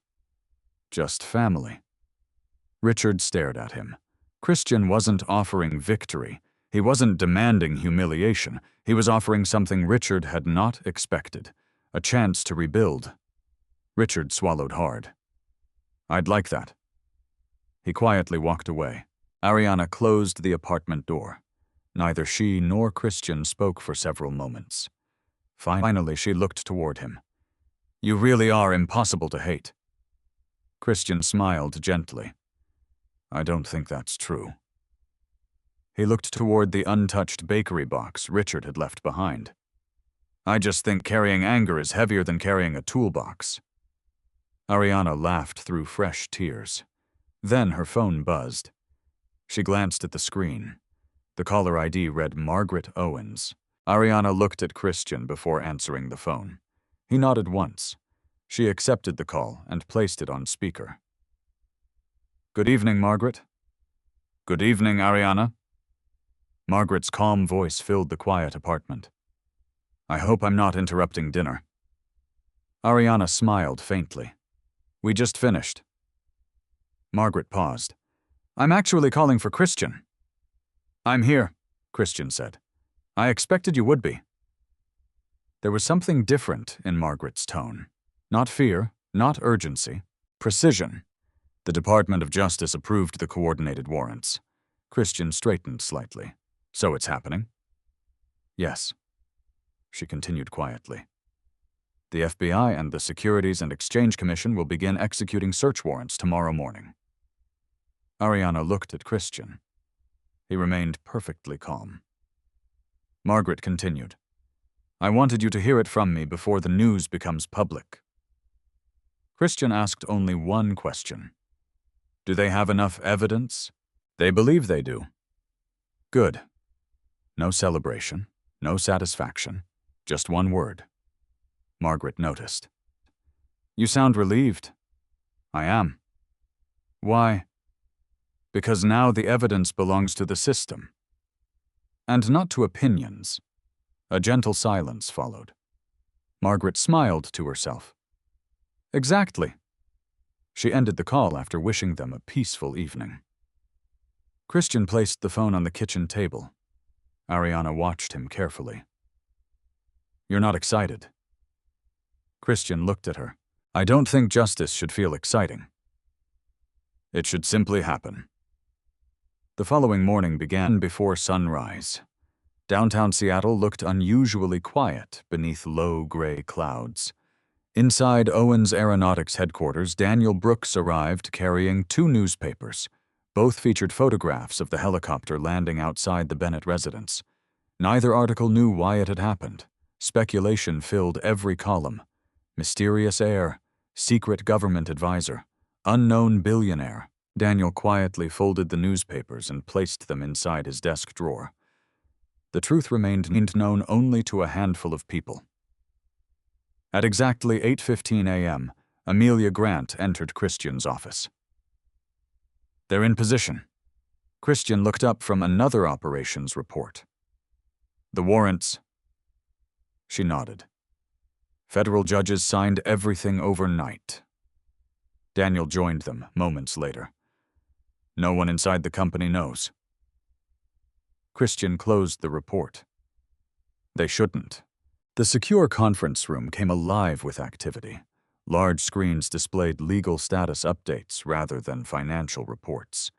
Just family. Richard stared at him. Christian wasn't offering victory. He wasn't demanding humiliation. He was offering something Richard had not expected, a chance to rebuild. Richard swallowed hard. I'd like that. He quietly walked away. Ariana closed the apartment door. Neither she nor Christian spoke for several moments. Finally, she looked toward him. You really are impossible to hate. Christian smiled gently. I don't think that's true. He looked toward the untouched bakery box Richard had left behind. I just think carrying anger is heavier than carrying a toolbox. Ariana laughed through fresh tears. Then her phone buzzed. She glanced at the screen. The caller ID read Margaret Owens. Ariana looked at Christian before answering the phone. He nodded once. She accepted the call and placed it on speaker. Good evening, Margaret. Good evening, Ariana. Margaret's calm voice filled the quiet apartment. I hope I'm not interrupting dinner. Ariana smiled faintly. We just finished. Margaret paused. I'm actually calling for Christian. I'm here, Christian said. I expected you would be. There was something different in Margaret's tone. Not fear, not urgency, precision. The Department of Justice approved the coordinated warrants. Christian straightened slightly. So it's happening? Yes. She continued quietly. The FBI and the Securities and Exchange Commission will begin executing search warrants tomorrow morning. Ariana looked at Christian. He remained perfectly calm. Margaret continued. I wanted you to hear it from me before the news becomes public. Christian asked only one question. Do they have enough evidence? They believe they do. Good. No celebration, no satisfaction, just one word. Margaret noticed. You sound relieved. I am. Why? Because now the evidence belongs to the system. And not to opinions. A gentle silence followed. Margaret smiled to herself. Exactly. She ended the call after wishing them a peaceful evening. Christian placed the phone on the kitchen table. Ariana watched him carefully. You're not excited. Christian looked at her. I don't think justice should feel exciting. It should simply happen. The following morning began before sunrise. Downtown Seattle looked unusually quiet beneath low gray clouds. Inside Owens Aeronautics headquarters, Daniel Brooks arrived carrying 2 newspapers, Both featured photographs of the helicopter landing outside the Bennett residence. Neither article knew why it had happened. Speculation filled every column. Mysterious heir, secret government advisor, unknown billionaire. Daniel quietly folded the newspapers and placed them inside his desk drawer. The truth remained known only to a handful of people. At exactly 8:15 a.m., Amelia Grant entered Christian's office. "They're in position." Christian looked up from another operations report. "The warrants?" She nodded. "Federal judges signed everything overnight." Daniel joined them moments later. "No one inside the company knows." Christian closed the report. They shouldn't. The secure conference room came alive with activity. Large screens displayed legal status updates rather than financial reports.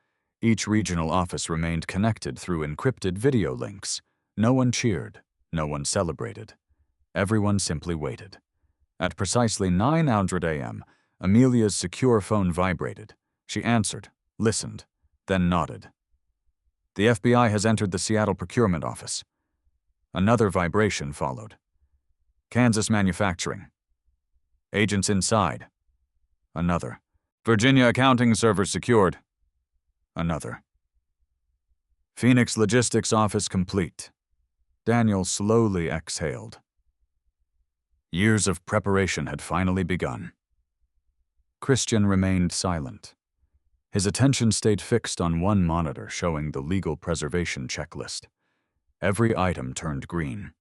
Each regional office remained connected through encrypted video links. No one cheered. No one celebrated. Everyone simply waited. At precisely 9:00 a.m., Amelia's secure phone vibrated. She answered, listened, then nodded. "The FBI has entered the Seattle procurement office." Another vibration followed. "Kansas manufacturing." "Agents inside." Another. "Virginia accounting server secured." Another. "Phoenix logistics office complete." Daniel slowly exhaled. Years of preparation had finally begun. Christian remained silent. His attention stayed fixed on one monitor showing the legal preservation checklist. Every item turned green.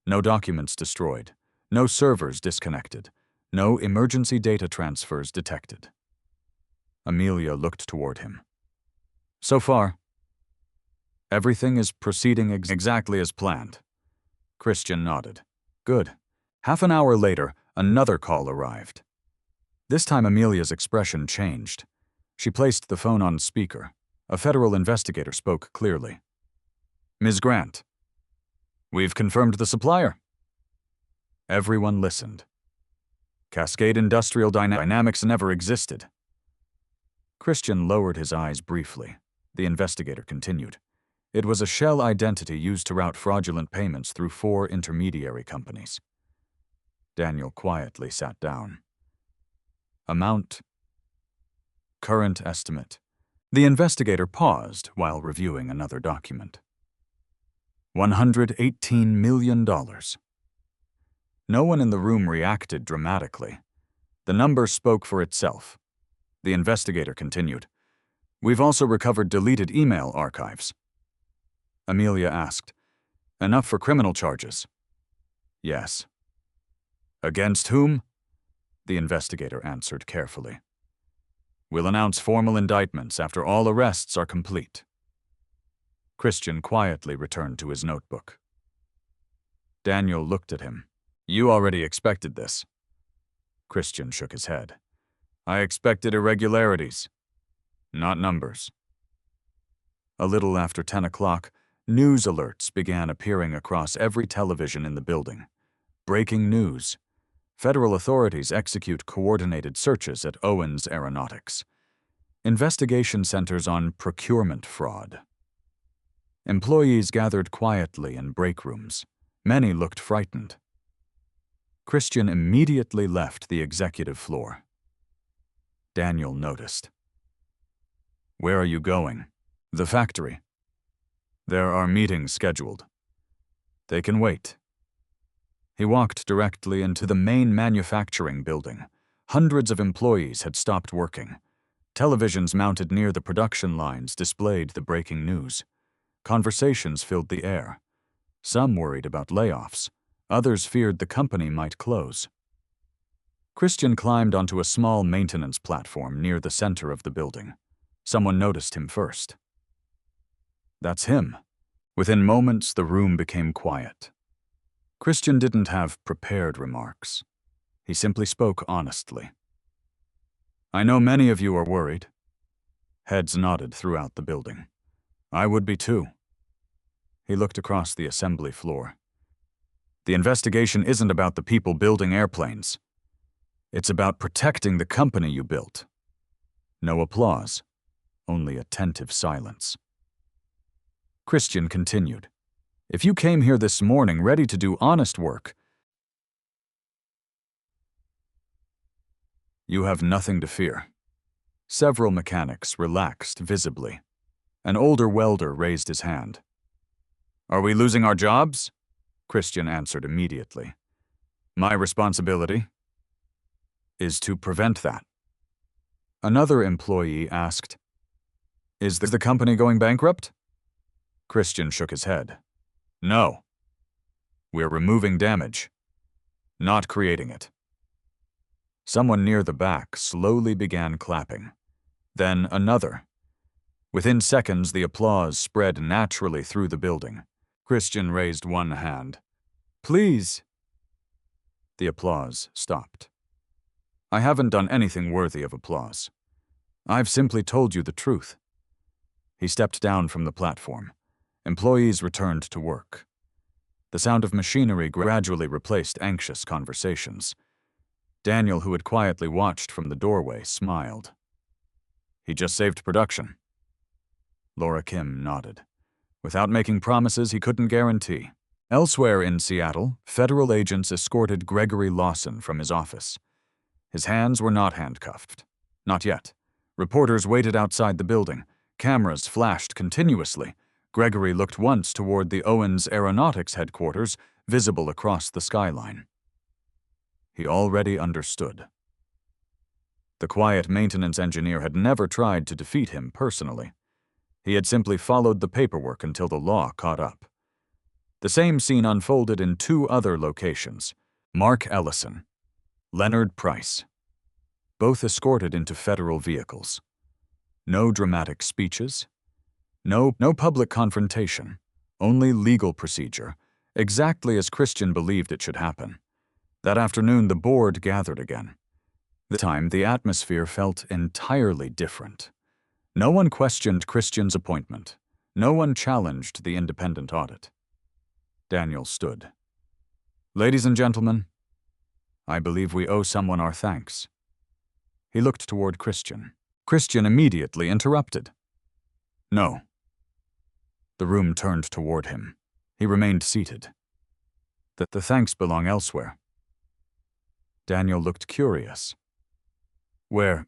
No documents destroyed. No servers disconnected. No emergency data transfers detected. Amelia looked toward him. "So far, everything is proceeding exactly as planned." Christian nodded. "Good." Half an hour later, another call arrived. This time Amelia's expression changed. She placed the phone on speaker. A federal investigator spoke clearly. "Ms. Grant, we've confirmed the supplier." Everyone listened. "Cascade Industrial Dynamics never existed." Christian lowered his eyes briefly. The investigator continued. "It was a shell identity used to route fraudulent payments through 4 intermediary companies." Daniel quietly sat down. "Amount?" "Current estimate." The investigator paused while reviewing another document. $118 million. No one in the room reacted dramatically. The number spoke for itself. The investigator continued. "We've also recovered deleted email archives." Amelia asked, "Enough for criminal charges?" "Yes." "Against whom?" The investigator answered carefully. "We'll announce formal indictments after all arrests are complete." Christian quietly returned to his notebook. Daniel looked at him. "You already expected this." Christian shook his head. "I expected irregularities, not numbers." A little after 10 o'clock, news alerts began appearing across every television in the building. Breaking news. Federal authorities execute coordinated searches at Owens Aeronautics. Investigation centers on procurement fraud. Employees gathered quietly in break rooms. Many looked frightened. Christian immediately left the executive floor. Daniel noticed. "Where are you going?" "The factory." "There are meetings scheduled." "They can wait." He walked directly into the main manufacturing building. Hundreds of employees had stopped working. Televisions mounted near the production lines displayed the breaking news. Conversations filled the air. Some worried about layoffs. Others feared the company might close. Christian climbed onto a small maintenance platform near the center of the building. Someone noticed him first. "That's him." Within moments, the room became quiet. Christian didn't have prepared remarks. He simply spoke honestly. "I know many of you are worried." Heads nodded throughout the building. "I would be too." He looked across the assembly floor. "The investigation isn't about the people building airplanes. It's about protecting the company you built." No applause. only attentive silence. Christian continued, "If you came here this morning ready to do honest work, you have nothing to fear." Several mechanics relaxed visibly. An older welder raised his hand. "Are we losing our jobs?" Christian answered immediately. "My responsibility is to prevent that." Another employee asked, "Is the company going bankrupt?" Christian shook his head. "No. We're removing damage, not creating it." Someone near the back slowly began clapping. Then another. Within seconds, the applause spread naturally through the building. Christian raised one hand. "Please." The applause stopped. "I haven't done anything worthy of applause. I've simply told you the truth." He stepped down from the platform. Employees returned to work. The sound of machinery gradually replaced anxious conversations. Daniel, who had quietly watched from the doorway, smiled. "He just saved production." Laura Kim nodded. Without making promises he couldn't guarantee. Elsewhere in Seattle, federal agents escorted Gregory Lawson from his office. His hands were not handcuffed. Not yet. Reporters waited outside the building. Cameras flashed continuously. Gregory looked once toward the Owens Aeronautics headquarters, visible across the skyline. He already understood. The quiet maintenance engineer had never tried to defeat him personally. He had simply followed the paperwork until the law caught up. The same scene unfolded in two other locations. Mark Ellison, Leonard Price, both escorted into federal vehicles. No dramatic speeches, no public confrontation, only legal procedure, exactly as Christian believed it should happen. That afternoon, the board gathered again. This time, the atmosphere felt entirely different. No one questioned Christian's appointment. No one challenged the independent audit. Daniel stood. "Ladies and gentlemen, I believe we owe someone our thanks." He looked toward Christian. Christian immediately interrupted. "No." The room turned toward him. He remained seated. The thanks belong elsewhere." Daniel looked curious. "Where?"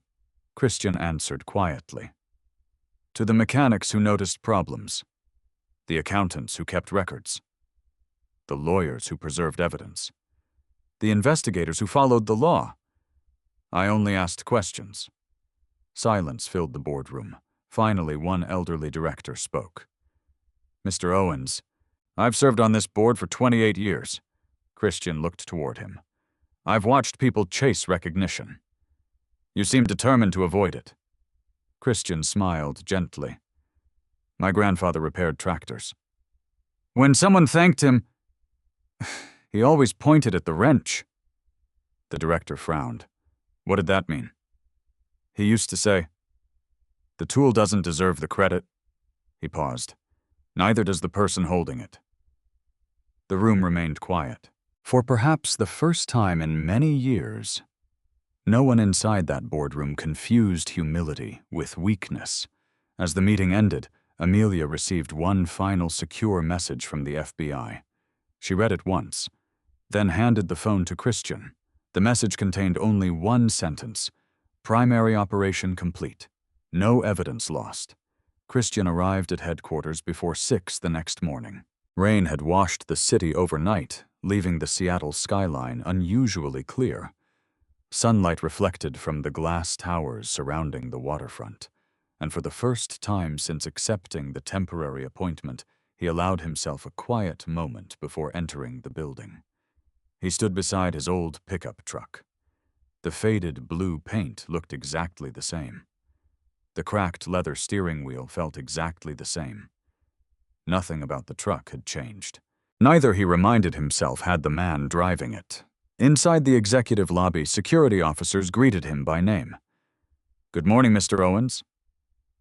Christian answered quietly. "To the mechanics who noticed problems, the accountants who kept records, the lawyers who preserved evidence, the investigators who followed the law. I only asked questions." Silence filled the boardroom. Finally, one elderly director spoke. "Mr. Owens, I've served on this board for 28 years. Christian looked toward him. "I've watched people chase recognition. You seem determined to avoid it." Christian smiled gently. "My grandfather repaired tractors. When someone thanked him, he always pointed at the wrench." The director frowned. "What did that mean?" "He used to say, 'The tool doesn't deserve the credit.'" He paused. "Neither does the person holding it." The room remained quiet. For perhaps the first time in many years, no one inside that boardroom confused humility with weakness. As the meeting ended, Amelia received one final secure message from the FBI. She read it once, then handed the phone to Christian. The message contained only one sentence: "Primary operation complete. No evidence lost." Christian arrived at headquarters before 6 the next morning. Rain had washed the city overnight, leaving the Seattle skyline unusually clear. Sunlight reflected from the glass towers surrounding the waterfront, and for the first time since accepting the temporary appointment, he allowed himself a quiet moment before entering the building. He stood beside his old pickup truck. The faded blue paint looked exactly the same. The cracked leather steering wheel felt exactly the same. Nothing about the truck had changed. Neither, he reminded himself, had the man driving it. Inside the executive lobby, security officers greeted him by name. "Good morning, Mr. Owens."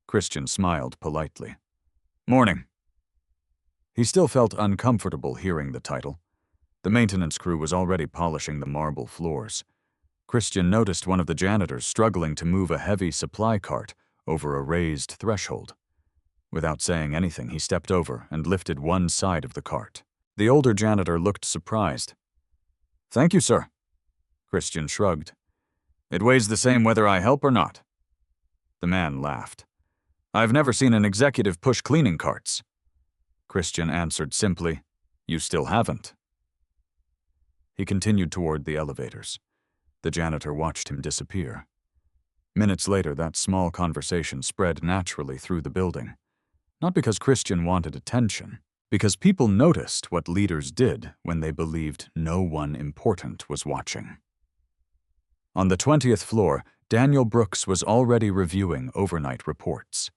Christian smiled politely. "Morning." He still felt uncomfortable hearing the title. The maintenance crew was already polishing the marble floors. Christian noticed one of the janitors struggling to move a heavy supply cart over a raised threshold. Without saying anything, he stepped over and lifted one side of the cart. The older janitor looked surprised. "Thank you, sir." Christian shrugged. "It weighs the same whether I help or not." The man laughed. "I've never seen an executive push cleaning carts." Christian answered simply, "You still haven't." He continued toward the elevators. The janitor watched him disappear. Minutes later, that small conversation spread naturally through the building. Not because Christian wanted attention, because people noticed what leaders did when they believed no one important was watching. On the 20th floor, Daniel Brooks was already reviewing overnight reports.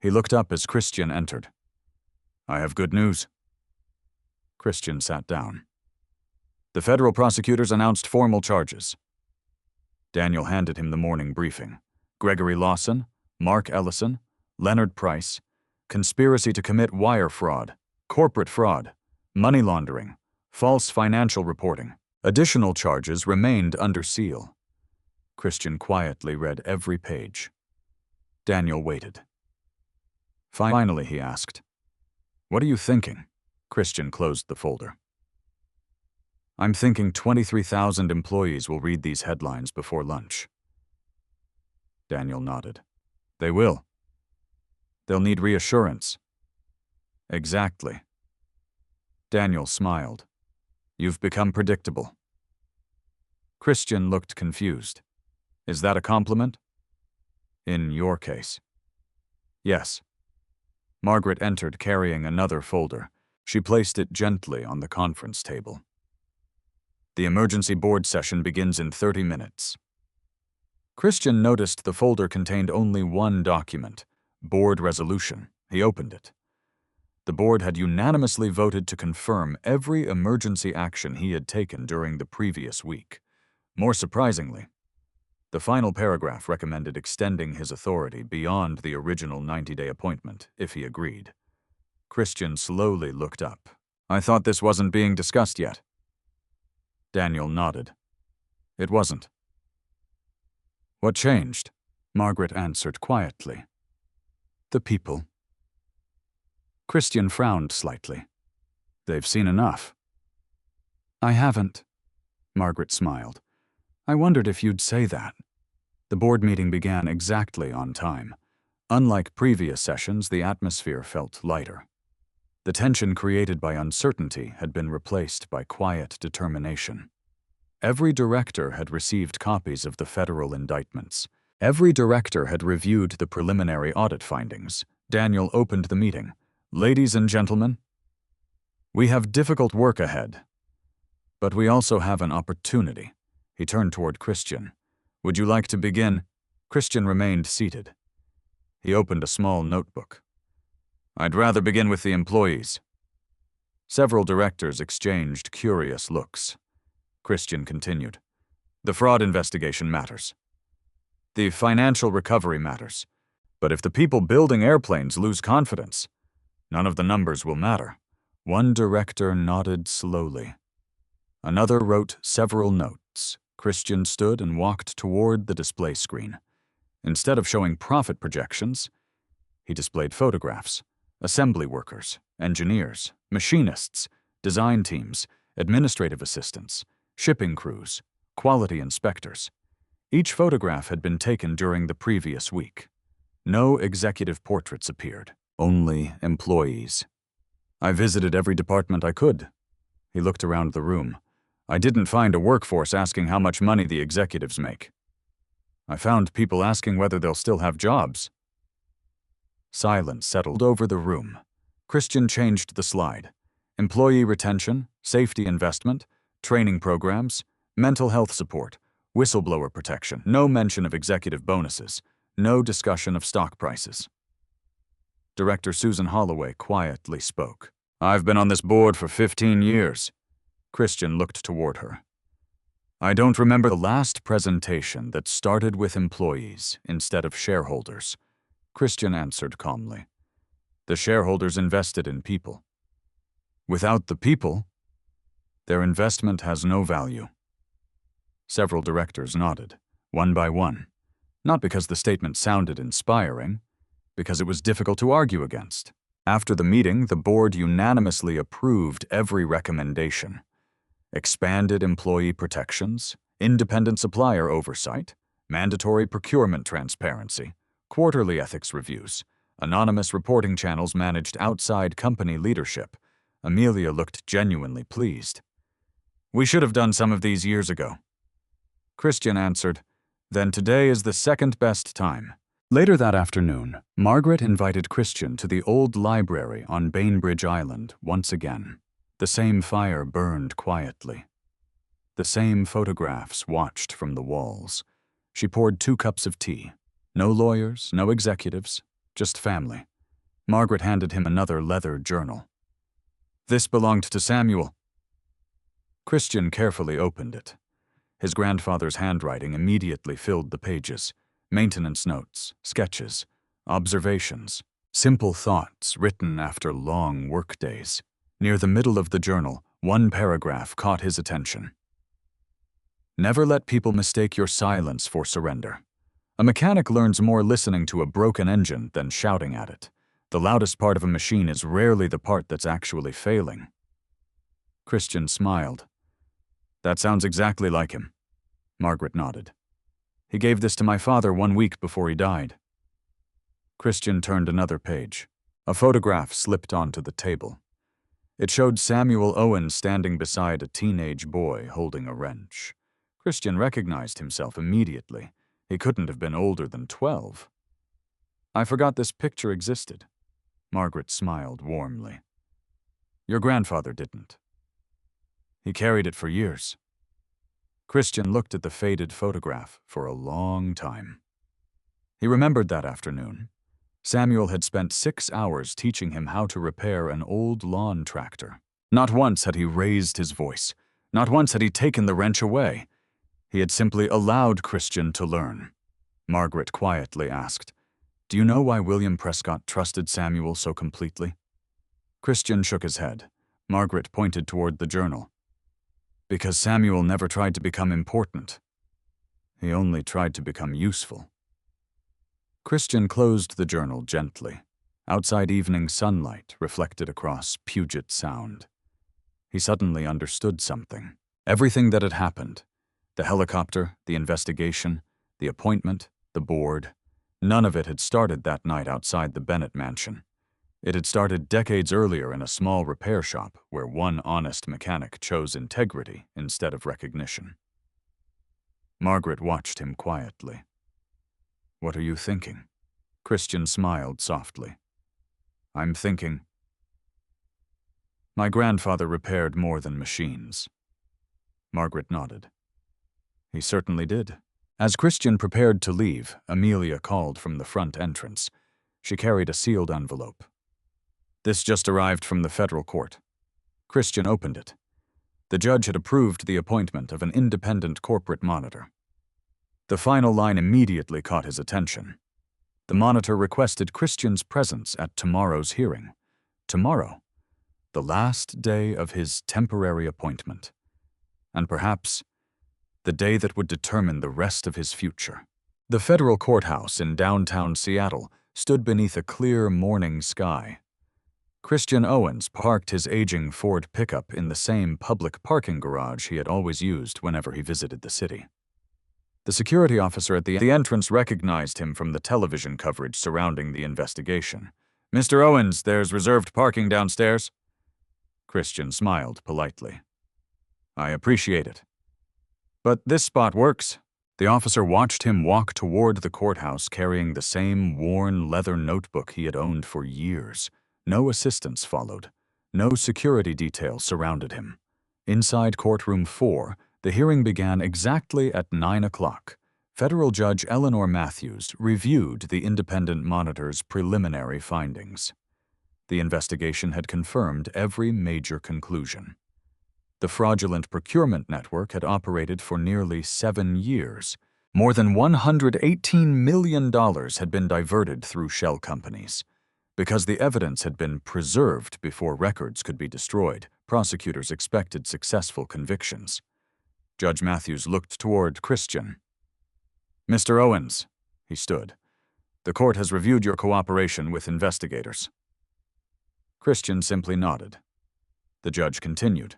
He looked up as Christian entered. "I have good news." Christian sat down. "The federal prosecutors announced formal charges." Daniel handed him the morning briefing. Gregory Lawson, Mark Ellison, Leonard Price, conspiracy to commit wire fraud, corporate fraud, money laundering, false financial reporting. Additional charges remained under seal. Christian quietly read every page. Daniel waited. Finally, he asked, "What are you thinking?" Christian closed the folder. "I'm thinking 23,000 employees will read these headlines before lunch." Daniel nodded. "They will. They'll need reassurance." "Exactly." Daniel smiled. "You've become predictable." Christian looked confused. "Is that a compliment?" "In your case." "Yes." Margaret entered carrying another folder. She placed it gently on the conference table. "The emergency board session begins in 30 minutes. Christian noticed the folder contained only one document, board resolution. He opened it. The board had unanimously voted to confirm every emergency action he had taken during the previous week. More surprisingly, the final paragraph recommended extending his authority beyond the original 90-day appointment, if he agreed. Christian slowly looked up. "I thought this wasn't being discussed yet." Daniel nodded. "It wasn't." "What changed?" Margaret answered quietly. "The people." Christian frowned slightly. "They've seen enough." "I haven't." Margaret smiled. "I wondered if you'd say that." The board meeting began exactly on time. Unlike previous sessions, the atmosphere felt lighter. The tension created by uncertainty had been replaced by quiet determination. Every director had received copies of the federal indictments. Every director had reviewed the preliminary audit findings. Daniel opened the meeting. "Ladies and gentlemen, we have difficult work ahead, but we also have an opportunity." He turned toward Christian. "Would you like to begin?" Christian remained seated. He opened a small notebook. "I'd rather begin with the employees." Several directors exchanged curious looks. Christian continued. "The fraud investigation matters. The financial recovery matters. But if the people building airplanes lose confidence, none of the numbers will matter." One director nodded slowly. Another wrote several notes. Christian stood and walked toward the display screen. Instead of showing profit projections, he displayed photographs. Assembly workers, engineers, machinists, design teams, administrative assistants, shipping crews, quality inspectors. Each photograph had been taken during the previous week. No executive portraits appeared, only employees. "I visited every department I could." He looked around the room. "I didn't find a workforce asking how much money the executives make. I found people asking whether they'll still have jobs." Silence settled over the room. Christian changed the slide. Employee retention, safety investment, training programs, mental health support, whistleblower protection. No mention of executive bonuses. No discussion of stock prices. Director Susan Holloway quietly spoke. "I've been on this board for 15 years. Christian looked toward her. "I don't remember the last presentation that started with employees instead of shareholders." Christian answered calmly. "The shareholders invested in people. Without the people, their investment has no value." Several directors nodded, one by one. Not because the statement sounded inspiring, because it was difficult to argue against. After the meeting, the board unanimously approved every recommendation. Expanded employee protections, independent supplier oversight, mandatory procurement transparency, quarterly ethics reviews, anonymous reporting channels managed outside company leadership. Amelia looked genuinely pleased. "We should have done some of these years ago." Christian answered, "Then today is the second best time." Later that afternoon, Margaret invited Christian to the old library on Bainbridge Island once again. The same fire burned quietly. The same photographs watched from the walls. She poured 2 cups of tea. No lawyers, no executives, just family. Margaret handed him another leather journal. "This belonged to Samuel." Christian carefully opened it. His grandfather's handwriting immediately filled the pages. Maintenance notes, sketches, observations, simple thoughts written after long workdays. Near the middle of the journal, one paragraph caught his attention. "Never let people mistake your silence for surrender. A mechanic learns more listening to a broken engine than shouting at it. The loudest part of a machine is rarely the part that's actually failing." Christian smiled. "That sounds exactly like him." Margaret nodded. "He gave this to my father 1 week before he died." Christian turned another page. A photograph slipped onto the table. It showed Samuel Owens standing beside a teenage boy holding a wrench. Christian recognized himself immediately. He couldn't have been older than 12. "I forgot this picture existed." Margaret smiled warmly. "Your grandfather didn't. He carried it for years." Christian looked at the faded photograph for a long time. He remembered that afternoon. Samuel had spent 6 hours teaching him how to repair an old lawn tractor. Not once had he raised his voice. Not once had he taken the wrench away. He had simply allowed Christian to learn. Margaret quietly asked, "Do you know why William Prescott trusted Samuel so completely?" Christian shook his head. Margaret pointed toward the journal. "Because Samuel never tried to become important. He only tried to become useful." Christian closed the journal gently. Outside evening sunlight reflected across Puget Sound. He suddenly understood something. Everything that had happened, the helicopter, the investigation, the appointment, the board, none of it had started that night outside the Bennett mansion. It had started decades earlier in a small repair shop where one honest mechanic chose integrity instead of recognition. Margaret watched him quietly. "What are you thinking?" Christian smiled softly. "I'm thinking. My grandfather repaired more than machines." Margaret nodded. "He certainly did." As Christian prepared to leave, Amelia called from the front entrance. She carried a sealed envelope. "This just arrived from the federal court." Christian opened it. The judge had approved the appointment of an independent corporate monitor. The final line immediately caught his attention. The monitor requested Christian's presence at tomorrow's hearing. Tomorrow, the last day of his temporary appointment. And perhaps the day that would determine the rest of his future. The federal courthouse in downtown Seattle stood beneath a clear morning sky. Christian Owens parked his aging Ford pickup in the same public parking garage he had always used whenever he visited the city. The security officer at the entrance recognized him from the television coverage surrounding the investigation. "Mr. Owens, there's reserved parking downstairs." Christian smiled politely. "I appreciate it. But this spot works." The officer watched him walk toward the courthouse carrying the same worn leather notebook he had owned for years. No assistants followed. No security detail surrounded him. Inside courtroom 4, the hearing began exactly at 9 o'clock. Federal Judge Eleanor Matthews reviewed the independent monitor's preliminary findings. The investigation had confirmed every major conclusion. The fraudulent procurement network had operated for nearly 7 years. More than $118 million had been diverted through shell companies. Because the evidence had been preserved before records could be destroyed, prosecutors expected successful convictions. Judge Matthews looked toward Christian. "Mr. Owens, He stood. The court has reviewed your cooperation with investigators. Christian simply nodded. The judge continued.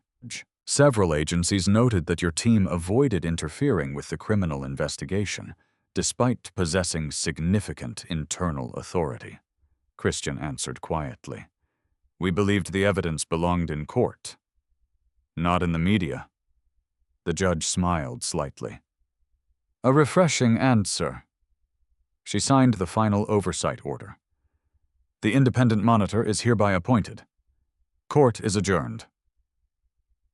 Several agencies noted that your team avoided interfering with the criminal investigation, despite possessing significant internal authority. Christian answered quietly. We believed the evidence belonged in court, not in the media. The judge smiled slightly. A refreshing answer. She signed the final oversight order. The independent monitor is hereby appointed. Court is adjourned.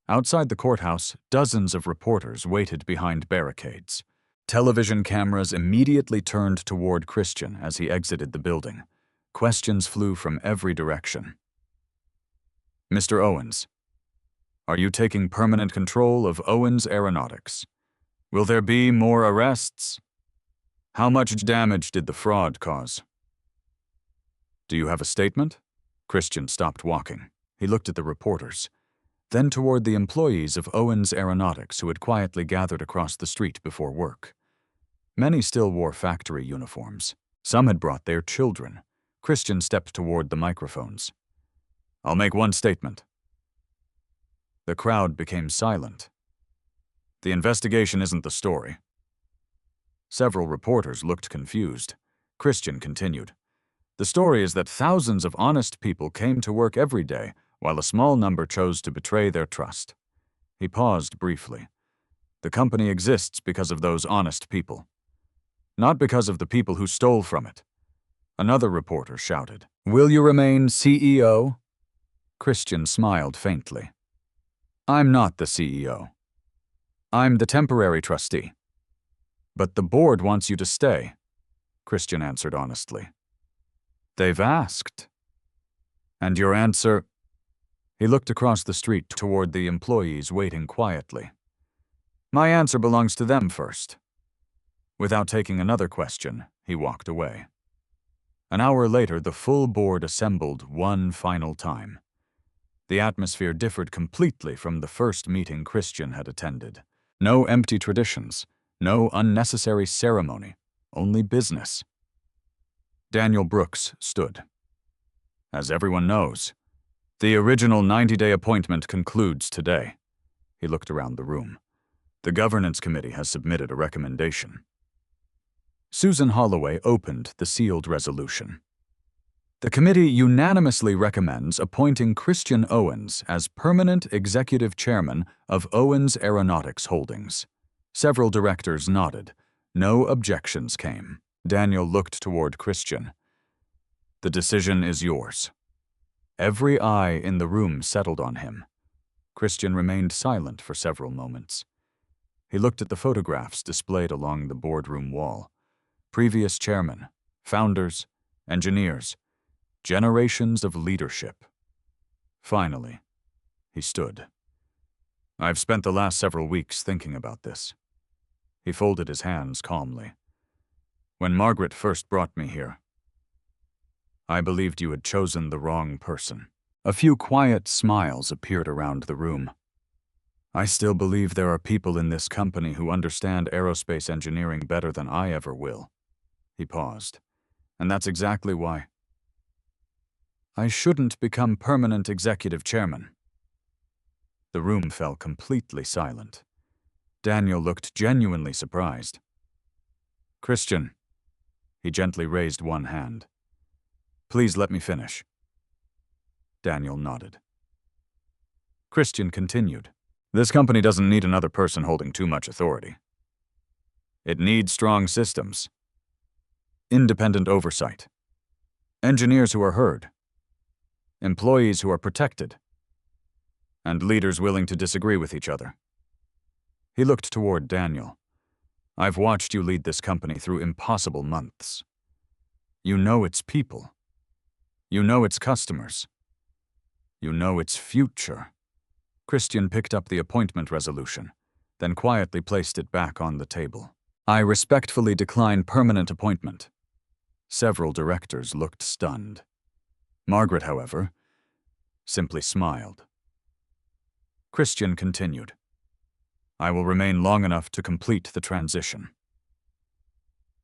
Outside the courthouse, dozens of reporters waited behind barricades. Television cameras immediately turned toward Christian as he exited the building. Questions flew from every direction. Mr. Owens, are you taking permanent control of Owens Aeronautics? Will there be more arrests? How much damage did the fraud cause? Do you have a statement? Christian stopped walking. He looked at the reporters, then toward the employees of Owens Aeronautics who had quietly gathered across the street before work. Many still wore factory uniforms. Some had brought their children. Christian stepped toward the microphones. I'll make one statement. The crowd became silent. The investigation isn't the story. Several reporters looked confused. Christian continued. The story is that thousands of honest people came to work every day, while a small number chose to betray their trust. He paused briefly. The company exists because of those honest people, not because of the people who stole from it. Another reporter shouted, Will you remain CEO? Christian smiled faintly. I'm not the CEO. I'm the temporary trustee. But the board wants you to stay, Christian answered honestly. They've asked. And your answer? He looked across the street toward the employees waiting quietly. My answer belongs to them first. Without taking another question, he walked away. An hour later, the full board assembled one final time. The atmosphere differed completely from the first meeting Christian had attended. No empty traditions, no unnecessary ceremony, only business. Daniel Brooks stood. As everyone knows, the original 90-day appointment concludes today. He looked around the room. The governance committee has submitted a recommendation. Susan Holloway opened the sealed resolution. The committee unanimously recommends appointing Christian Owens as permanent executive chairman of Owens Aeronautics Holdings. Several directors nodded. No objections came. Daniel looked toward Christian. The decision is yours. Every eye in the room settled on him. Christian remained silent for several moments. He looked at the photographs displayed along the boardroom wall. Previous chairmen, founders, engineers, generations of leadership. Finally, he stood. I've spent the last several weeks thinking about this. He folded his hands calmly. When Margaret first brought me here, I believed you had chosen the wrong person. A few quiet smiles appeared around the room. I still believe there are people in this company who understand aerospace engineering better than I ever will. He paused. And that's exactly why I shouldn't become permanent executive chairman. The room fell completely silent. Daniel looked genuinely surprised. Christian, he gently raised one hand. Please let me finish. Daniel nodded. Christian continued. This company doesn't need another person holding too much authority. It needs strong systems, independent oversight, engineers who are heard, employees who are protected, and leaders willing to disagree with each other. He looked toward Daniel. I've watched you lead this company through impossible months. You know its people. You know its customers. You know its future. Christian picked up the appointment resolution, then quietly placed it back on the table. I respectfully decline permanent appointment. Several directors looked stunned. Margaret, however, simply smiled. Christian continued. I will remain long enough to complete the transition.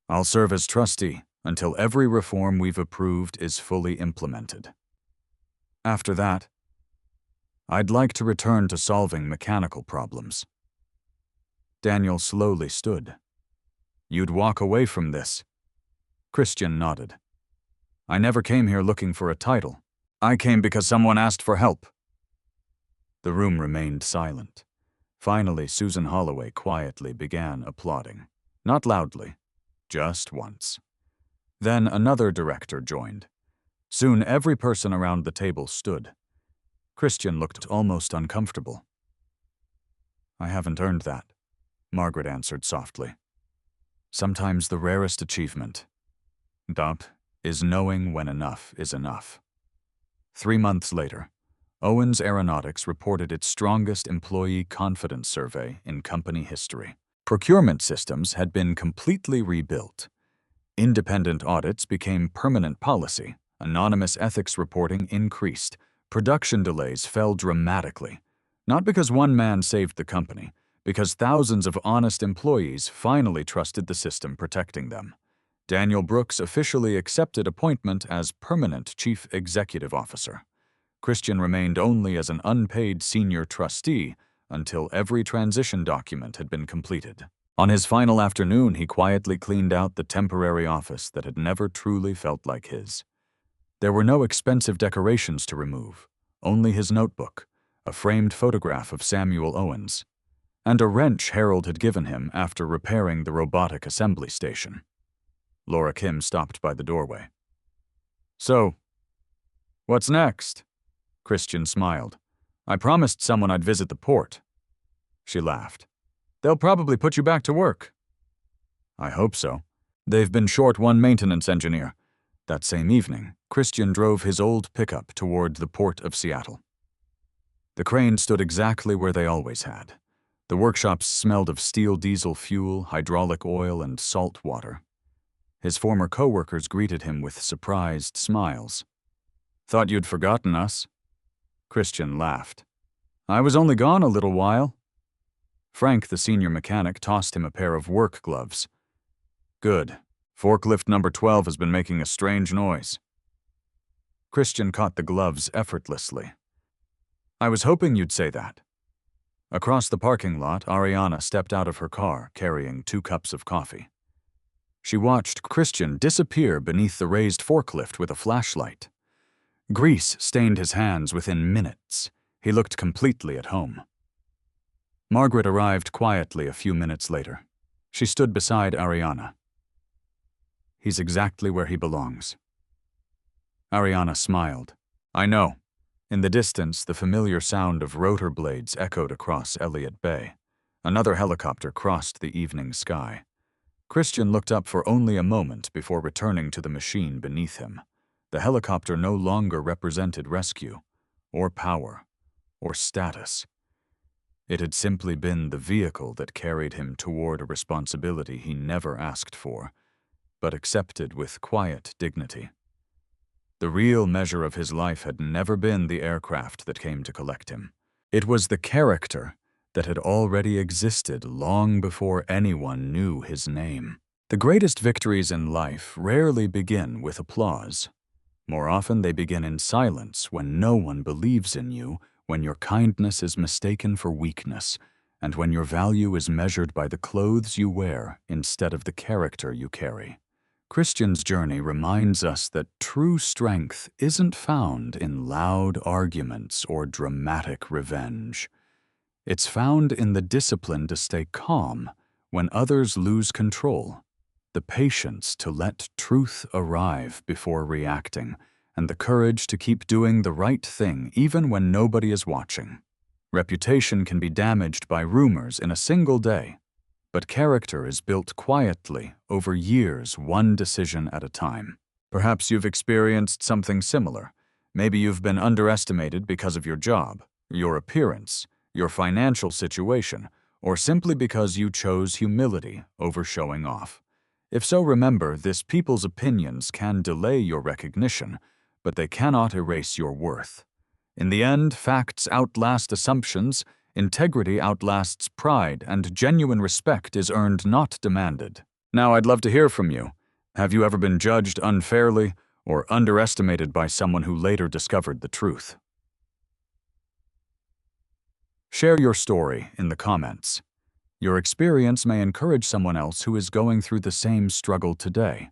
I'll serve as trustee until every reform we've approved is fully implemented. After that, I'd like to return to solving mechanical problems. Daniel slowly stood. You'd walk away from this? Christian nodded. I never came here looking for a title. I came because someone asked for help. The room remained silent. Finally, Susan Holloway quietly began applauding. Not loudly, just once. Then another director joined. Soon every person around the table stood. Christian looked almost uncomfortable. I haven't earned that, Margaret answered softly. Sometimes the rarest achievement, that is knowing when enough is enough. 3 months later, Owens Aeronautics reported its strongest employee confidence survey in company history. Procurement systems had been completely rebuilt. Independent audits became permanent policy. Anonymous ethics reporting increased. Production delays fell dramatically. Not because one man saved the company, because thousands of honest employees finally trusted the system protecting them. Daniel Brooks officially accepted appointment as permanent chief executive officer. Christian remained only as an unpaid senior trustee until every transition document had been completed. On his final afternoon, he quietly cleaned out the temporary office that had never truly felt like his. There were no expensive decorations to remove, only his notebook, a framed photograph of Samuel Owens, and a wrench Harold had given him after repairing the robotic assembly station. Laura Kim stopped by the doorway. So, what's next? Christian smiled. I promised someone I'd visit the port. She laughed. They'll probably put you back to work. I hope so. They've been short one maintenance engineer. That same evening, Christian drove his old pickup toward the port of Seattle. The crane stood exactly where they always had. The workshops smelled of steel diesel fuel, hydraulic oil, and salt water. His former co-workers greeted him with surprised smiles. Thought you'd forgotten us. Christian laughed. I was only gone a little while. Frank, the senior mechanic, tossed him a pair of work gloves. Good. Forklift number 12 has been making a strange noise. Christian caught the gloves effortlessly. I was hoping you'd say that. Across the parking lot, Ariana stepped out of her car carrying 2 cups of coffee. She watched Christian disappear beneath the raised forklift with a flashlight. Grease stained his hands within minutes. He looked completely at home. Margaret arrived quietly a few minutes later. She stood beside Ariana. He's exactly where he belongs. Ariana smiled. I know. In the distance, the familiar sound of rotor blades echoed across Elliott Bay. Another helicopter crossed the evening sky. Christian looked up for only a moment before returning to the machine beneath him. The helicopter no longer represented rescue, or power, or status. It had simply been the vehicle that carried him toward a responsibility he never asked for, but accepted with quiet dignity. The real measure of his life had never been the aircraft that came to collect him. It was the character that had already existed long before anyone knew his name. The greatest victories in life rarely begin with applause. More often they begin in silence when no one believes in you, when your kindness is mistaken for weakness, and when your value is measured by the clothes you wear instead of the character you carry. Christian's journey reminds us that true strength isn't found in loud arguments or dramatic revenge. It's found in the discipline to stay calm when others lose control, the patience to let truth arrive before reacting, and the courage to keep doing the right thing even when nobody is watching. Reputation can be damaged by rumors in a single day, but character is built quietly over years, one decision at a time. Perhaps you've experienced something similar. Maybe you've been underestimated because of your job, your appearance, your financial situation, or simply because you chose humility over showing off. If so, remember, this people's opinions can delay your recognition, but they cannot erase your worth. In the end, facts outlast assumptions, integrity outlasts pride, and genuine respect is earned, not demanded. Now I'd love to hear from you. Have you ever been judged unfairly or underestimated by someone who later discovered the truth? Share your story in the comments. Your experience may encourage someone else who is going through the same struggle today.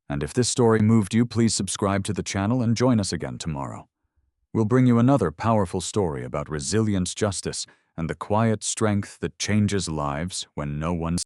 And if this story moved you, please subscribe to the channel and join us again tomorrow. We'll bring you another powerful story about resilience, justice, and the quiet strength that changes lives when no one